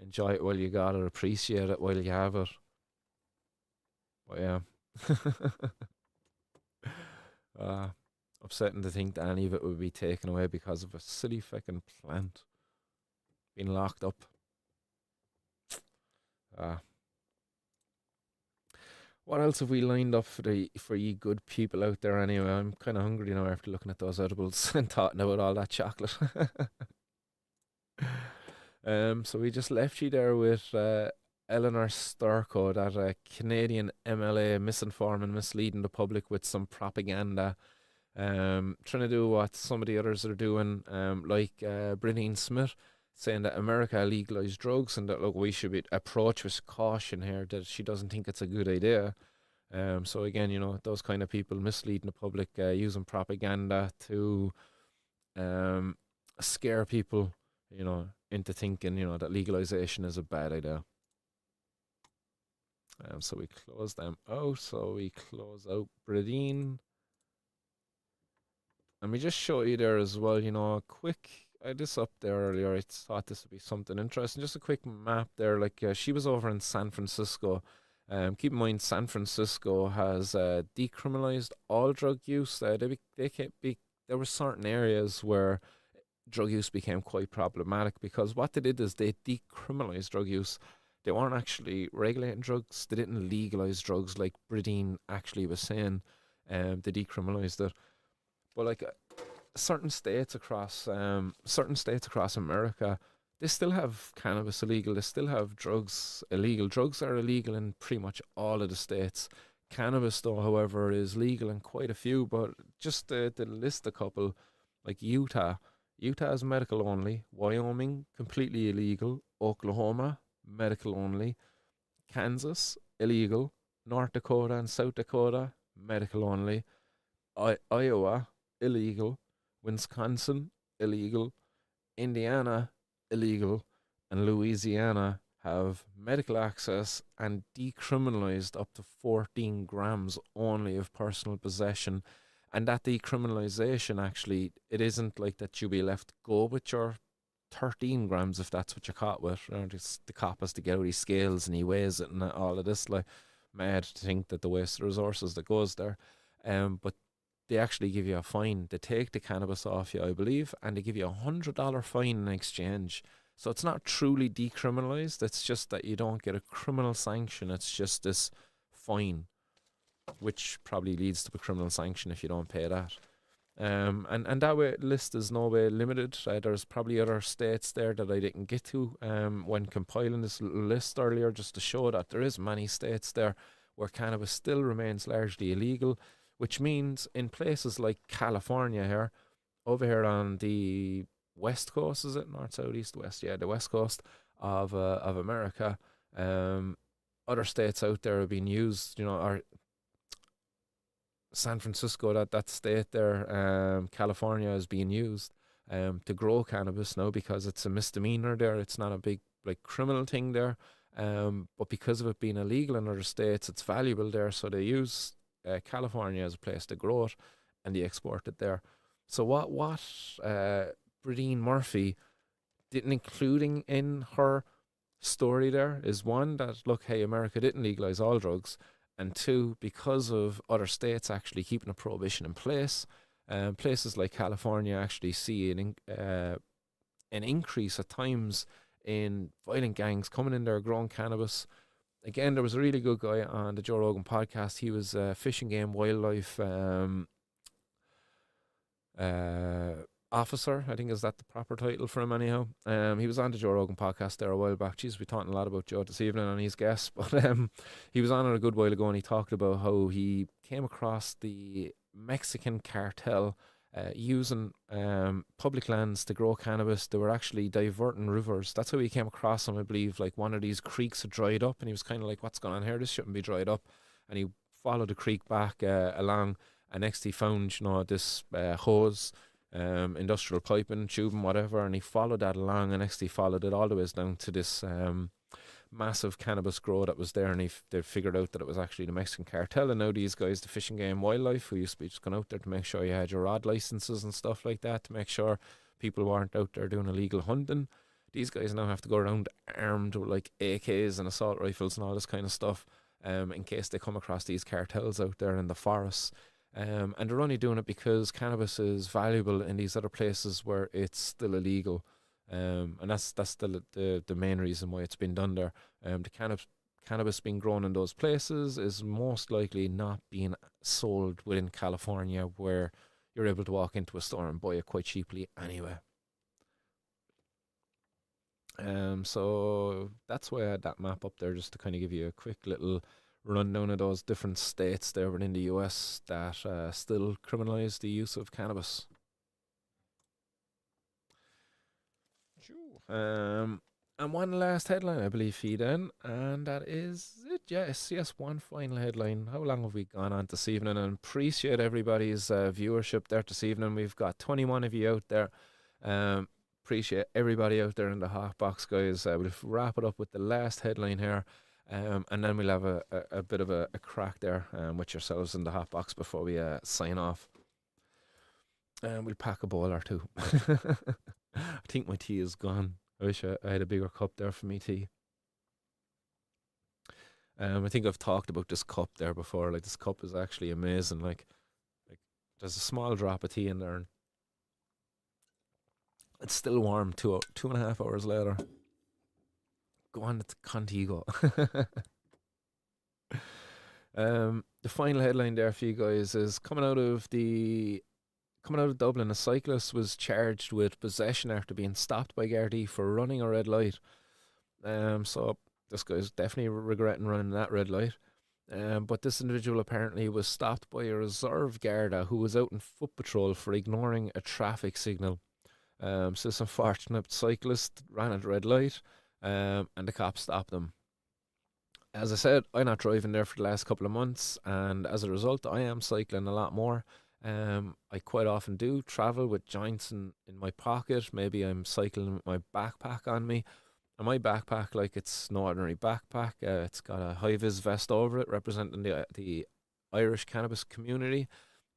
Enjoy it while you got it, appreciate it while you have it. But yeah. uh, Upsetting to think that any of it would be taken away because of a silly fucking plant being locked up. Uh, what else have we lined up for you good people out there anyway? I'm kind of hungry now after looking at those edibles and talking about all that chocolate. So we just left you there with Eleanor Sturco, that Canadian MLA, misinforming, misleading the public with some propaganda. Trying to do what some of the others are doing, like Brineen Smith saying that America legalized drugs and that look, we should approach with caution here, that she doesn't think it's a good idea. So again, you know, those kind of people misleading the public, using propaganda to scare people, you know, into thinking, you know, that legalization is a bad idea. So we close them out. So we close out Bradeen. And we just show you there as well, you know, a quick, I had this up there earlier. I thought this would be something interesting. Just a quick map there. Like she was over in San Francisco. Keep in mind, San Francisco has decriminalized all drug use. There were certain areas where drug use became quite problematic because what they did is they decriminalized drug use. They weren't actually regulating drugs. They didn't legalize drugs like Brideen actually was saying. They decriminalized it. But like certain states across America, they still have cannabis illegal. They still have drugs illegal. Drugs are illegal in pretty much all of the states. Cannabis, though, however, is legal in quite a few. But just to list a couple, like Utah is medical only. Wyoming, completely illegal. Oklahoma, medical only. Kansas, illegal. North Dakota and South Dakota, medical only. Iowa, illegal. Wisconsin, illegal. Indiana, illegal. And Louisiana have medical access and decriminalised up to 14 grams only of personal possession. And that decriminalisation, actually, it isn't like that you be left go with your 13 grams if that's what you're caught with. The cop has to get out his scales and he weighs it and all of this. Like, mad to think that the waste of resources that goes there. But they actually give you a fine. They take the cannabis off you, I believe, and they give you $100 fine in exchange. So it's not truly decriminalised. It's just that you don't get a criminal sanction. It's just this fine, which probably leads to a criminal sanction if you don't pay that. And that way list is no way limited. There's probably other states there that I didn't get to when compiling this little list earlier, just to show that there is many states there where cannabis still remains largely illegal, which means in places like California here, over here on the west coast, is it? North, south, east, west? Yeah, the west coast of America. Other states out there are being used, or San Francisco, that state there, California is being used to grow cannabis now because it's a misdemeanor there. It's not a big criminal thing there, but because of it being illegal in other states, it's valuable there. So they use California as a place to grow it, and they export it there. So what Bradeen Murphy didn't including in her story there is, one, that look, hey, America didn't legalize all drugs. And two, because of other states actually keeping a prohibition in place, places like California actually see an increase at times in violent gangs coming in there growing cannabis. Again, there was a really good guy on the Joe Rogan podcast. He was Fish and Game Wildlife officer, I think is that the proper title for him anyhow. He was on the Joe Rogan podcast there a while back. Jeez, we're talking a lot about Joe this evening and his guests, but he was on it a good while ago and he talked about how he came across the Mexican cartel using public lands to grow cannabis. They were actually diverting rivers. That's how he came across them, I believe. Like, one of these creeks had dried up and he was kind of like, what's going on here? This shouldn't be dried up. And he followed the creek back along, and next he found, this hose, industrial piping, tubing, whatever, and he followed that along, and next he followed it all the way down to this massive cannabis grow that was there, and they figured out that it was actually the Mexican cartel. And now these guys, the Fish and Game Wildlife, who used to be just going out there to make sure you had your rod licenses and stuff like that, to make sure people weren't out there doing illegal hunting, these guys now have to go around armed with like AKs and assault rifles and all this kind of stuff, in case they come across these cartels out there in the forests. And they're only doing it because cannabis is valuable in these other places where it's still illegal. And that's still the main reason why it's been done there. The cannabis being grown in those places is most likely not being sold within California, where you're able to walk into a store and buy it quite cheaply anyway. So that's why I had that map up there, just to kind of give you a quick little rundown of those different states there within the US that still criminalise the use of cannabis. And one last headline, I believe, feed in, and that is it. Yes, one final headline. How long have we gone on this evening? And appreciate everybody's viewership there this evening. We've got 21 of you out there. Appreciate everybody out there in the hot box, guys. We'll wrap it up with the last headline here. And then we'll have a bit of a crack there with yourselves in the hot box before we sign off. We'll pack a bowl or two. I think my tea is gone. I wish I had a bigger cup there for me tea. I think I've talked about this cup there before. Like, this cup is actually amazing. Like there's a small drop of tea in there, and it's still warm 2.5 hours later. Go on, it's Contigo. The final headline there for you guys is coming out of Dublin. A cyclist was charged with possession after being stopped by Gardaí for running a red light. So this guy's definitely regretting running that red light. But this individual apparently was stopped by a reserve Garda who was out in foot patrol for ignoring a traffic signal. So this unfortunate cyclist ran at a red light. And the cops stopped them. As I said, I'm not driving there for the last couple of months, and as a result, I am cycling a lot more. I quite often do travel with joints in my pocket. Maybe I'm cycling with my backpack on me. And my backpack, like, it's no ordinary backpack. It's got a high vis vest over it, representing the Irish cannabis community.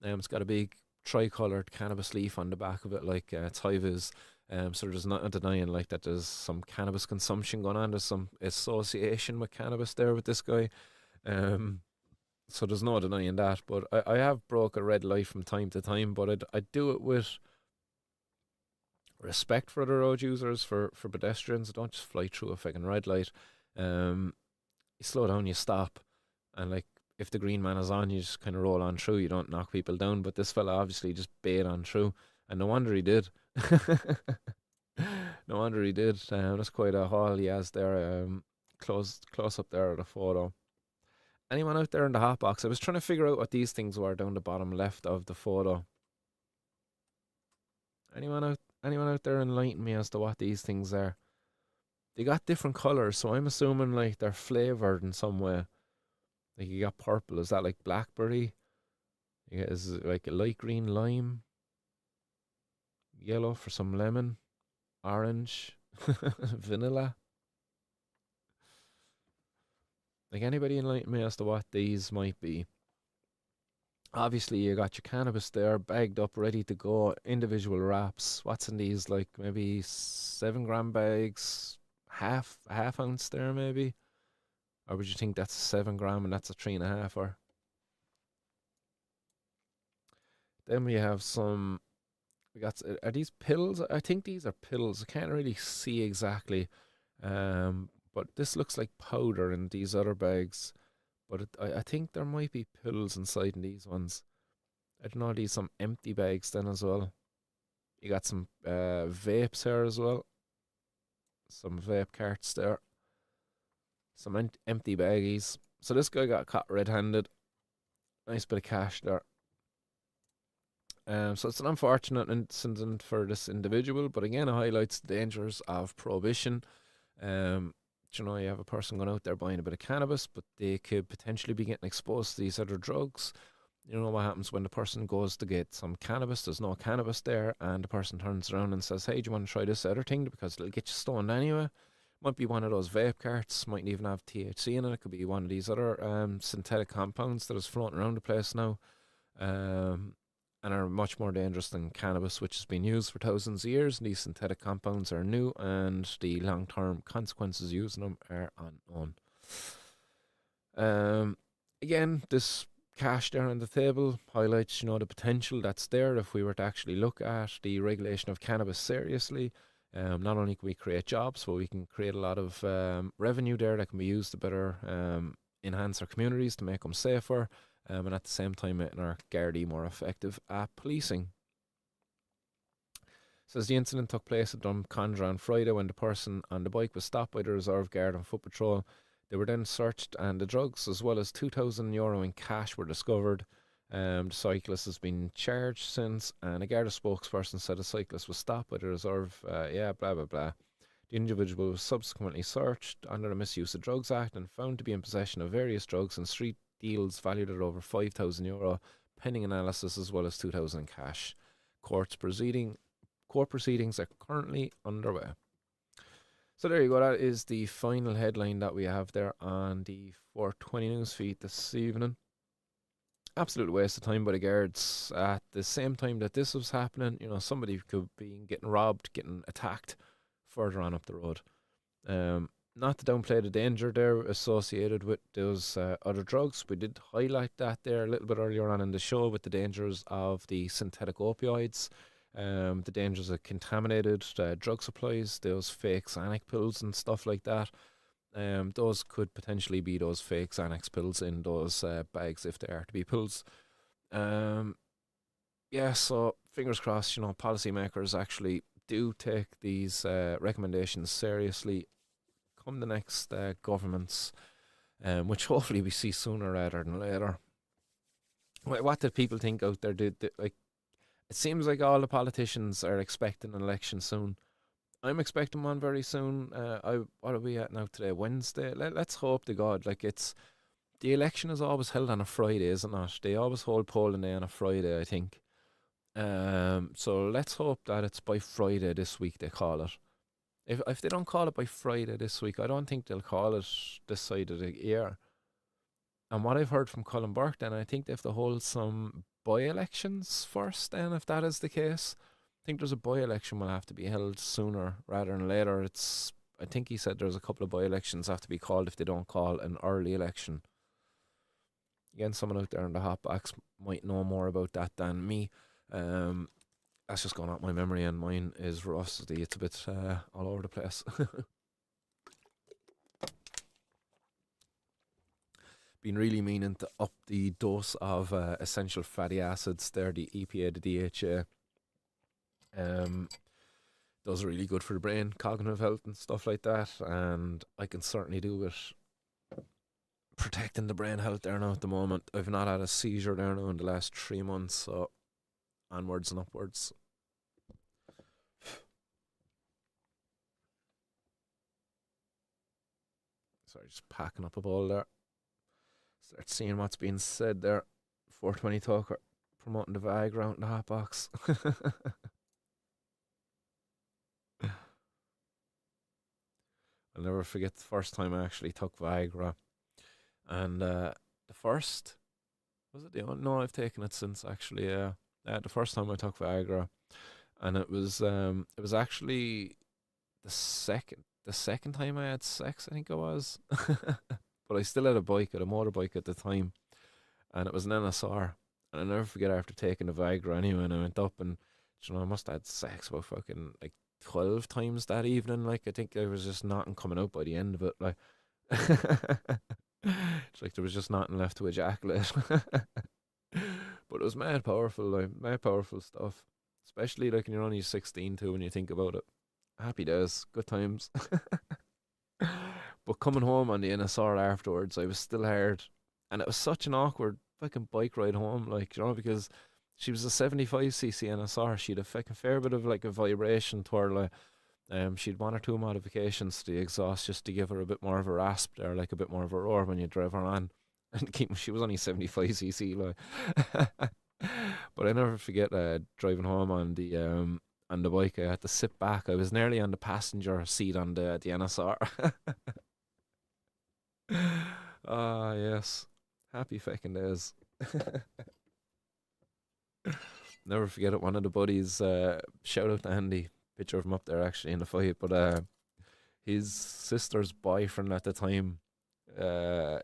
It's got a big tricolored cannabis leaf on the back of it, like it's high vis. So there's not denying like that there's some cannabis consumption going on. There's some association with cannabis there with this guy. Um, so there's no denying that. But I have broke a red light from time to time, but I do it with respect for other road users, for pedestrians. I don't just fly through a fucking red light. You slow down, you stop, and like if the green man is on, you just kind of roll on through. You don't knock people down. But this fella obviously just bayed on through, and no wonder he did. No wonder he did. That's quite a haul he has there. Close up there of the photo. Anyone out there in the hot box? I was trying to figure out what these things were down the bottom left of the photo. Anyone out there enlighten me as to what these things are? They got different colours, so I'm assuming like they're flavoured in some way. Like you got purple, is that like blackberry? Yeah, is it like a light green lime? Yellow for some lemon, orange, vanilla. Like anybody enlighten me as to what these might be? Obviously, you got your cannabis there, bagged up, ready to go. Individual wraps. What's in these? Like maybe 7 gram bags, half ounce there, maybe. Or would you think that's 7 gram and that's a 3.5? Or then we have some. We got. Are these pills? I think these are pills. I can't really see exactly. But this looks like powder in these other bags. But I think there might be pills inside in these ones. I don't know, these some empty bags then as well. You got some vapes here as well. Some vape carts there. Some empty baggies. So this guy got caught red-handed. Nice bit of cash there. So it's an unfortunate incident for this individual, but again, it highlights the dangers of prohibition. You know, you have a person going out there buying a bit of cannabis, but they could potentially be getting exposed to these other drugs. You know what happens when the person goes to get some cannabis, there's no cannabis there, and the person turns around and says, hey, do you want to try this other thing? Because it'll get you stoned anyway. Might be one of those vape carts, mightn't even have THC in it. It could be one of these other synthetic compounds that is floating around the place now. And are much more dangerous than cannabis, which has been used for thousands of years. And these synthetic compounds are new, and the long-term consequences using them are unknown. Again, this cash there on the table highlights, the potential that's there if we were to actually look at the regulation of cannabis seriously. Not only can we create jobs, but we can create a lot of revenue there that can be used to better enhance our communities, to make them safer. And at the same time making our Gardaí more effective at policing. Says the incident took place at Drumcondra on Friday when the person on the bike was stopped by the Reserve Guard and Foot Patrol. They were then searched and the drugs as well as €2,000 in cash were discovered. The cyclist has been charged since, and a Garda spokesperson said the cyclist was stopped by the Reserve, blah blah blah. The individual was subsequently searched under the Misuse of Drugs Act and found to be in possession of various drugs and street deals valued at over €5,000, pending analysis as well as 2,000 in cash. Court proceedings are currently underway. So there you go. That is the final headline that we have there on the 420 news feed this evening. Absolute waste of time by the guards. At the same time that this was happening, somebody could be getting robbed, getting attacked further on up the road. Not to downplay the danger there associated with those other drugs. We did highlight that there a little bit earlier on in the show with the dangers of the synthetic opioids, the dangers of contaminated drug supplies, those fake Xanax pills and stuff like that. Those could potentially be those fake Xanax pills in those bags if they are to be pills. So fingers crossed, policymakers actually do take these recommendations seriously come the next governments, which hopefully we see sooner rather than later. What do people think out there? It seems like all the politicians are expecting an election soon. I'm expecting one very soon. What are we at now today? Wednesday? Let's hope to God. The election is always held on a Friday, isn't it? They always hold polling day on a Friday, I think. So let's hope that it's by Friday this week they call it. If they don't call it by Friday this week, I don't think they'll call it this side of the year. And what I've heard from Colin Burke, then I think they have to hold some by-elections first. Then, if that is the case, I think there's a by-election will have to be held sooner rather than later. I think he said there's a couple of by-elections have to be called if they don't call an early election. Again, someone out there in the hot box might know more about that than me. That's just going out my memory, and mine is rusty. It's a bit all over the place. Been really meaning to up the dose of essential fatty acids. They're the EPA, the DHA. Those are really good for the brain, cognitive health, and stuff like that. And I can certainly do with protecting the brain health there now at the moment. I've not had a seizure there now in the last 3 months, so onwards and upwards. Sorry, just packing up a ball there. Start seeing what's being said there. 420 talker promoting the Viagra out in the hot box. I'll never forget the first time I actually took Viagra. And the first, was it the only? No, I've taken it since actually. The first time I took Viagra, and it was actually the second time I had sex. I think it was, but I still had a motorbike at the time, and it was an NSR. And I'll never forget after taking the Viagra anyway, and I went up and I must have had sex about fucking like 12 times that evening. Like, I think there was just nothing coming out by the end of it. Like, it's like there was just nothing left to ejaculate. But it was mad powerful, like mad powerful stuff. Especially like when you're only 16 too, when you think about it. Happy days, good times. But coming home on the NSR afterwards, I was still hard. And it was such an awkward fucking bike ride home, like, because she was a 75cc NSR. She'd a fucking fair bit of like a vibration to her, like, she'd one or two modifications to the exhaust just to give her a bit more of a rasp there, like a bit more of a roar when you drive her on. And she was only 75cc, like. But I never forget driving home on the bike. I had to sit back. I was nearly on the passenger seat on the NSR. Ah, yes. Happy fucking days. Never forget it. One of the buddies, shout out to Andy, picture of him up there actually in the fight, but his sister's boyfriend at the time,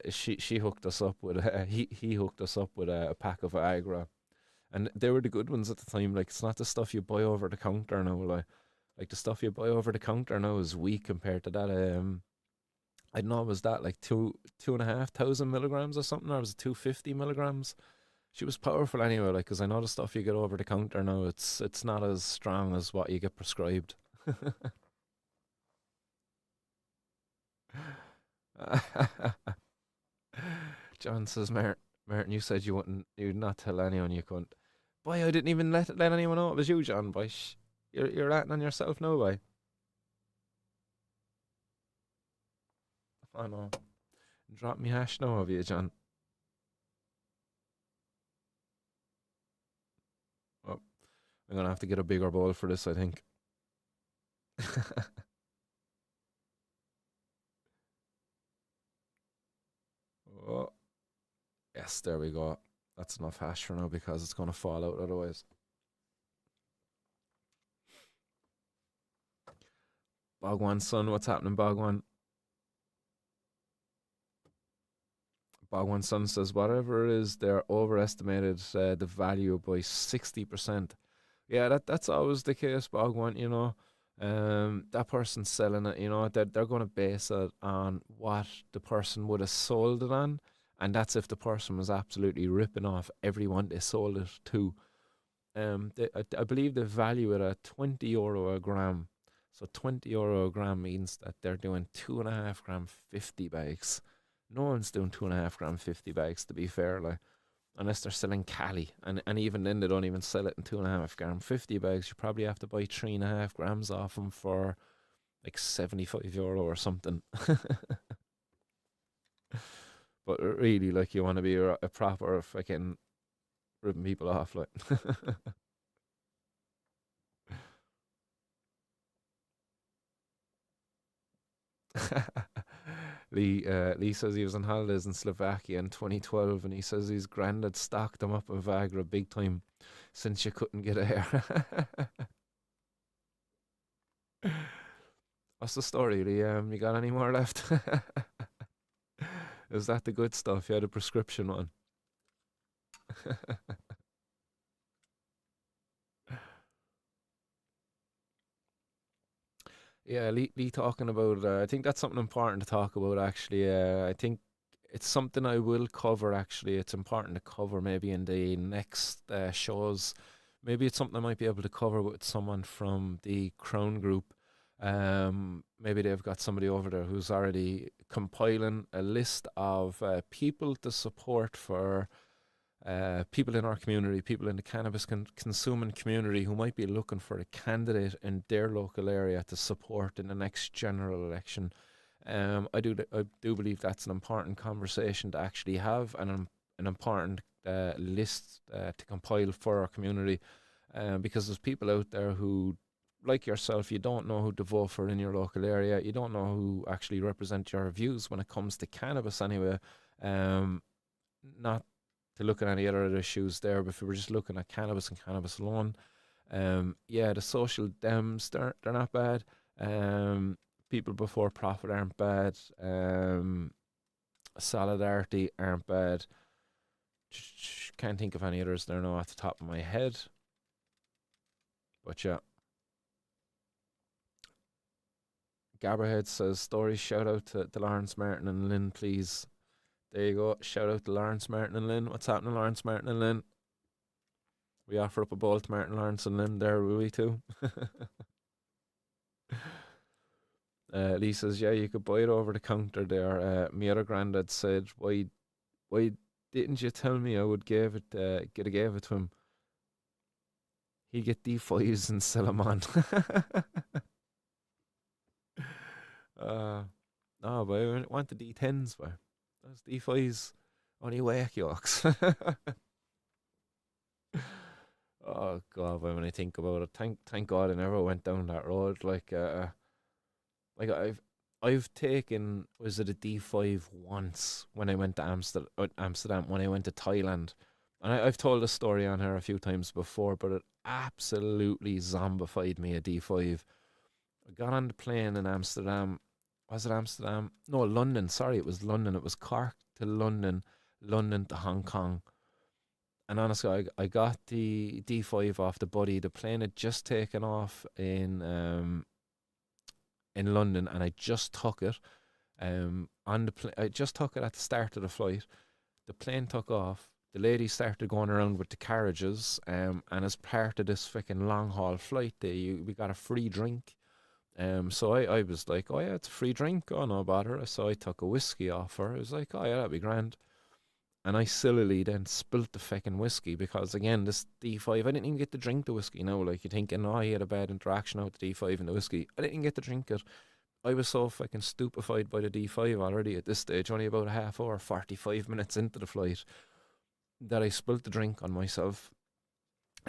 she hooked us up with he hooked us up with a pack of Viagra, and they were the good ones at the time. Like, it's not the stuff you buy over the counter now. Like the stuff you buy over the counter now is weak compared to that. I don't know, was that like 2,500 milligrams or something, or was it 250 milligrams? She was powerful anyway, like, because I know the stuff you get over the counter now, it's not as strong as what you get prescribed. John says, Martin, you said you'd not tell anyone you couldn't. Boy, I didn't even let anyone know it was you, John. Boy, you're ratting on yourself now, boy. I know. Drop me hash now of you, John. Oh, I'm gonna have to get a bigger bowl for this, I think. Oh, yes, there we go. That's enough hash for now because it's gonna fall out otherwise. Bogwan son, what's happening, Bogwan? Bogwan son says whatever it is, they're overestimated the value by 60%. Yeah, that's always the case, Bogwan. That person's selling it. They're going to base it on what the person would have sold it on, and that's if the person was absolutely ripping off everyone they sold it to. I believe they value it at €20 a gram. So €20 a gram means that they're doing 2.5 gram 50 bags. No one's doing 2.5 gram 50 bags, to be fair, like, unless they're selling Cali, and even then they don't even sell it in 2.5 gram 50 bags. You probably have to buy 3.5 grams off them for like €75 or something. But really, like, you want to be a proper fucking ripping people off, like. Lee says he was on holidays in Slovakia in 2012, and he says his granddad stocked him up on Viagra big time since you couldn't get air. What's the story, Lee? You got any more left? Is that the good stuff? You had a prescription one. Yeah, Lee talking about. I think that's something important to talk about. Actually, I think it's something I will cover. Actually, it's important to cover maybe in the next shows. Maybe it's something I might be able to cover with someone from the Crown Group. Maybe they've got somebody over there who's already compiling a list of people to support for people in our community, people in the cannabis consuming community who might be looking for a candidate in their local area to support in the next general election. I do believe that's an important conversation to actually have, and an important list to compile for our community, because there's people out there who, like yourself, you don't know who to vote for in your local area. You don't know who actually represent your views when it comes to cannabis anyway. Not to look at any other issues there, but if we were just looking at cannabis and cannabis alone, yeah, the social dems, they're not bad. People before profit aren't bad. Solidarity aren't bad. Can't think of any others there now off the top of my head. But yeah. Gabberhead says, stories, shout out to Lawrence Martin and Lynn, please. There you go. Shout out to Lawrence Martin and Lynn. What's happening, Lawrence Martin and Lynn? We offer up a ball to Martin, Lawrence and Lynn there, will we too? Lee says, yeah, you could buy it over the counter there. My other granddad said, why didn't you tell me I would gave it to him? He'd get D5s and sell them on. No, but I want the D10s, but those D5s only wake yolks. Oh God, when I think about it, thank God I never went down that road. Like I've taken, was it a D5 once when I went to Amsterdam, when I went to Thailand, and I've told the story on here a few times before, but it absolutely zombified me, a D5. I got on the plane in Amsterdam. Was it Amsterdam? No, London. Sorry, it was London. It was Cork to London, London to Hong Kong. And honestly, I got the D5 off the buddy. The plane had just taken off in London, and I just took it. On the I just took it at the start of the flight. The plane took off. The lady started going around with the carriages. And as part of this freaking long haul flight, we got a free drink. So I was like, oh yeah, it's a free drink. Oh, no bother. So I took a whiskey off her. I was like, oh yeah, that'd be grand. And I sillily then spilt the fucking whiskey because, again, this D5, I didn't even get to drink the whiskey. Like, you're thinking, oh, he had a bad interaction with the D5 and the whiskey. I didn't get to drink it. I was so fucking stupefied by the D5 already at this stage, only about a half hour, 45 minutes into the flight, that I spilt the drink on myself.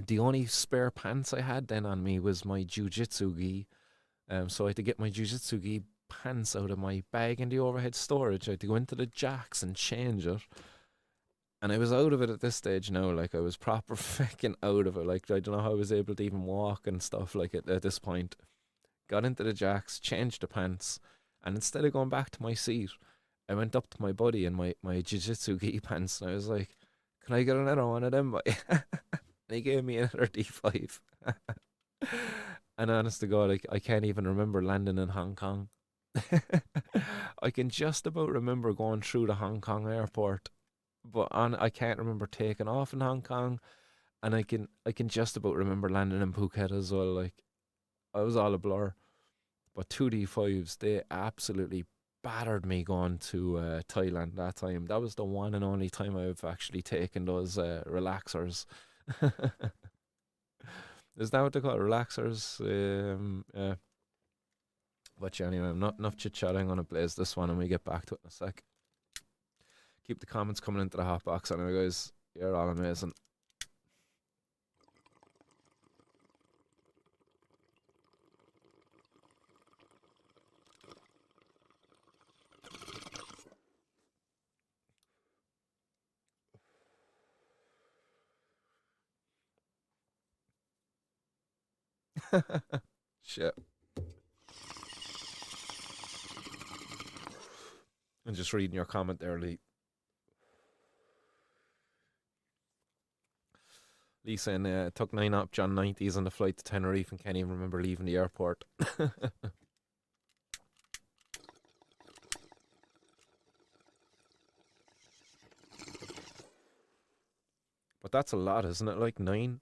The only spare pants I had then on me was my jiu-jitsu gi. So I had to get my jiu-jitsu gi pants out of my bag in the overhead storage. I had to go into the jacks and change it. And I was out of it at this stage now. Like, I was proper fucking out of it. Like, I don't know how I was able to even walk and stuff like it at this point. Got into the jacks, changed the pants, and instead of going back to my seat, I went up to my buddy in my jiu-jitsu gi pants, and I was like, can I get another one of them? And he gave me another D5. And honest to God, I can't even remember landing in Hong Kong. I can just about remember going through the Hong Kong airport, but I can't remember taking off in Hong Kong, and I can just about remember landing in Phuket as well. Like, I was all a blur. But 2D5s, they absolutely battered me going to Thailand that time. That was the one and only time I've actually taken those relaxers. Is that what they call it? Relaxers? Yeah. But yeah, anyway, not enough chit chat. I'm going to blaze this one and we get back to it in a sec. Keep the comments coming into the hot box anyway, guys. You're all amazing. Shit. I'm just reading your comment there, Lee. Lee saying, took 9 up John 90s on the flight to Tenerife and can't even remember leaving the airport. But that's a lot, isn't it? Like 9?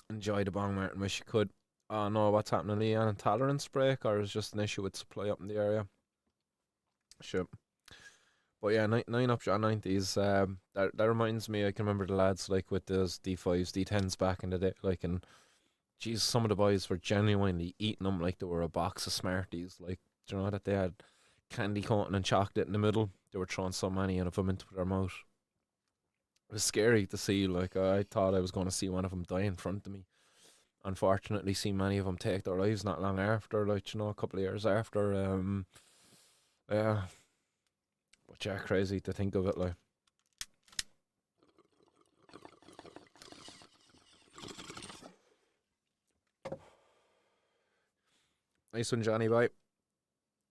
Enjoy the Bong, Martin. Wish you could. Oh no, what's happening, Leon? Intolerance break, or is it just an issue with supply up in the area? Sure. But yeah, 9 up John 90s. That reminds me, I can remember the lads like with those D5s, D10s back in the day. Like, and geez, some of the boys were genuinely eating them like they were a box of Smarties. Like, do you know that they had candy coating and chocolate in the middle? They were throwing so many of them into their mouth. It was scary to see. Like, I thought I was going to see one of them die in front of me. Unfortunately, see many of them take their lives not long after. Like, a couple of years after. Yeah, but yeah, crazy to think of it. Like, nice one, Johnny. Bye.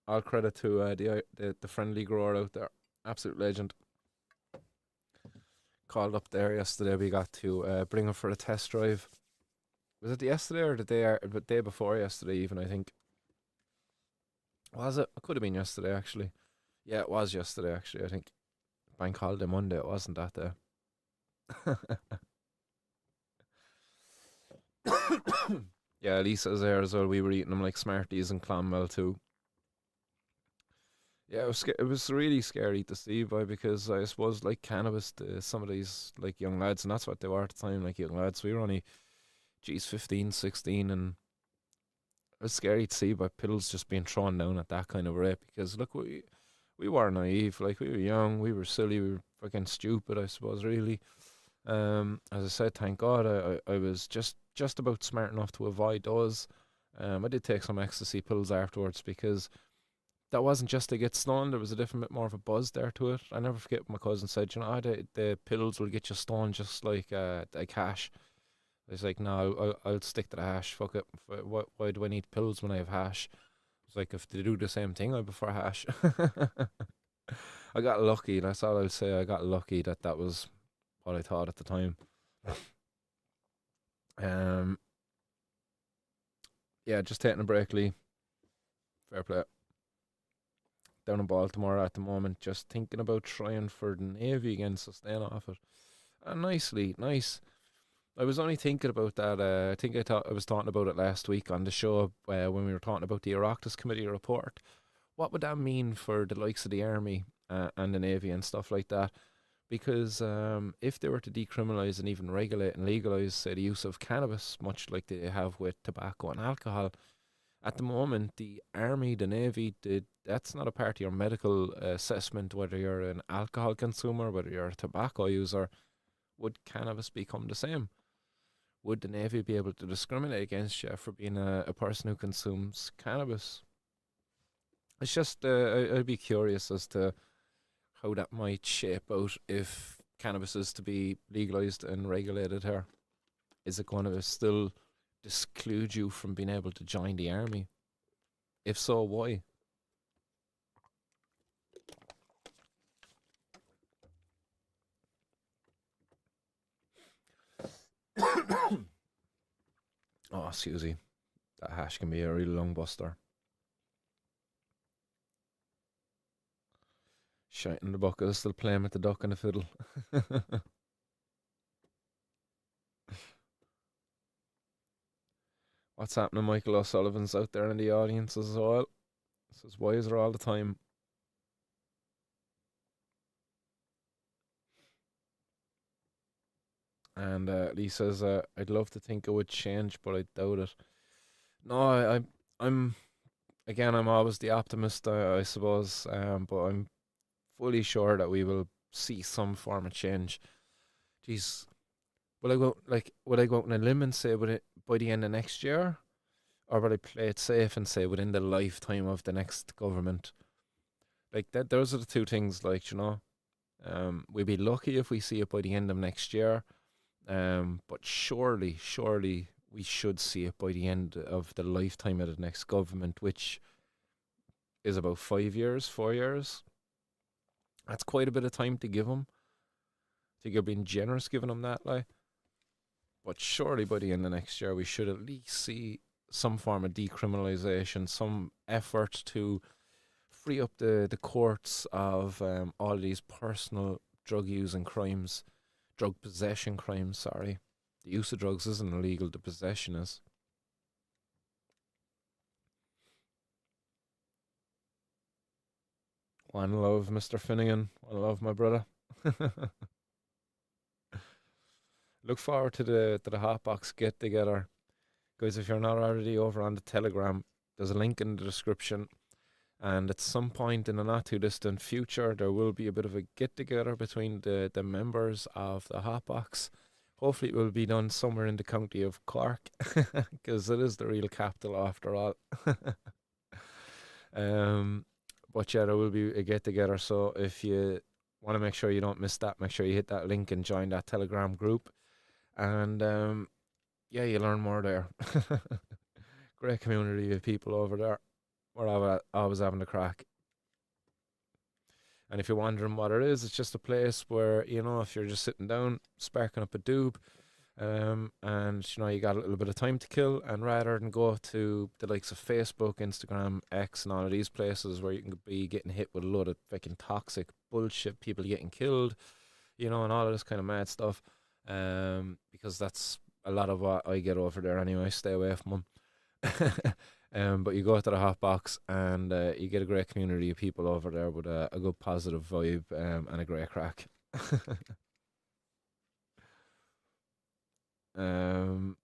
All credit to the friendly grower out there. Absolute legend. Called up there yesterday. We got to bring him for a test drive. Was it yesterday or the day before yesterday? Even I think. Was it? It could have been yesterday actually. Yeah, it was yesterday actually. I think bank holiday Monday. It wasn't that day. Yeah, Lisa's there as well. We were eating them like Smarties and Clonmel too. Yeah, it was really scary to see, boy, because I suppose like cannabis to some of these like young lads, and that's what they were at the time, like young lads. We were only, geez, 15, 16, and it was scary to see by pills just being thrown down at that kind of rate. Because look, we were naive, like we were young, we were silly, we were fucking stupid, I suppose, really. As I said, thank God I was just about smart enough to avoid those. I did take some ecstasy pills afterwards because that wasn't just to get stoned. There was a different bit more of a buzz there to it. I never forget what my cousin said, the pills will get you stoned just like hash. I was like, no, I'll stick to the hash. Fuck it. Why do I need pills when I have hash? It's like, if they do the same thing, I prefer hash. I got lucky. That's all I'll say. I got lucky that was what I thought at the time. Um, yeah, just taking a break, Lee. Fair play. Down in Baltimore at the moment, just thinking about trying for the Navy again, so staying off it. Nicely, nice. I was only thinking about that. I think I was talking about it last week on the show when we were talking about the Oireachtas Committee report. What would that mean for the likes of the Army and the Navy and stuff like that? Because if they were to decriminalise and even regulate and legalise, say, the use of cannabis, much like they have with tobacco and alcohol, at the moment, the Army, the Navy, that's not a part of your medical assessment, whether you're an alcohol consumer, whether you're a tobacco user. Would cannabis become the same? Would the Navy be able to discriminate against you for being a person who consumes cannabis? It's just, I'd be curious as to how that might shape out if cannabis is to be legalised and regulated here. Is it going to still disclude you from being able to join the army? If so, why? Oh, Susie, that hash can be a real long buster. Shite in the bucket, still playing with the duck and the fiddle. What's happening? Michael O'Sullivan's out there in the audience as well. Says, why is there all the time? And Lee says, I'd love to think it would change, but I doubt it. No, I'm again, I'm always the optimist, I suppose, but I'm fully sure that we will see some form of change. Jeez, would I go out on a limb and say would it by the end of next year, or would I play it safe and say within the lifetime of the next government? Like those are the two things. Like we'd be lucky if we see it by the end of next year, But surely we should see it by the end of the lifetime of the next government, which is about 5 years, 4 years. That's quite a bit of time to give them. I think you're being generous giving them that, like. But surely by the end of next year, we should at least see some form of decriminalisation, some effort to free up the courts of all these personal drug use and crimes, drug possession crimes, sorry. The use of drugs isn't illegal, the possession is. One love, Mr. Finnegan. One love, my brother. Look forward to the Hotbox get together. Guys, if you're not already over on the Telegram, there's a link in the description. And at some point in the not too distant future, there will be a bit of a get together between the members of the Hotbox. Hopefully, it will be done somewhere in the county of Cork, because it is the real capital after all. But yeah, there will be a get together. So if you want to make sure you don't miss that, make sure you hit that link and join that Telegram group. And yeah, you learn more there. Great community of people over there. We're always having a crack. And if you're wondering what it is, it's just a place where, you know, if you're just sitting down, sparking up a doob, and, you know, you got a little bit of time to kill, and rather than go to the likes of Facebook, Instagram, X, and all of these places where you can be getting hit with a load of fucking toxic bullshit, people getting killed, you know, and all of this kind of mad stuff, because that's a lot of what I get over there anyway. Stay away from them. But you go to the Hotbox and you get a great community of people over there with a good positive vibe and a great crack. Bong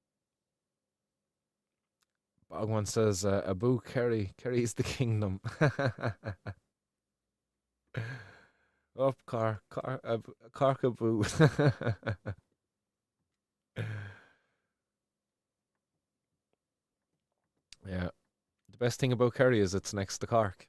one says, Abu Kerry's the kingdom. Up Cork Abu. Yeah. The best thing about Kerry is it's next to Cork.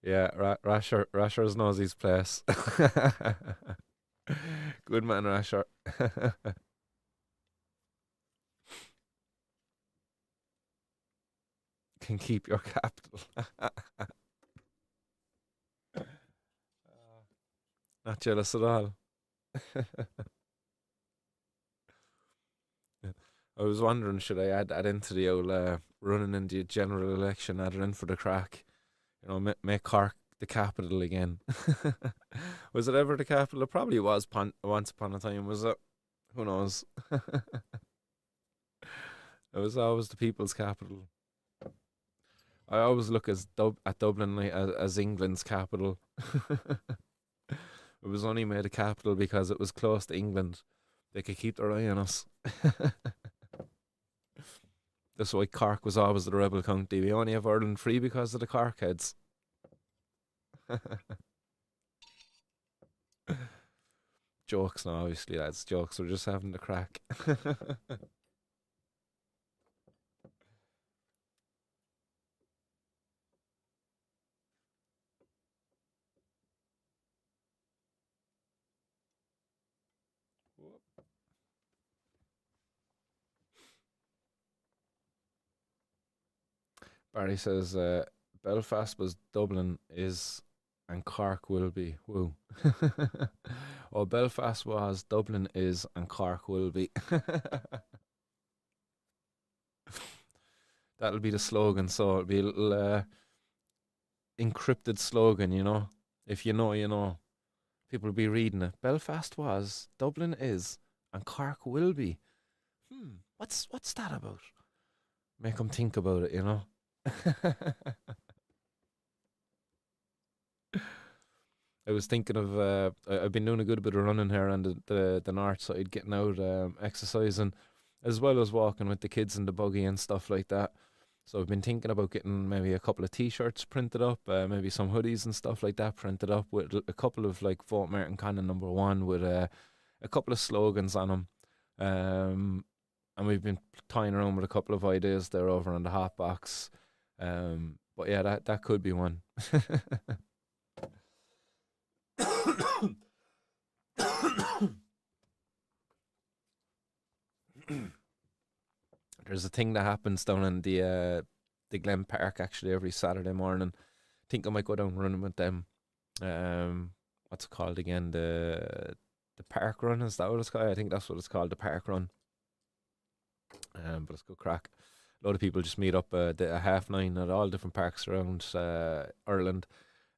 Yeah, Rasher's knows his place. Good man, Rasher. Can keep your capital. Not jealous at all. Yeah. I was wondering, should I add that into the old running in the general election, add it in for the crack? You know, make Cork the capital again. Was it ever the capital? It probably was once upon a time, was it? Who knows? It was always the people's capital. I always look at Dublin like, as England's capital. It was only made a capital because it was close to England. They could keep their eye on us. That's why Cork was always the rebel county. We only have Ireland free because of the Cork heads. Jokes now, obviously, lads. Jokes. We're just having the crack. Barry says, Belfast was, Dublin is, and Cork will be. Woo. Oh, Belfast was, Dublin is, and Cork will be. That'll be the slogan. So it'll be a little encrypted slogan, you know. If you know, you know. People will be reading it. Belfast was, Dublin is, and Cork will be. What's that about? Make them think about it, you know. I was thinking of I've been doing a good bit of running here on the north side, getting out, exercising, as well as walking with the kids in the buggy and stuff like that. So I've been thinking about getting maybe a couple of t-shirts printed up, maybe some hoodies and stuff like that printed up with a couple of like Vote Martin Cannon #1 with a couple of slogans on them. And we've been toying around with a couple of ideas there over on the Hotbox. But yeah, that could be one. There's a thing that happens down in the Glen Park actually every Saturday morning. I think I might go down running with them. What's it called again? The park run, is that what it's called? I think that's what it's called, the park run. But it's good crack. A lot of people just meet up at 9:30 at all different parks around Ireland.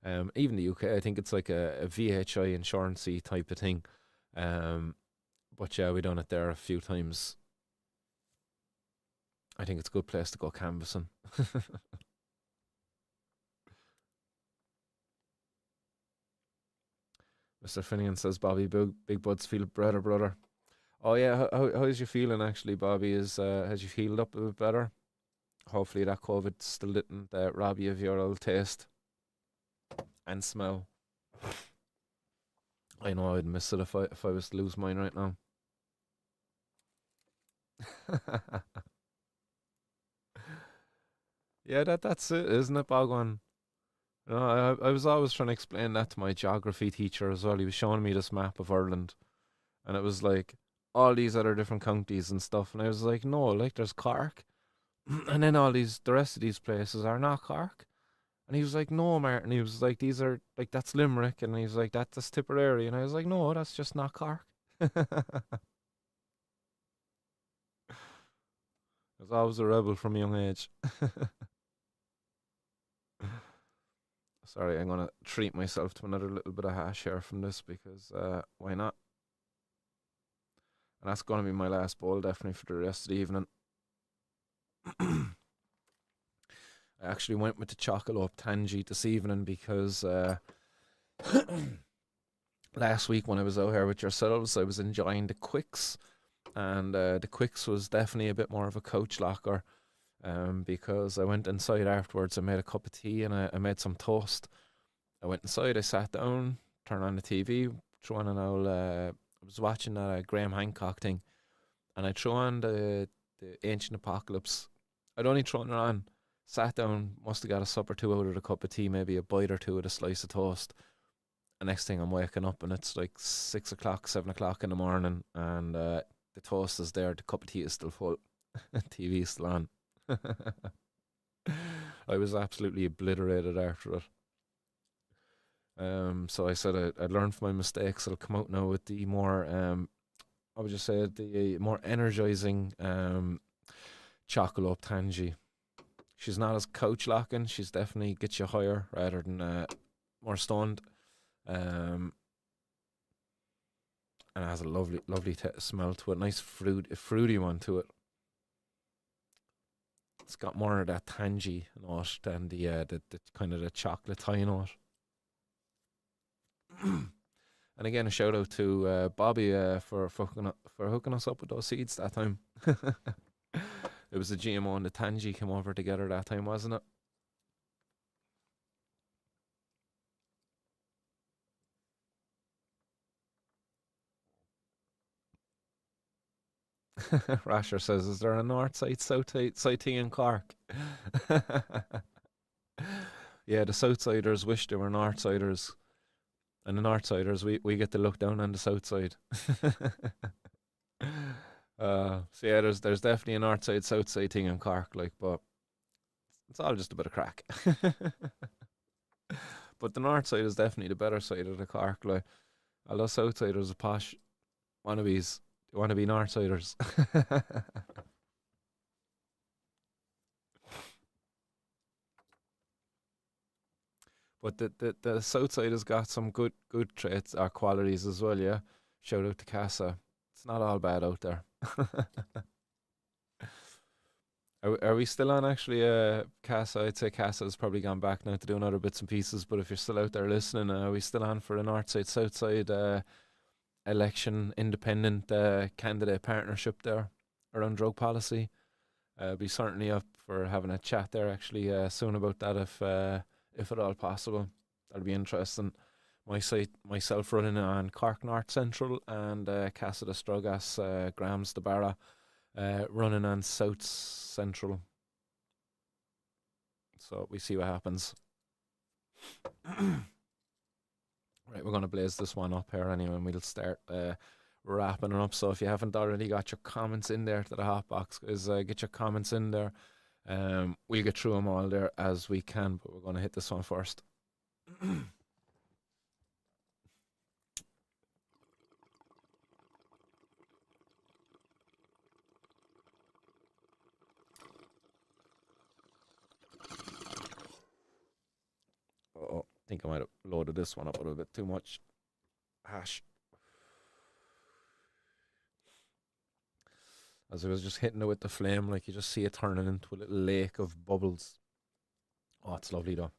Even the UK, I think it's like a VHI insurance type of thing. But yeah, we done it there a few times. I think it's a good place to go canvassing. Mr. Finian says Bobby Big Buds feel brother. Oh yeah, how's you feeling actually, Bobby? Has you healed up a bit better? Hopefully that COVID still didn't rob you of your old taste and smell. I know I'd miss it if I was to lose mine right now. Yeah, that's it, isn't it, Bogwan? You know, I was always trying to explain that to my geography teacher as well. He was showing me this map of Ireland, and it was like all these other different counties and stuff, and I was like, no, like there's Cork, and then the rest of these places are not Cork. And he was like, no, Martin. He was like, these are like that's Limerick, and he was like, that's Tipperary, and I was like, no, that's just not Cork. I was always a rebel from a young age. Sorry, I'm gonna treat myself to another little bit of hash here from this because why not? And that's gonna be my last bowl definitely for the rest of the evening. I actually went with the chocolate tangy this evening because last week when I was out here with yourselves, I was enjoying the Quicks, and the Quicks was definitely a bit more of a coach locker. Because I went inside afterwards, I made a cup of tea and I made some toast. I went inside, I sat down, turned on the TV, threw on an old, I was watching that Graham Hancock thing, and I threw on the Ancient Apocalypse. I'd only thrown it on, sat down, must have got a sup or two out of the cup of tea, maybe a bite or two of a slice of toast. The next thing I'm waking up and it's like 6 o'clock, 7 o'clock in the morning, and the toast is there, the cup of tea is still full, TV is still on. I was absolutely obliterated after it. So I said I'd learned from my mistakes. I'll come out now with the more, I would just say the more energizing chocolate tangy. She's not as couch locking. She's definitely gets you higher rather than more stoned. And it has a lovely smell to it. Nice fruity one to it. It's got more of that tangy note than the kind of the chocolate tie note. And again, a shout out to Bobby for hooking us up with those seeds that time. It was the GMO and the tangy came over together that time, wasn't it? Rasher says, "Is there a north side, south side thing in Cork?" Yeah, the Southsiders wish they were Northsiders, and the Northsiders we get to look down on the south side. So yeah, there's definitely a north side, south side thing in Cork, like, but it's all just a bit of crack. But the north side is definitely the better side of the Cork, like, although Southsiders are posh wannabes, they want to be Northsiders. But the south side has got some good traits or qualities as well, yeah. Shout out to Casa. It's not all bad out there. Are we still on actually Casa? I'd say Casa has probably gone back now to doing other bits and pieces, but if you're still out there listening, are we still on for a north side, south side election independent candidate partnership there around drug policy? Be certainly up for having a chat there actually soon about that if at all possible. That'll be interesting. Myself running on Cork North Central and Casa de Strugas, Grams de Barra running on South Central. So we see what happens. Right, we're going to blaze this one up here anyway, and we'll start wrapping it up. So if you haven't already got your comments in there to the hot box, guys, get your comments in there. We'll get through them all there as we can, but we're going to hit this one first. Oh, I think I might have loaded this one up a little bit too much hash. As I was just hitting it with the flame, like you just see it turning into a little lake of bubbles. Oh, it's lovely though.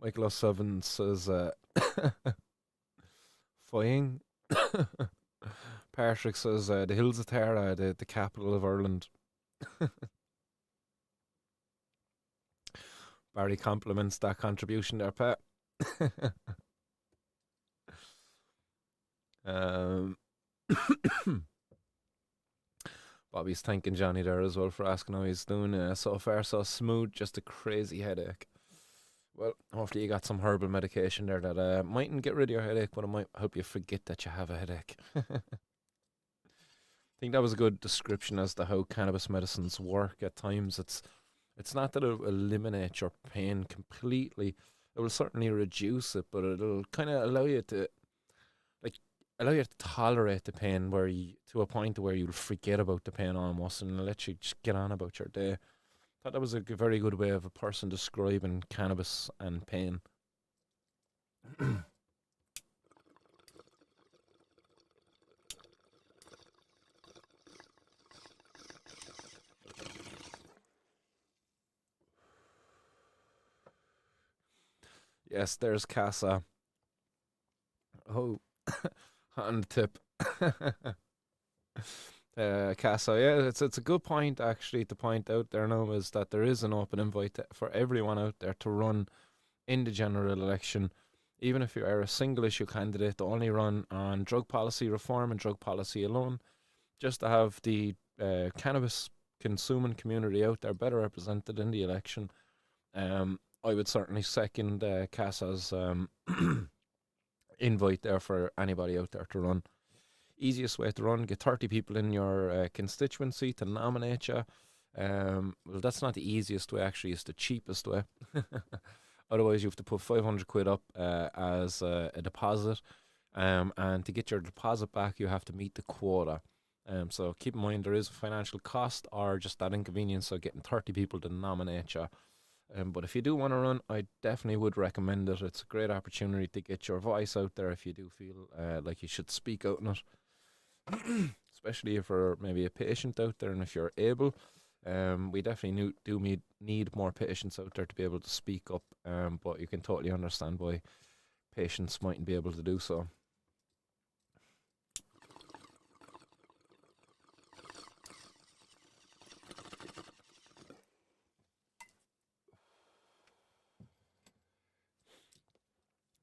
Michael O'Sullivan says, Fying. Patrick says, the Hills of Tara, the capital of Ireland. Barry compliments that contribution there, Pat. Bobby's thanking Johnny there as well for asking how he's doing. So far, so smooth, just a crazy headache. Well, hopefully you got some herbal medication there that mightn't get rid of your headache, but it might help you forget that you have a headache. I think that was a good description as to how cannabis medicines work at times. It's not that it'll eliminate your pain completely. It will certainly reduce it, but it'll kind of allow you to tolerate the pain to a point where you'll forget about the pain almost, and it'll let you just get on about your day. Thought that was a very good way of a person describing cannabis and pain. Yes, there's Casa. Oh, on the tip. Casa, yeah, it's a good point actually to point out there now is that there is an open invite for everyone out there to run in the general election, even if you are a single issue candidate, to only run on drug policy reform and drug policy alone, just to have the cannabis consuming community out there better represented in the election. I would certainly second Casa's invite there for anybody out there to run. Easiest way to run, get 30 people in your constituency to nominate you. Well, that's not the easiest way, actually, it's the cheapest way. Otherwise, you have to put 500 quid up as a deposit. And to get your deposit back, you have to meet the quota. So keep in mind, there is a financial cost or just that inconvenience of getting 30 people to nominate you. But if you do want to run, I definitely would recommend it. It's a great opportunity to get your voice out there if you do feel like you should speak out in it. Especially if you're maybe a patient out there and if you're able. We definitely need more patients out there to be able to speak up. But you can totally understand why patients mightn't be able to do so.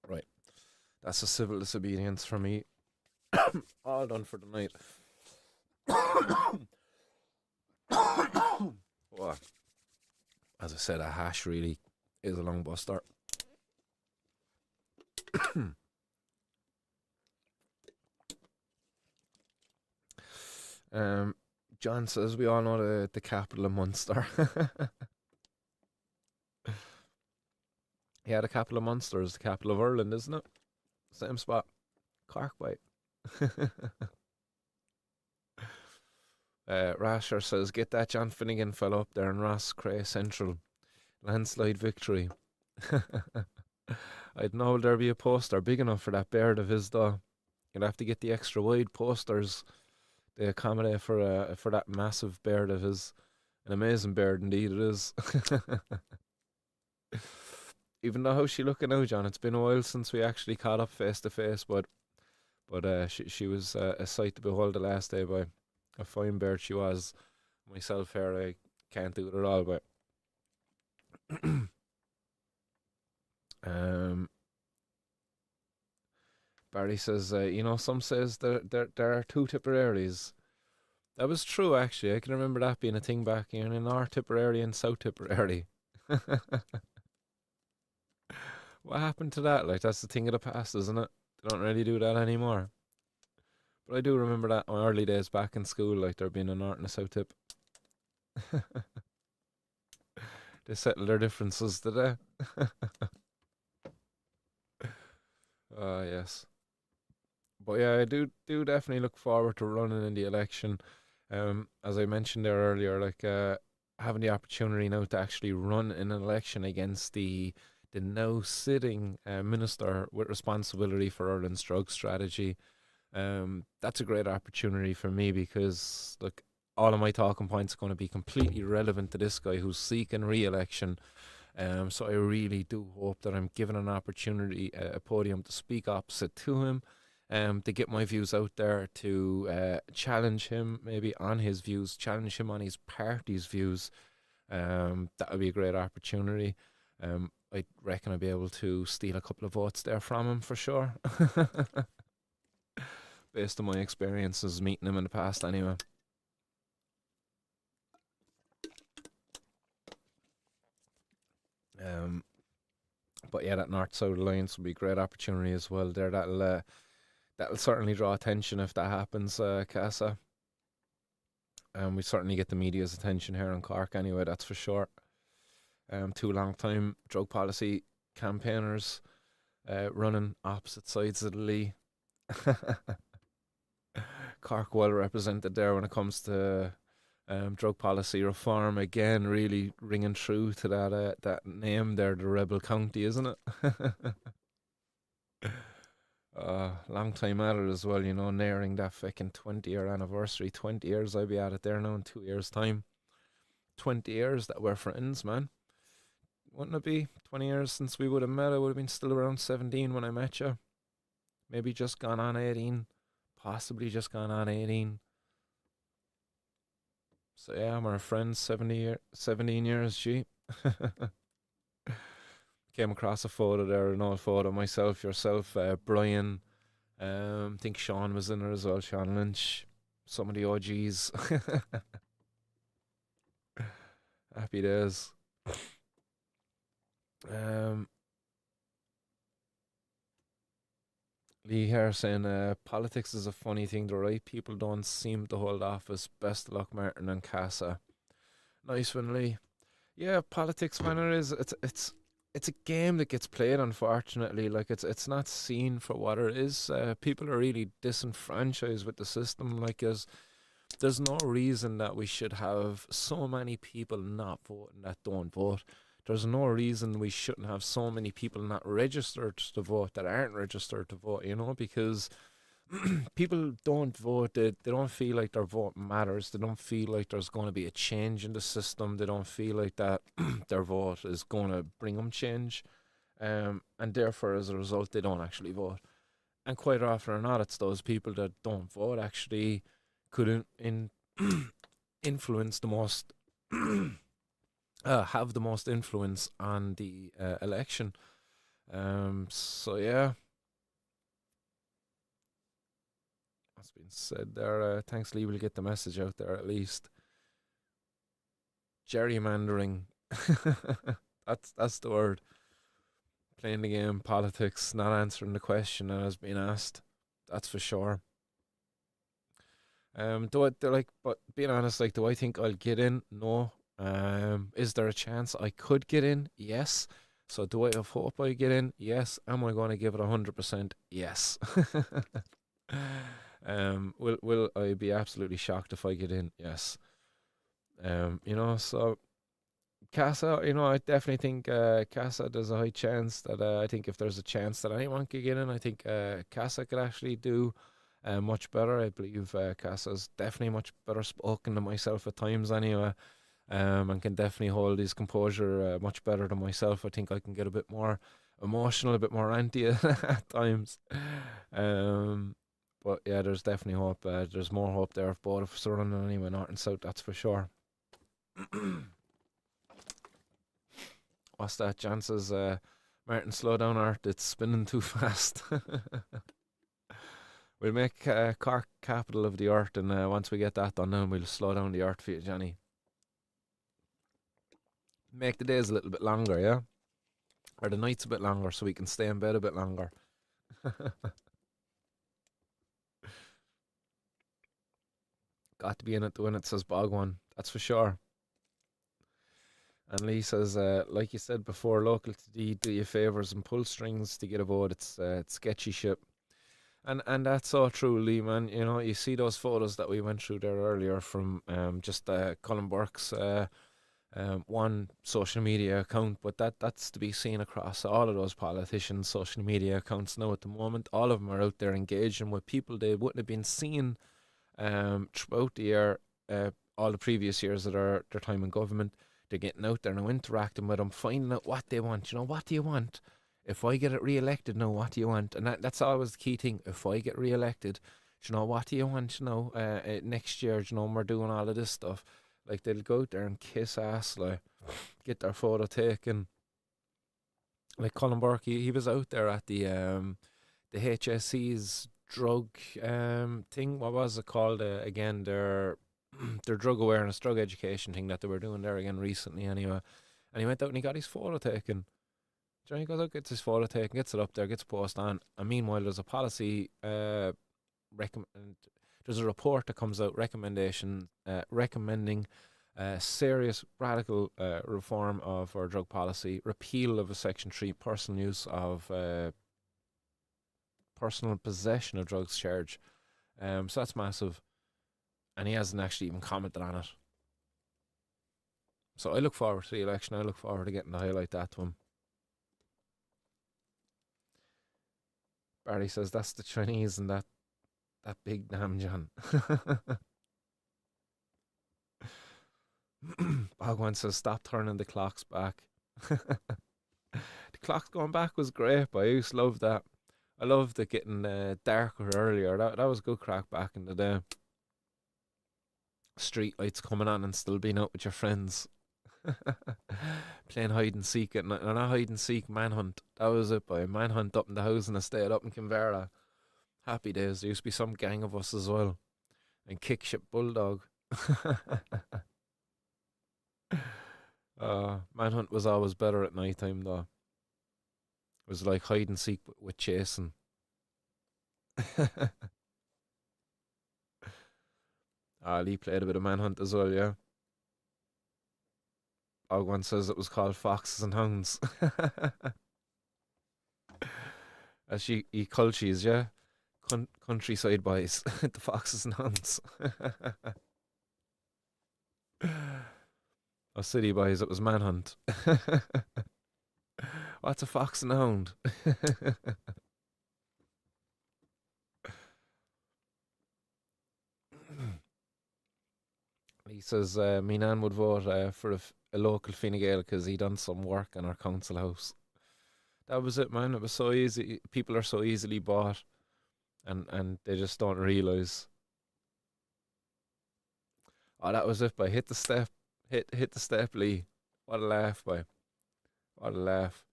Right. That's a civil disobedience for me. All done for the night. Well, as I said, a hash really is a long buster. John says we all know the capital of Munster. Yeah, the capital of Munster is the capital of Ireland, isn't it? Same spot. Cork, way. Rasher says, get that John Finnegan fellow up there in Ross Cray Central. Landslide victory. I'd know there'd be a poster big enough for that beard of his, though. You'd have to get the extra wide posters to accommodate for that massive beard of his. An amazing beard indeed it is. Even though how's she looking now, John? It's been a while since we actually caught up face to face, but she was a sight to behold the last day, by a fine bird she was. Myself here, I can't do it at all, but Um, Barry says, some says there are two Tipperaries. That was true, actually. I can remember that being a thing back in North Tipperary and South Tipperary. What happened to that? Like, that's the thing of the past, isn't it? They don't really do that anymore. But I do remember that my early days back in school, like there being a North and a South Tip. They settled their differences, did they? Yes. But yeah, I do definitely look forward to running in the election. As I mentioned there earlier, like having the opportunity now to actually run in an election against the now sitting minister with responsibility for Ireland's drug strategy. That's a great opportunity for me because look, all of my talking points are going to be completely relevant to this guy who's seeking re-election. So I really do hope that I'm given an opportunity, a podium to speak opposite to him, to get my views out there, to challenge him maybe on his views, challenge him on his party's views. That would be a great opportunity. I reckon I'd be able to steal a couple of votes there from him for sure. Based on my experiences meeting him in the past anyway. But yeah, that North-South Alliance will be a great opportunity as well there. That'll certainly draw attention if that happens, Casa. We certainly get the media's attention here in Cork anyway, that's for sure. Two long-time drug policy campaigners running opposite sides of the Lee. Cork well represented there when it comes to drug policy reform. Again, really ringing true to that name there, the Rebel County, isn't it? Long time at it as well, nearing that fucking 20-year anniversary. 20 years I'll be at it there now in 2 years' time. 20 years that we're friends, man. Wouldn't it be 20 years since we would have met? I would have been still around 17 when I met you. Maybe just gone on 18. Possibly just gone on 18. So yeah, I'm our friends, 17 years, gee. Came across a photo there, an old photo, myself, yourself, Brian, I think Sean was in there as well, Sean Lynch, some of the OGs. Happy days. Lee here saying, politics is a funny thing. The right people don't seem to hold office. Best of luck, Martin and Casa. Nice one, Lee. Yeah, politics, man, it is. It's a game that gets played. Unfortunately, like it's not seen for what it is. People are really disenfranchised with the system. Like, there's no reason that we should have so many people not voting that don't vote. There's no reason we shouldn't have so many people not registered to vote that aren't registered to vote, because people don't vote. They don't feel like their vote matters. They don't feel like there's going to be a change in the system. They don't feel like that their vote is going to bring them change. And therefore, as a result, they don't actually vote. And quite often or not, it's those people that don't vote actually could influence the most... have the most influence on the election. So yeah, that's been said there. Thanks, Lee. We'll get the message out there at least. Gerrymandering. That's the word. Playing the game, politics, not answering the question that has been asked. That's for sure. But being honest, like, do I think I'll get in? No. Is there a chance I could get in? Yes. So do I have hope I get in? Yes. Am I going to give it 100%? Yes. Will I be absolutely shocked if I get in? Yes. So Casa, I definitely think Casa, there's a high chance that I think if there's a chance that anyone could get in, I think Casa could actually do much better. I believe Casa's definitely much better spoken than myself at times anyway. And can definitely hold his composure much better than myself. I think I can get a bit more emotional, a bit more anti at times. But yeah, there's definitely hope. There's more hope there if both of us are running anyway, North and South, that's for sure. What's that? Jan says, Martin, slow down, Art. It's spinning too fast. We'll make Cork capital of the earth, and once we get that done, then we'll slow down the earth for you, Johnny. Make the days a little bit longer, yeah? Or the nights a bit longer so we can stay in bed a bit longer. Got to be in it to win it, says Bogwan. That's for sure. And Lee says, like you said before, local to D, do you favours and pull strings to get a vote. It's sketchy shit. And that's so true, Lee, man. You know, you see those photos that we went through there earlier from just Colin Burke's one social media account, but that's to be seen across all of those politicians' social media accounts now at the moment. All of them are out there engaging with people they wouldn't have been seen throughout the year, all the previous years of their time in government. They're getting out there now, interacting with them, finding out what they want. You know, what do you want? If I get it re-elected now, what do you want? And that's always the key thing. If I get re-elected, you know, what do you want? You know, next year, you know, when we're doing all of this stuff. Like, they'll go out there and kiss ass, like, get their photo taken. Like Colin Burke, he was out there at the HSC's drug thing. What was it called again? Their drug awareness, drug education thing that they were doing there again recently. Anyway, and he went out and he got his photo taken. Johnny goes out, gets his photo taken, gets it up there, gets posted on. And meanwhile, there's a policy there's a report that comes out recommending serious radical reform of our drug policy, repeal of a Section 3 personal use of personal possession of drugs charge. So that's massive. And he hasn't actually even commented on it. So I look forward to the election. I look forward to getting to highlight that to him. Barry says that's the Chinese and that big damn John. Bhagwan says stop turning the clocks back. The clocks going back was great, but I used to love that. I loved it getting darker earlier. That was good crack back in the day. Street lights coming on and still being out with your friends. Playing hide and seek at night. Not hide and seek, manhunt. That was it, boy. Manhunt up in the house and estate up in Kinvara. Happy days. There used to be some gang of us as well. And kick shit bulldog. Manhunt was always better at night time though. It was like hide and seek with chasing. Lee played a bit of Manhunt as well, yeah. Ogwan says it was called Foxes and Hounds. As she cultures, yeah. Countryside boys, the Foxes and Hounds. Oh, city boys, it was Manhunt. What's a fox and a hound? He says, me nan would vote for a local Fine Gael because he done some work in our council house. That was it, man. It was so easy. People are so easily bought, and they just don't realise. Oh, that was it, boy. Hit the step. Hit the step, Lee. What a laugh, boy. What a laugh.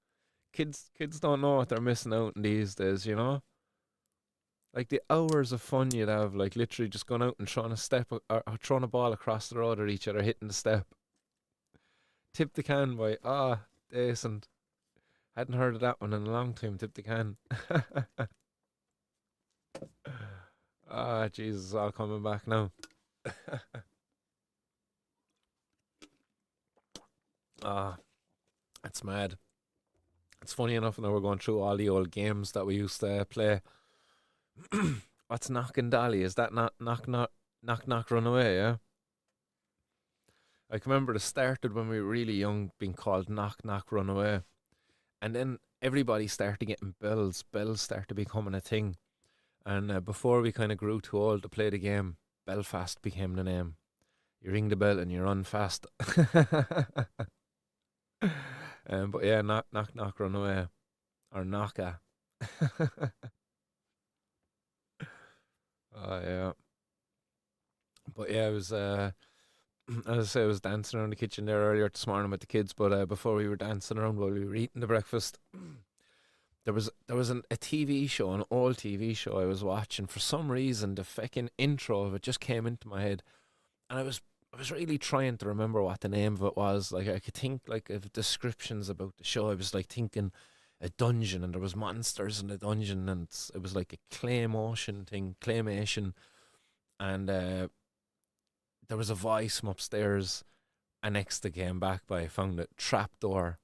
Kids don't know what they're missing out in these days, you know? Like the hours of fun you'd have, like literally just going out and trying to step or throwing a ball across the road at each other, hitting the step. Tip the can, boy. Decent. Hadn't heard of that one in a long time. Tip the can. Jesus, all coming back now. It's mad. It's funny enough now we're going through all the old games that we used to play. What's knock and dolly? Is that not knock run away, yeah? I can remember it started when we were really young being called knock run away. And then everybody started getting bells. Bells started becoming a thing. And before we kind of grew too old to play the game, Belfast became the name. You ring the bell and you run fast. But yeah, knock run away. Or knocka. Oh yeah. But yeah, it was as I say, I was dancing around the kitchen there earlier this morning with the kids, but before we were dancing around while we were eating the breakfast, there was a TV show, an old TV show I was watching. For some reason, the fucking intro of it just came into my head, and I was really trying to remember what the name of it was. Like I could think like of descriptions about the show. I was like thinking a dungeon, and there was monsters in the dungeon, and it was like a claymation, and there was a voice from upstairs. And next I came back by, I found it, Trapdoor.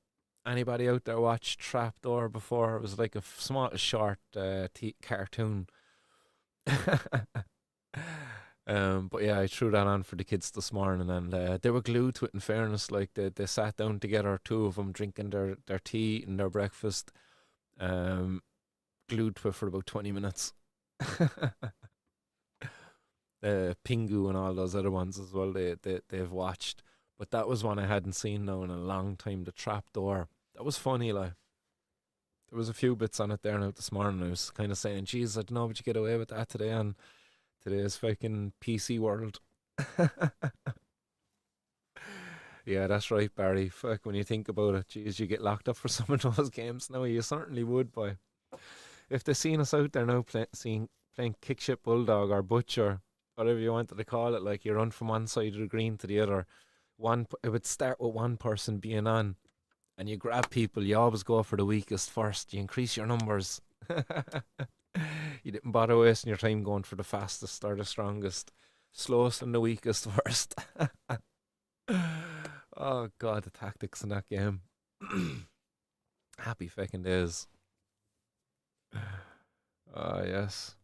Anybody out there watch Trapdoor before? It was like a small, short cartoon. But yeah, I threw that on for the kids this morning, and they were glued to it. In fairness, like they sat down together, two of them drinking their tea and their breakfast, um, glued to it for about 20 minutes. Pingu and all those other ones as well. They've watched, but that was one I hadn't seen now in a long time. The Trapdoor. That was funny, like. There was a few bits on it there now this morning. I was kind of saying, "Geez, I don't know, but you get away with that today on today's fucking PC world." Yeah, that's right, Barry. Fuck, when you think about it, geez, you get locked up for some of those games now. You certainly would, boy. If they seen us out there now playing Kickship Bulldog or Butcher, whatever you wanted to call it, like you run from one side of the green to the other. It would start with one person being on, and you grab people. You always go for the weakest first. You increase your numbers. You didn't bother wasting your time going for the fastest or the strongest. Slowest and the weakest first. Oh god, the tactics in that game. Happy fucking days. Oh yes.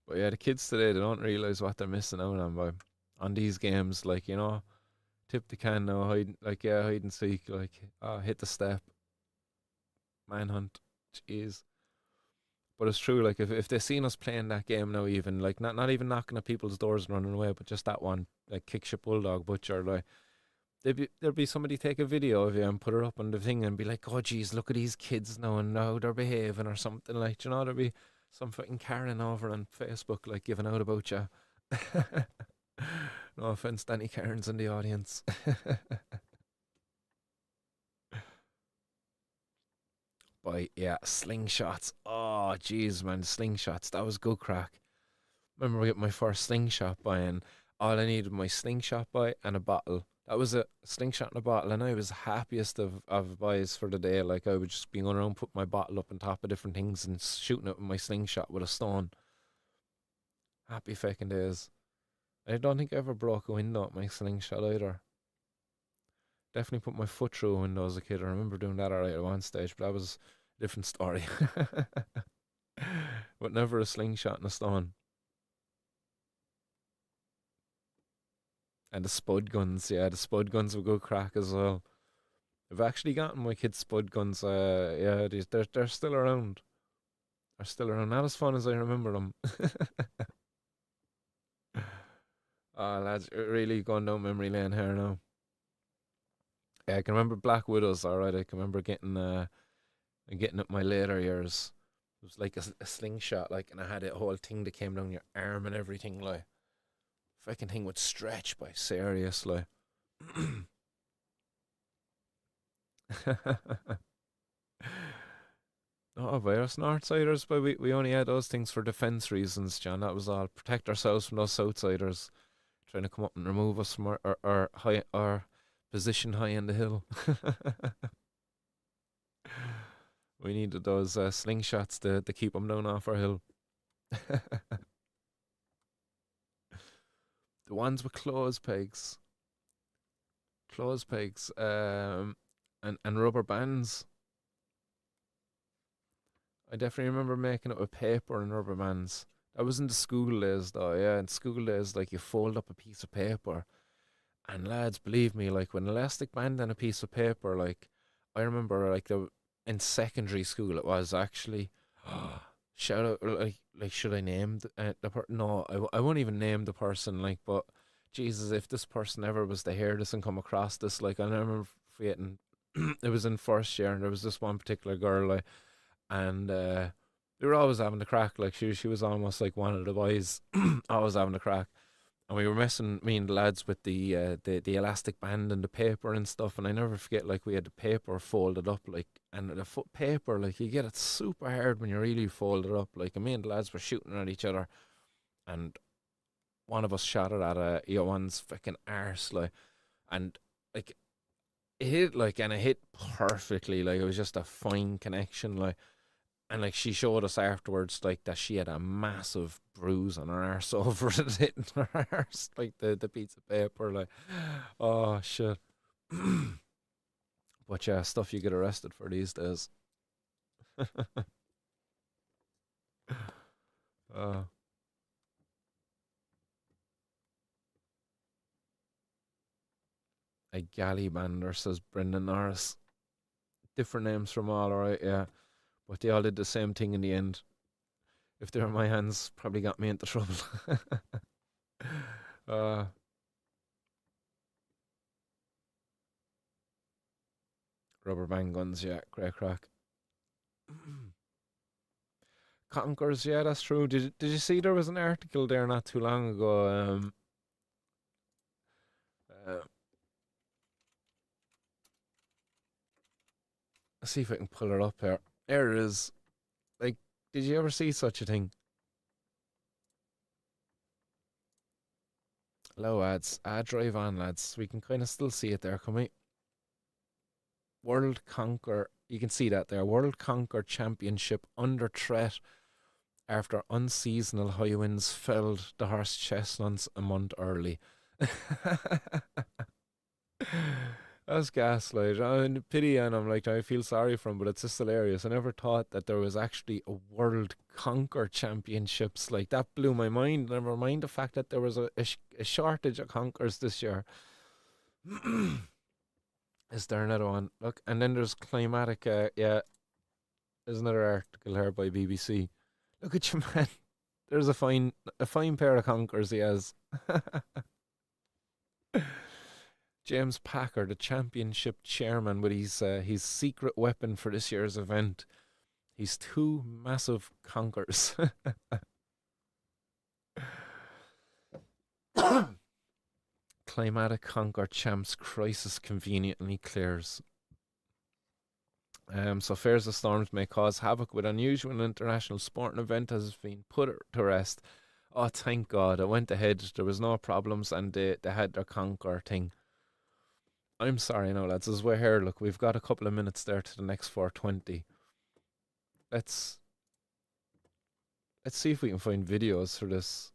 But yeah, the kids today, they don't realise what they're missing out on by on these games. Like, tip the can now, hide and seek, like hit the step, manhunt. Jeez. But it's true, like if they seen us playing that game now, even like not even knocking at people's doors and running away, but just that one, like Kickship Bulldog Butcher, like there'd be somebody take a video of you and put it up on the thing and be like, "Oh geez, look at these kids now and how they're behaving," or something, like, there'd be some fucking Karen over on Facebook like giving out about you. No offense to any Karens in the audience. But yeah, slingshots. Oh jeez, man, slingshots. That was good crack. Remember getting my first slingshot by, and all I needed my slingshot by and a bottle. That was a slingshot and a bottle, and I was the happiest of boys for the day. Like I would just be going around, put my bottle up on top of different things and shooting it with my slingshot with a stone. Happy fucking days. I don't think I ever broke a window at my slingshot either. Definitely put my foot through a window as a kid. I remember doing that alright at one stage, but that was a different story. But never a slingshot and a stone. And the spud guns, yeah, the spud guns were good crack as well. I've actually gotten my kids spud guns. Yeah, they're still around. They're still around. Not as fun as I remember them. Oh, lads, really going down memory lane here now. Yeah, I can remember Black Widows. All right, I can remember getting it my later years. It was like a slingshot, like, and I had a whole thing that came down your arm and everything, like. Fucking thing would stretch by, seriously. Oh, by us Northsiders, but we only had those things for defence reasons, John. That was all. Protect ourselves from those Southsiders trying to come up and remove us from our position high in the hill. We needed those slingshots to keep them down off our hill. The ones with clothes pegs, and rubber bands. I definitely remember making it with paper and rubber bands. That was in the school days, though. Yeah, in school days, like, you fold up a piece of paper, and lads, believe me, like, with an elastic band and a piece of paper, like, I remember, like, in secondary school, it was actually. Shout out, like, should I name the person? No, I won't even name the person, like, but Jesus, if this person ever was to hear this and come across this, like, I remember forgetting, it was in first year, and there was this one particular girl, like, and we were always having the crack, like, she was almost like one of the boys, always having the crack, and we were messing, me and the lads, with the elastic band and the paper and stuff. And I never forget, like, we had the paper folded up, like, and the paper, like, you get it super hard when you really fold it up. Like, and me and the lads were shooting at each other, and one of us shot it at one's fucking arse, like, and like it hit, like, and it hit perfectly, like it was just a fine connection, like. And like she showed us afterwards, like, that she had a massive bruise on her arse over it hitting her arse, like the piece of paper, like, oh shit. But yeah, stuff you get arrested for these days. uh, a gallybander, says Brendan Norris. Different names from all, alright, yeah. But they all did the same thing in the end. If they were in my hands, probably got me into trouble. uh, Rubber band guns, yeah, great crack. Conkers, yeah, that's true. Did you see there was an article there not too long ago? Let's see if I can pull it up here. There it is. Like, did you ever see such a thing? Hello, ads. Drive on, lads. We can kind of still see it there, can we? World Conquer. You can see that there. World Conquer Championship under threat after unseasonal high winds felled the horse chestnuts a month early. That's gaslight. I mean, pity, and I'm like, I feel sorry for him, but it's just hilarious. I never thought that there was actually a World Conquer Championships. Like, that blew my mind. Never mind the fact that there was a shortage of conkers this year. Is there another one? Look, and then there's climatic. Yeah, there's another article here by BBC. Look at you, man. There's a fine pair of conkers he has. James Packer, the championship chairman, with his secret weapon for this year's event. He's 2 massive conkers. Climatic conquer champs crisis conveniently clears. So fears of storms may cause havoc with unusual international sporting event has been put to rest. Oh, thank God. I went ahead. There was no problems, and they had their conquer thing. I'm sorry, no, lads. As we're here, look, we've got a couple of minutes there to the next 4:20. Let's see if we can find videos for this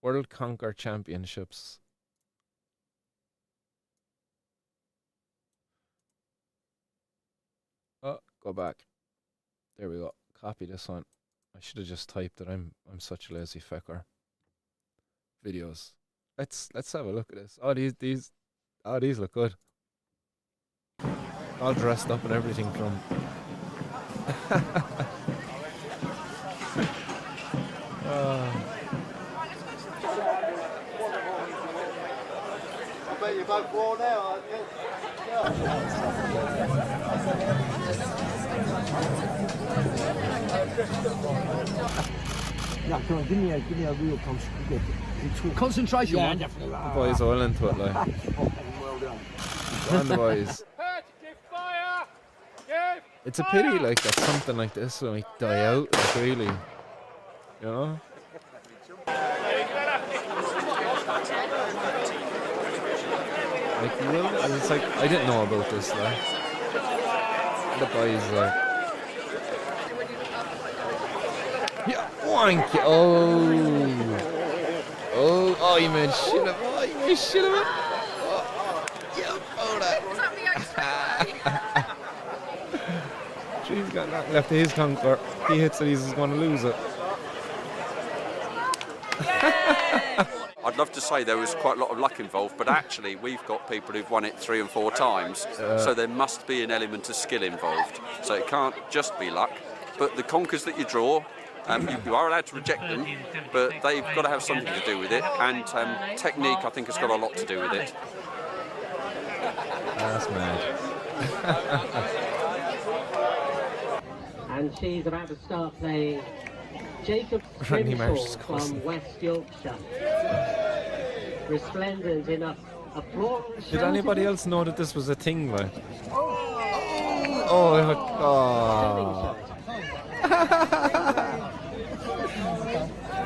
World Conquer Championships. Oh, go back. There we go. Copy this one. I should have just typed it. I'm such a lazy fecker. Videos. Let's have a look at this. Oh, these look good. All dressed up and everything from. I bet you both worn out, aren't you? Yeah, come on, give me a real concentration. Yeah, definitely. The boys all into it, like. Well done. And the boys. It's a pity, like, that something like this will like die out, like, really. You know? Like, really? It's like, I didn't know about this, like. The boys, like. Yeah, wank it. Oh, you made shit of it. Oh, you made shit of it. Oh, yeah, oh, that. He's got nothing left of his conquer. He hits it, he's going to lose it. I'd love to say there was quite a lot of luck involved, but actually we've got people who've won it 3 and 4 times, so there must be an element of skill involved. So it can't just be luck, but the conkers that you draw, you are allowed to reject them, but they've got to have something to do with it, and technique, I think, has got a lot to do with it. That's mad. And she's about to start playing Jacob Randy Marsh's Scrimshaw cousin. from West Yorkshire. Resplendent in a floral Did anybody else know that this was a thing, like? Oh,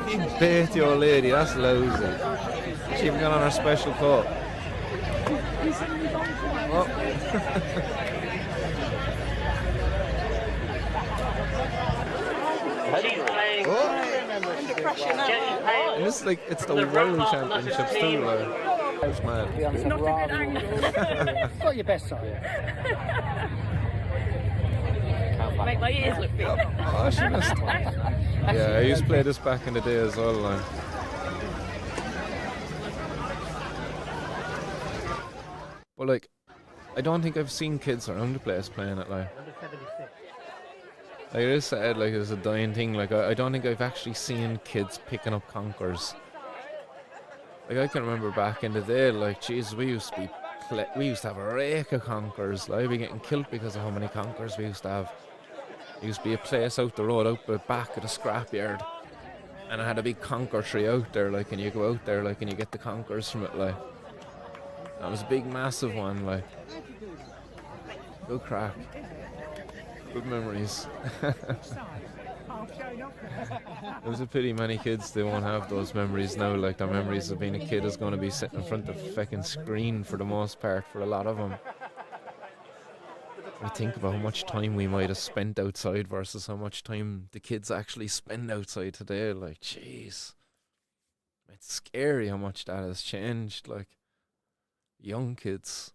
he bait the old lady, that's lousy. She even got on her special coat. Oh. It's like, it's the World Championships too, like. That's mad. Not a good angle. Got your best side. Make my ears look big. Oh, she missed. Yeah, I used to play this back in the day as well, like. But like, I don't think I've seen kids around the place playing it, like. Like, it is sad, like, it's a dying thing. Like, I don't think I've actually seen kids picking up conkers. Like, I can remember back in the day, like, Jesus, we used to have a rake of conkers. Like, I'd be getting killed because of how many conkers we used to have. There used to be a place out the road, out the back of the scrapyard, and I had a big conker tree out there, like, and you go out there, like, and you get the conkers from it, like. That was a big, massive one, like. Good crack. Good memories. It was a pity many kids, they won't have those memories now. Like, their memories of being a kid is going to be sitting in front of a fucking screen for the most part for a lot of them. I think about how much time we might have spent outside versus how much time the kids actually spend outside today. Like, jeez. It's scary how much that has changed. Like, young kids.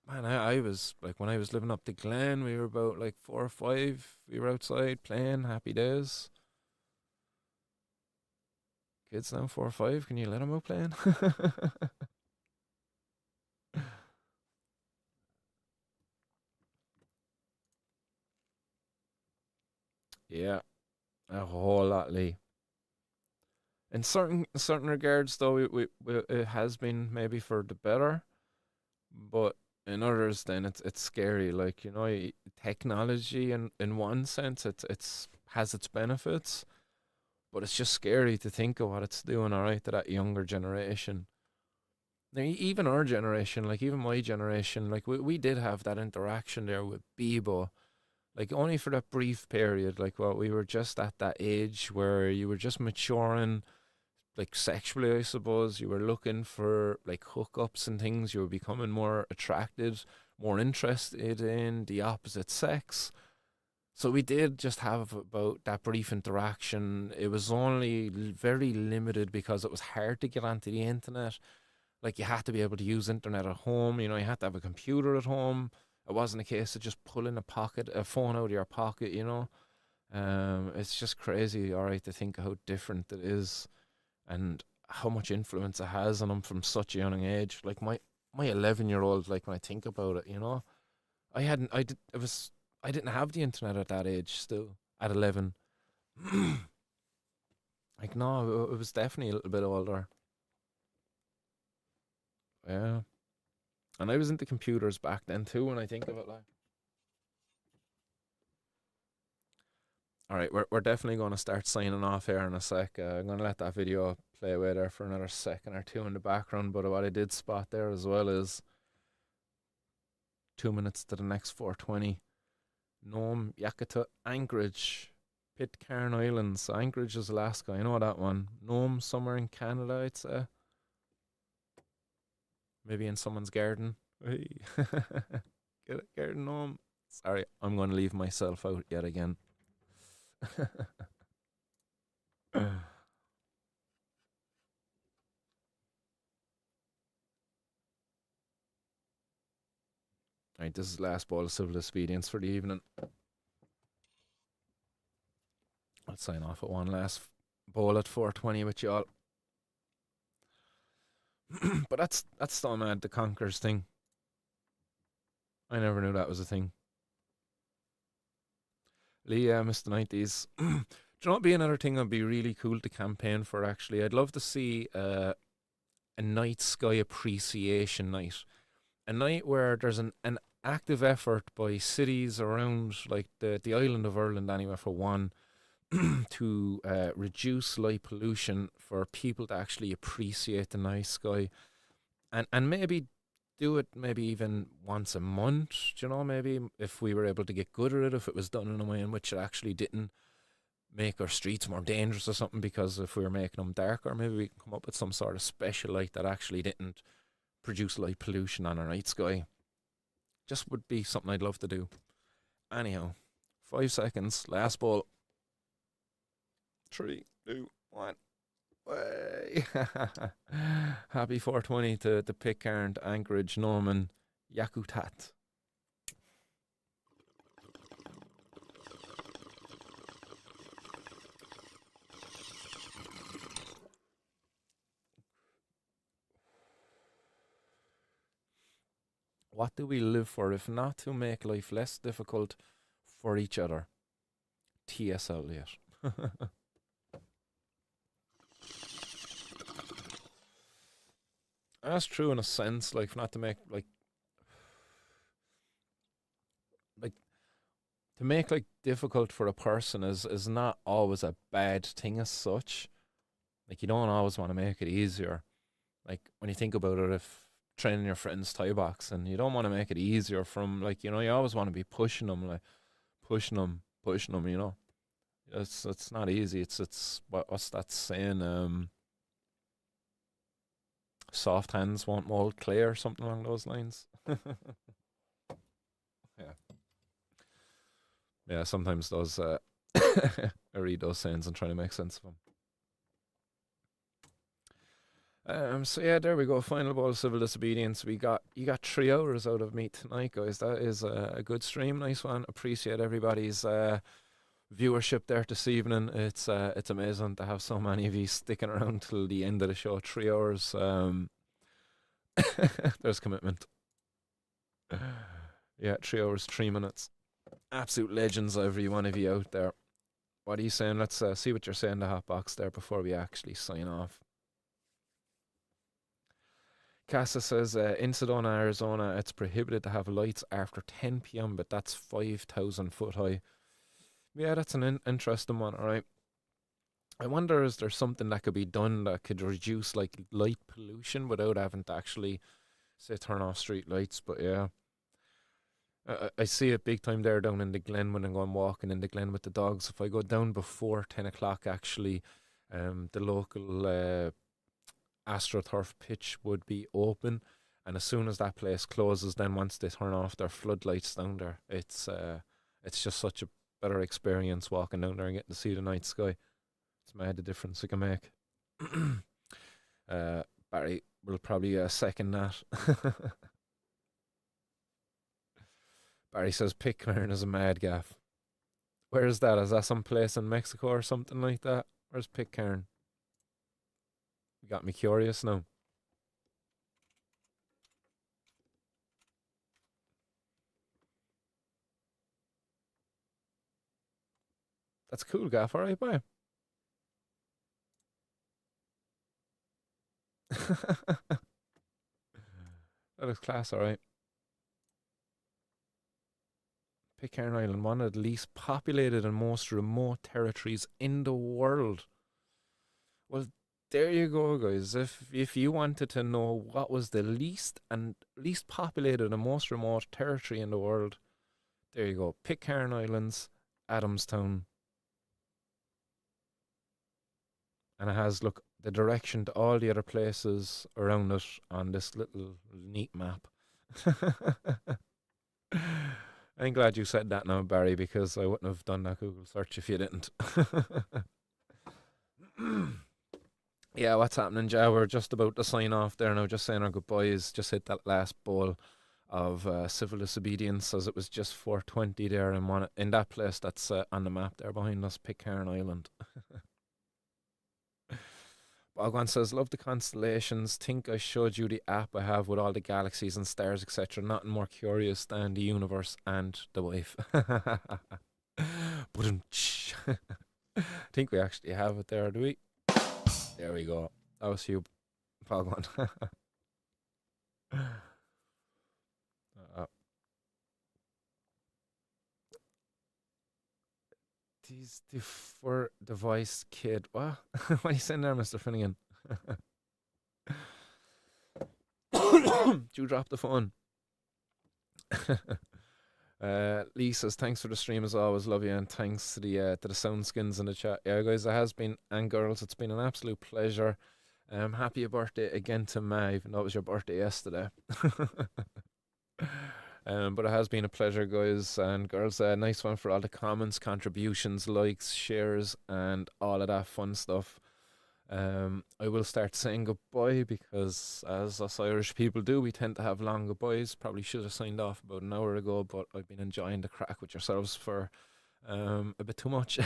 Man, I was, like, when I was living up the Glen, we were about, like, 4 or 5. We were outside playing, happy days. Kids now, 4 or 5, can you let them out playing? Yeah, a whole lot, Lee. In certain regards, though, it has been maybe for the better, but in others, then it's scary. Like, you know, technology in one sense, it's has its benefits, but it's just scary to think of what it's doing. All right, to that younger generation. Now, even our generation, like even my generation, like we did have that interaction there with Bebo, like only for that brief period. Like, well, we were just at that age where you were just maturing, like sexually, I suppose. You were looking for like hookups and things. You were becoming more attracted, more interested in the opposite sex. So we did just have about that brief interaction. It was only very limited because it was hard to get onto the internet. Like, you had to be able to use internet at home. You know, you had to have a computer at home. It wasn't a case of just pulling a phone out of your pocket, you know. It's just crazy, all right, to think how different it is and how much influence it has on them from such a young age. Like my 11-year-old, like when I think about it, you know, I didn't have the internet at that age still, at 11. Like, no, it was definitely a little bit older. Yeah. And I was into computers back then too, when I think of it, like. All right, we're definitely going to start signing off here in a sec. I'm going to let that video play away there for another second or two in the background. But what I did spot there as well is 2 minutes to the next 420. Nome, Yakutat, Anchorage, Pitcairn Islands. Anchorage is Alaska. I know that one. Nome, somewhere in Canada, I'd say. Maybe in someone's garden. Hey. Get it, garden Nome. Sorry, I'm going to leave myself out yet again. Right, this is the last ball of civil disobedience for the evening. I'll sign off at one last ball at 420 with y'all. But that's still mad, the Conkers thing. I never knew that was a thing. Lee, missed the 90s. Do you know what would be another thing I'd be really cool to campaign for, actually? I'd love to see a night sky appreciation night. A night where there's an active effort by cities around, like, the island of Ireland anyway, for one, to reduce light pollution for people to actually appreciate the night sky, and maybe do it maybe even once a month. You know, maybe if we were able to get good at it, if it was done in a way in which it actually didn't make our streets more dangerous or something, because if we were making them darker, maybe we can come up with some sort of special light that actually didn't produce light pollution on our night sky. Just would be something I'd love to do. Anyhow, 5 seconds, last ball. 3, 2, 1. Way. Happy 420 to the Pitcairn, Anchorage, Norman, Yakutat. What do we live for if not to make life less difficult for each other? T.S. Eliot. That's true in a sense, like not to make like to make like difficult for a person is not always a bad thing as such. Like you don't always want to make it easier. Like when you think about it, if training your friends Thai box, and you don't want to make it easier from, like, you know, you always want to be pushing them, like pushing them, you know. It's not easy. It's what's that saying? Soft hands won't mold clay, or something along those lines. Yeah. Yeah, sometimes those I read those sayings and try to make sense of them. So yeah, there we go. Final ball of civil disobedience. You got 3 hours out of me tonight, guys. That is a good stream. Nice one. Appreciate everybody's viewership there this evening. It's amazing to have so many of you sticking around till the end of the show. 3 hours. There's commitment. Yeah, 3 hours, 3 minutes. Absolute legends, every one of you out there. What are you saying? Let's see what you're saying in the hot box there before we actually sign off. Casa says, in Sedona, Arizona, it's prohibited to have lights after 10 p.m., but that's 5,000 foot high. Yeah, that's an interesting one, all right. I wonder, is there something that could be done that could reduce, like, light pollution without having to actually, say, turn off street lights? But yeah, I see it big time there down in the Glen when I'm going walking in the Glen with the dogs. If I go down before 10 o'clock, actually, the local AstroTurf pitch would be open, and as soon as that place closes, then once they turn off their floodlights down there, it's just such a better experience walking down there and getting to see the night sky. It's mad the difference it can make. Barry will probably second that. Barry says Pitcairn is a mad gaff. Where is that? Is that some place in Mexico or something like that? Where's Pitcairn? You got me curious now. That's cool, gaff. All right, bye. That looks class, all right. Pitcairn Island, one of the least populated and most remote territories in the world. Well, there you go, guys. If you wanted to know what was the least populated and most remote territory in the world, there you go. Pitcairn Islands, Adamstown. And it has, look, the direction to all the other places around it on this little neat map. I'm glad you said that now, Barry, because I wouldn't have done that Google search if you didn't. Yeah, what's happening, Ja? We're just about to sign off there now, just saying our goodbyes. Just hit that last bowl of civil disobedience, as it was just 4:20 there in that place that's on the map there behind us, Pitcairn Island. Bogwan says, love the constellations. Think I showed you the app I have with all the galaxies and stars, etc. Nothing more curious than the universe and the wife. But I think we actually have it there, do we? There we go. That was you, Bogwan. These for device kid. What? What are you saying there, Mr. Finnegan? Did you drop the phone? Lee says thanks for the stream as always, love you, and thanks to the sound skins in the chat. Yeah, guys, it has been, and girls, it's been an absolute pleasure. Happy birthday again to Ma, even though it was your birthday yesterday. But it has been a pleasure, guys and girls. Nice one for all the comments, contributions, likes, shares, and all of that fun stuff. I will start saying goodbye because, as us Irish people do, we tend to have long goodbyes. Probably should have signed off about an hour ago, but I've been enjoying the crack with yourselves for a bit too much.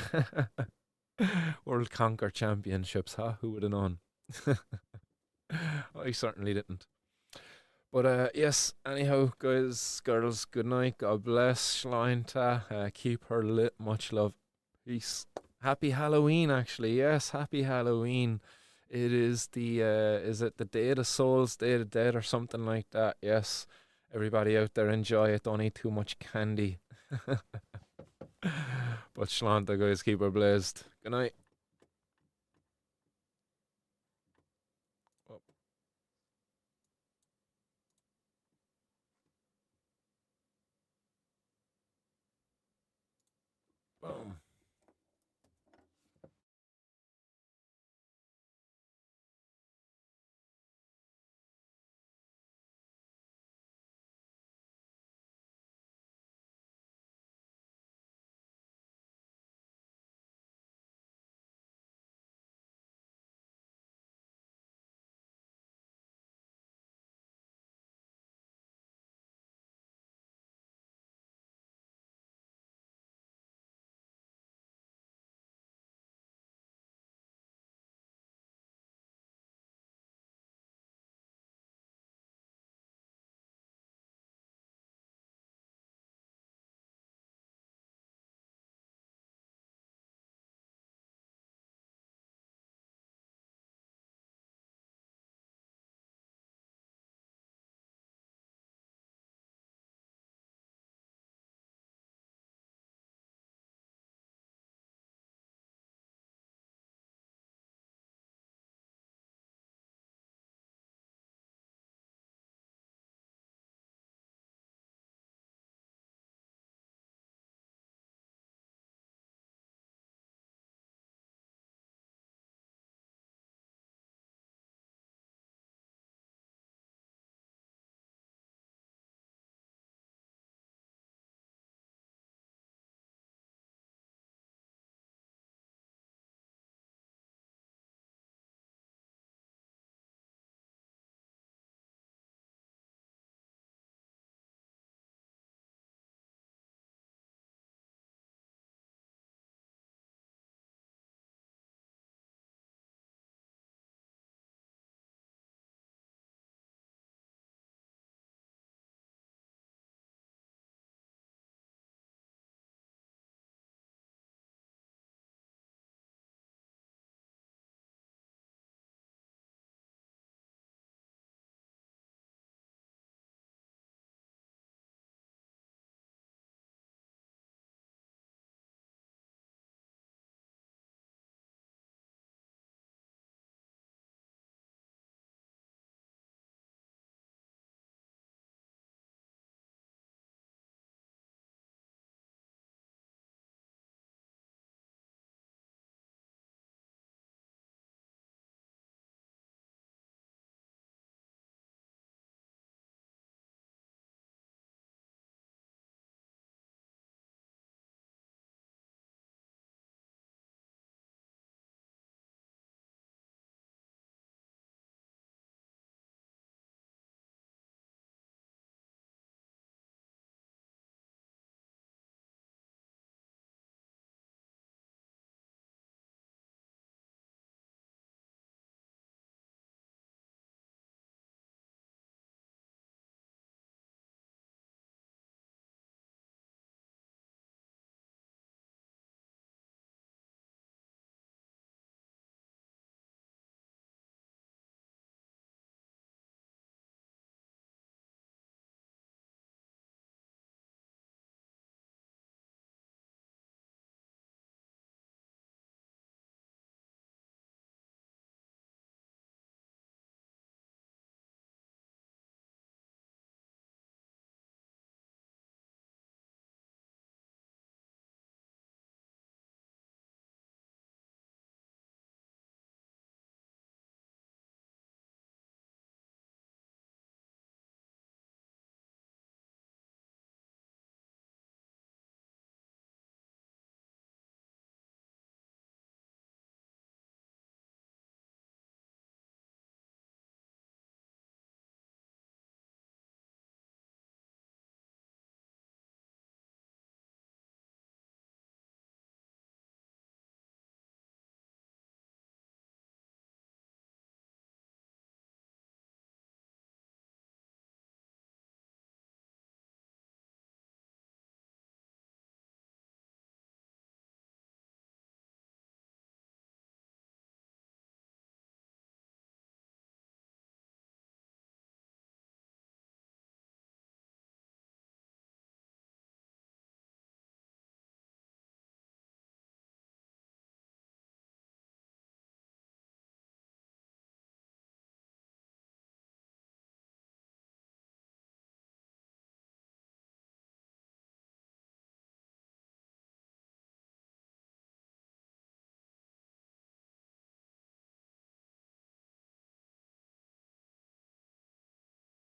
World Conquer Championships, huh? Who would have known? I certainly didn't. But yes, anyhow, guys, girls, good night. God bless Shlynta. Keep her lit. Much love. Peace. Happy Halloween, actually. Yes, happy Halloween. It is is it the Day of the Souls, Day of the Dead, or something like that? Yes. Everybody out there, enjoy it. Don't eat too much candy. But Shlanta, guys, keep her blazed. Good night.